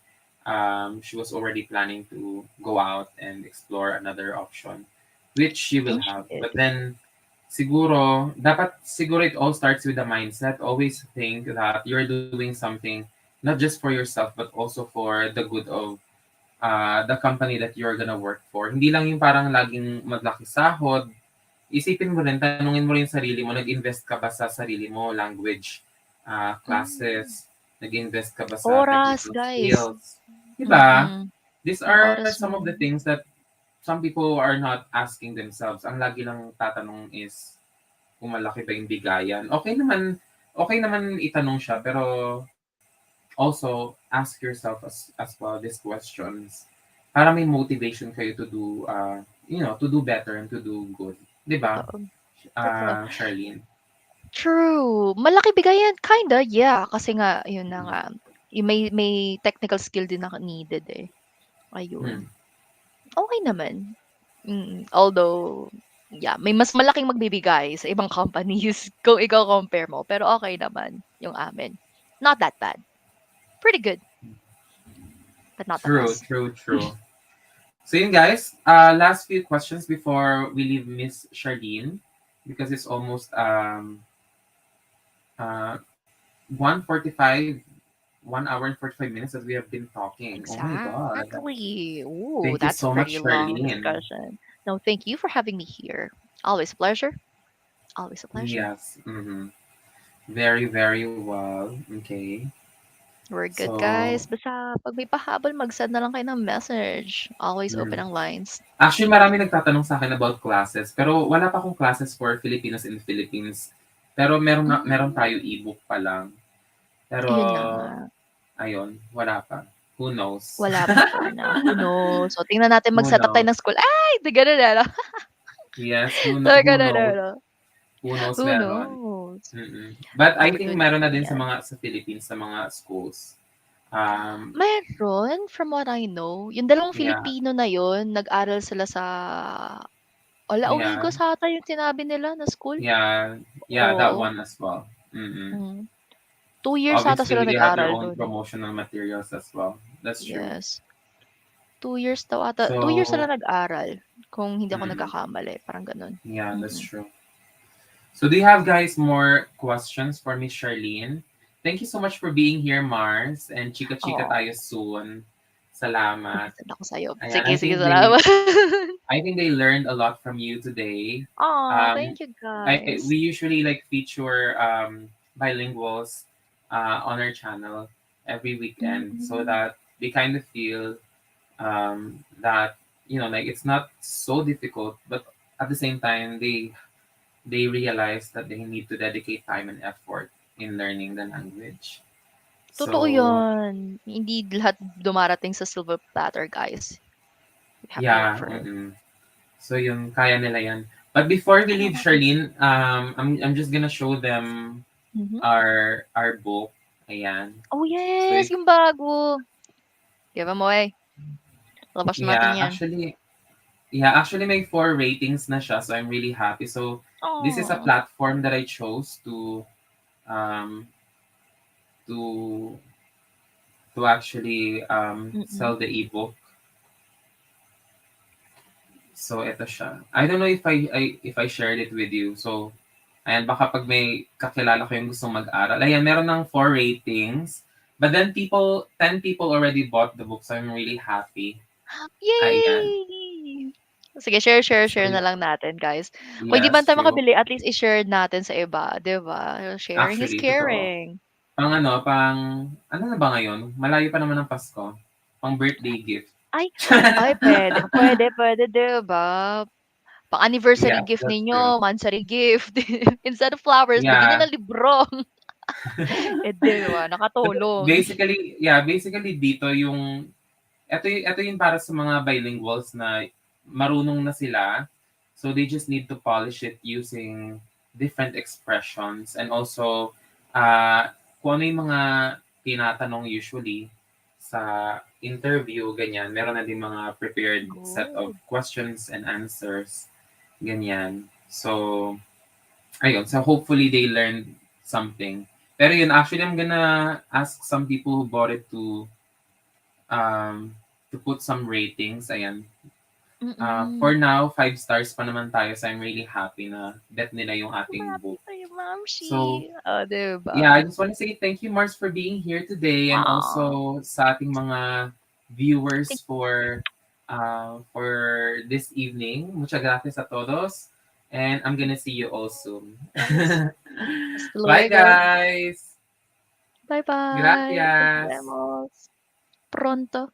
Speaker 1: she was already planning to go out and explore another option, which she will
Speaker 2: And she
Speaker 1: have.
Speaker 2: did.
Speaker 1: But then, siguro it all starts with the mindset. Always think that you're doing something not just for yourself, but also for the good of the company that you're gonna work for. Hindi lang yung parang laging maglaki sahod. Isipin mo rin, tanungin mo rin yung sarili mo, nag-invest ka ba sa sarili mo, language,
Speaker 2: Mm.
Speaker 1: classes, nag-invest ka ba sa
Speaker 2: Oras,
Speaker 1: technical
Speaker 2: guys.
Speaker 1: skills? Diba?
Speaker 2: Mm.
Speaker 1: These
Speaker 2: Yung
Speaker 1: are
Speaker 2: oras
Speaker 1: some of
Speaker 2: mo.
Speaker 1: the things that some people are not asking themselves. Ang lagi lang tatanong is kung malaki ba yung bigayan. Okay naman itanong siya, pero also ask yourself as well these questions para may motivation kayo to do to do better and to do good. 'Di ba,
Speaker 2: Totoo, totoo.
Speaker 1: Charlene?
Speaker 2: True. Malaki bigayan, kinda, yeah. Kasi nga, yun na nga, yung may technical skill din na needed eh.
Speaker 1: Hmm,
Speaker 2: Ayun. Okay naman. Although, yeah, may mas malaking magbibigay sa ibang companies kung ikaw compare mo. Pero okay naman yung amin. Not that bad. Pretty good, but not the
Speaker 1: true,
Speaker 2: best.
Speaker 1: true, true. So yun guys, last few questions before we leave Miss Charlene because it's almost 1:45, 1 hour and 45 minutes that we have been talking. Oh my god.
Speaker 2: Exactly. Ooh,
Speaker 1: Thank you
Speaker 2: that's a
Speaker 1: so
Speaker 2: pretty
Speaker 1: much,
Speaker 2: long
Speaker 1: Charlene.
Speaker 2: discussion. No, thank you for having me here. Always a pleasure. Always a pleasure.
Speaker 1: Yes. Very, very well. Okay.
Speaker 2: We're good,
Speaker 1: So,
Speaker 2: guys. Basta pag may pahabol, mag-send na lang kayo ng message. Always open
Speaker 1: mm.
Speaker 2: ang lines.
Speaker 1: Actually, marami nagtatanong sa akin about classes, pero wala pa akong classes for Filipinos in the Philippines. Pero meron tayo
Speaker 2: Mm,
Speaker 1: ebook pa lang. Pero
Speaker 2: Ayun na nga.
Speaker 1: ayun, wala pa. Who knows?
Speaker 2: Wala pa for now. Who knows? So, tingnan natin
Speaker 1: Who
Speaker 2: mag-setup tayo
Speaker 1: knows?
Speaker 2: ng school. Ay! Di ganun na, no?
Speaker 1: Yes,
Speaker 2: Talaga
Speaker 1: who
Speaker 2: na,
Speaker 1: knows?
Speaker 2: no?
Speaker 1: Who knows
Speaker 2: Who
Speaker 1: meron?
Speaker 2: knows?
Speaker 1: But I think meron na din sa
Speaker 2: Opportunity.
Speaker 1: mga sa Philippines sa mga schools. Um,
Speaker 2: Meron, from what I know. Yung dalawang
Speaker 1: yeah,
Speaker 2: Filipino na yun, nag-aral sila sa Ala
Speaker 1: yeah,
Speaker 2: Amigos ata yung sinabi nila na school.
Speaker 1: yeah, yeah, that
Speaker 2: Oo.
Speaker 1: one as well. Mm-mm.
Speaker 2: Mm. 2 years ata
Speaker 1: Obviously,
Speaker 2: sila
Speaker 1: they have their
Speaker 2: nag-aral
Speaker 1: own
Speaker 2: dun.
Speaker 1: promotional materials as well. That's true.
Speaker 2: Yes. 2 years daw ata. 2 years sila
Speaker 1: So,
Speaker 2: nag-aral. Kung hindi ako
Speaker 1: mm,
Speaker 2: nagkakamali. Parang ganun.
Speaker 1: yeah, that's
Speaker 2: Mm-mm.
Speaker 1: true. So, do you have guys more questions for Miss Charlene? Thank you so much for being here, Mars. And chika-chika
Speaker 2: Oo.
Speaker 1: tayo soon. Salamat.
Speaker 2: Mag-send ako sa'yo.
Speaker 1: Ayan,
Speaker 2: Sige, sige, salamat.
Speaker 1: I think they learned a lot from you today.
Speaker 2: Oh,
Speaker 1: Um,
Speaker 2: thank you guys.
Speaker 1: we usually like feature bilinguals on our channel every weekend so
Speaker 2: Mm-mm.
Speaker 1: that they kind of feel that like it's not so difficult, but at the same time they realize that they need to dedicate time and effort in learning the language.
Speaker 2: Totoo
Speaker 1: So
Speaker 2: yan. Hindi lahat dumarating sa silver platter, guys. You have to work
Speaker 1: yeah,
Speaker 2: for it.
Speaker 1: so yun kaya nila yan. But before we
Speaker 2: Kaya
Speaker 1: leave,
Speaker 2: natin.
Speaker 1: Charlene, I'm just gonna show them
Speaker 2: Mhm.
Speaker 1: our book. Ayan.
Speaker 2: Oh,
Speaker 1: So
Speaker 2: yes!
Speaker 1: if
Speaker 2: Yung bago. Give 'em away. Labas natin
Speaker 1: yeah,
Speaker 2: yan.
Speaker 1: actually may 4 ratings na siya, so I'm really happy. So this is a
Speaker 2: Oh.
Speaker 1: platform that I chose um to actually
Speaker 2: Mm.
Speaker 1: sell the ebook. So ito siya. I don't know if I shared it with you. So ayan, baka pag may kakilala ko yung gustong mag-aral. Ayan, meron ng 4 ratings. But then 10 people already bought the book, so I'm really happy. Ayan.
Speaker 2: Yay! Sige, share, share,
Speaker 1: So
Speaker 2: share na lang natin, guys. Kung hindi man
Speaker 1: yes,
Speaker 2: tayo
Speaker 1: true.
Speaker 2: makabili, at least i-share natin sa iba, 'di ba? Sharing is
Speaker 1: Actually, totoo.
Speaker 2: caring.
Speaker 1: Ano na ba ngayon? Malayo pa naman ng Pasko. Pang birthday gift.
Speaker 2: Ay, ay puwede, puwede, puwede, 'di ba? Pang-anniversary
Speaker 1: Yes,
Speaker 2: gift
Speaker 1: that's true.
Speaker 2: ninyo, monthsary gift. Instead of flowers, bigyan niyo
Speaker 1: Yeah.
Speaker 2: ng libro. Eh, 'di ba,
Speaker 1: But
Speaker 2: nakatulong.
Speaker 1: basically dito ito yung para sa mga bilinguals na marunong na sila. So they just need to polish it using different expressions and also kung ano yung mga tinatanong usually sa interview, ganyan. Meron na din mga prepared set of
Speaker 2: Good.
Speaker 1: questions and answers, ganyan. So, ayun. So hopefully they learned something. Pero yun, actually, I'm gonna ask some people who bought it to put some ratings. Ayan. For
Speaker 2: Mm.
Speaker 1: now, 5 stars pa naman tayo. So I'm really happy na bet nila yung ating
Speaker 2: Happy
Speaker 1: book.
Speaker 2: sa'yo,
Speaker 1: So,
Speaker 2: Mamshi. Oh, 'di
Speaker 1: yeah,
Speaker 2: ba?
Speaker 1: I just want to say thank you, Mars, for being here today and
Speaker 2: Aw,
Speaker 1: also sa ating mga viewers
Speaker 2: thank
Speaker 1: for this evening. Muchas gracias a todos. And I'm gonna see you all soon.
Speaker 2: guys. Hasta
Speaker 1: Bye,
Speaker 2: luego.
Speaker 1: guys!
Speaker 2: Bye-bye. Nos
Speaker 1: Gracias!
Speaker 2: vemos pronto.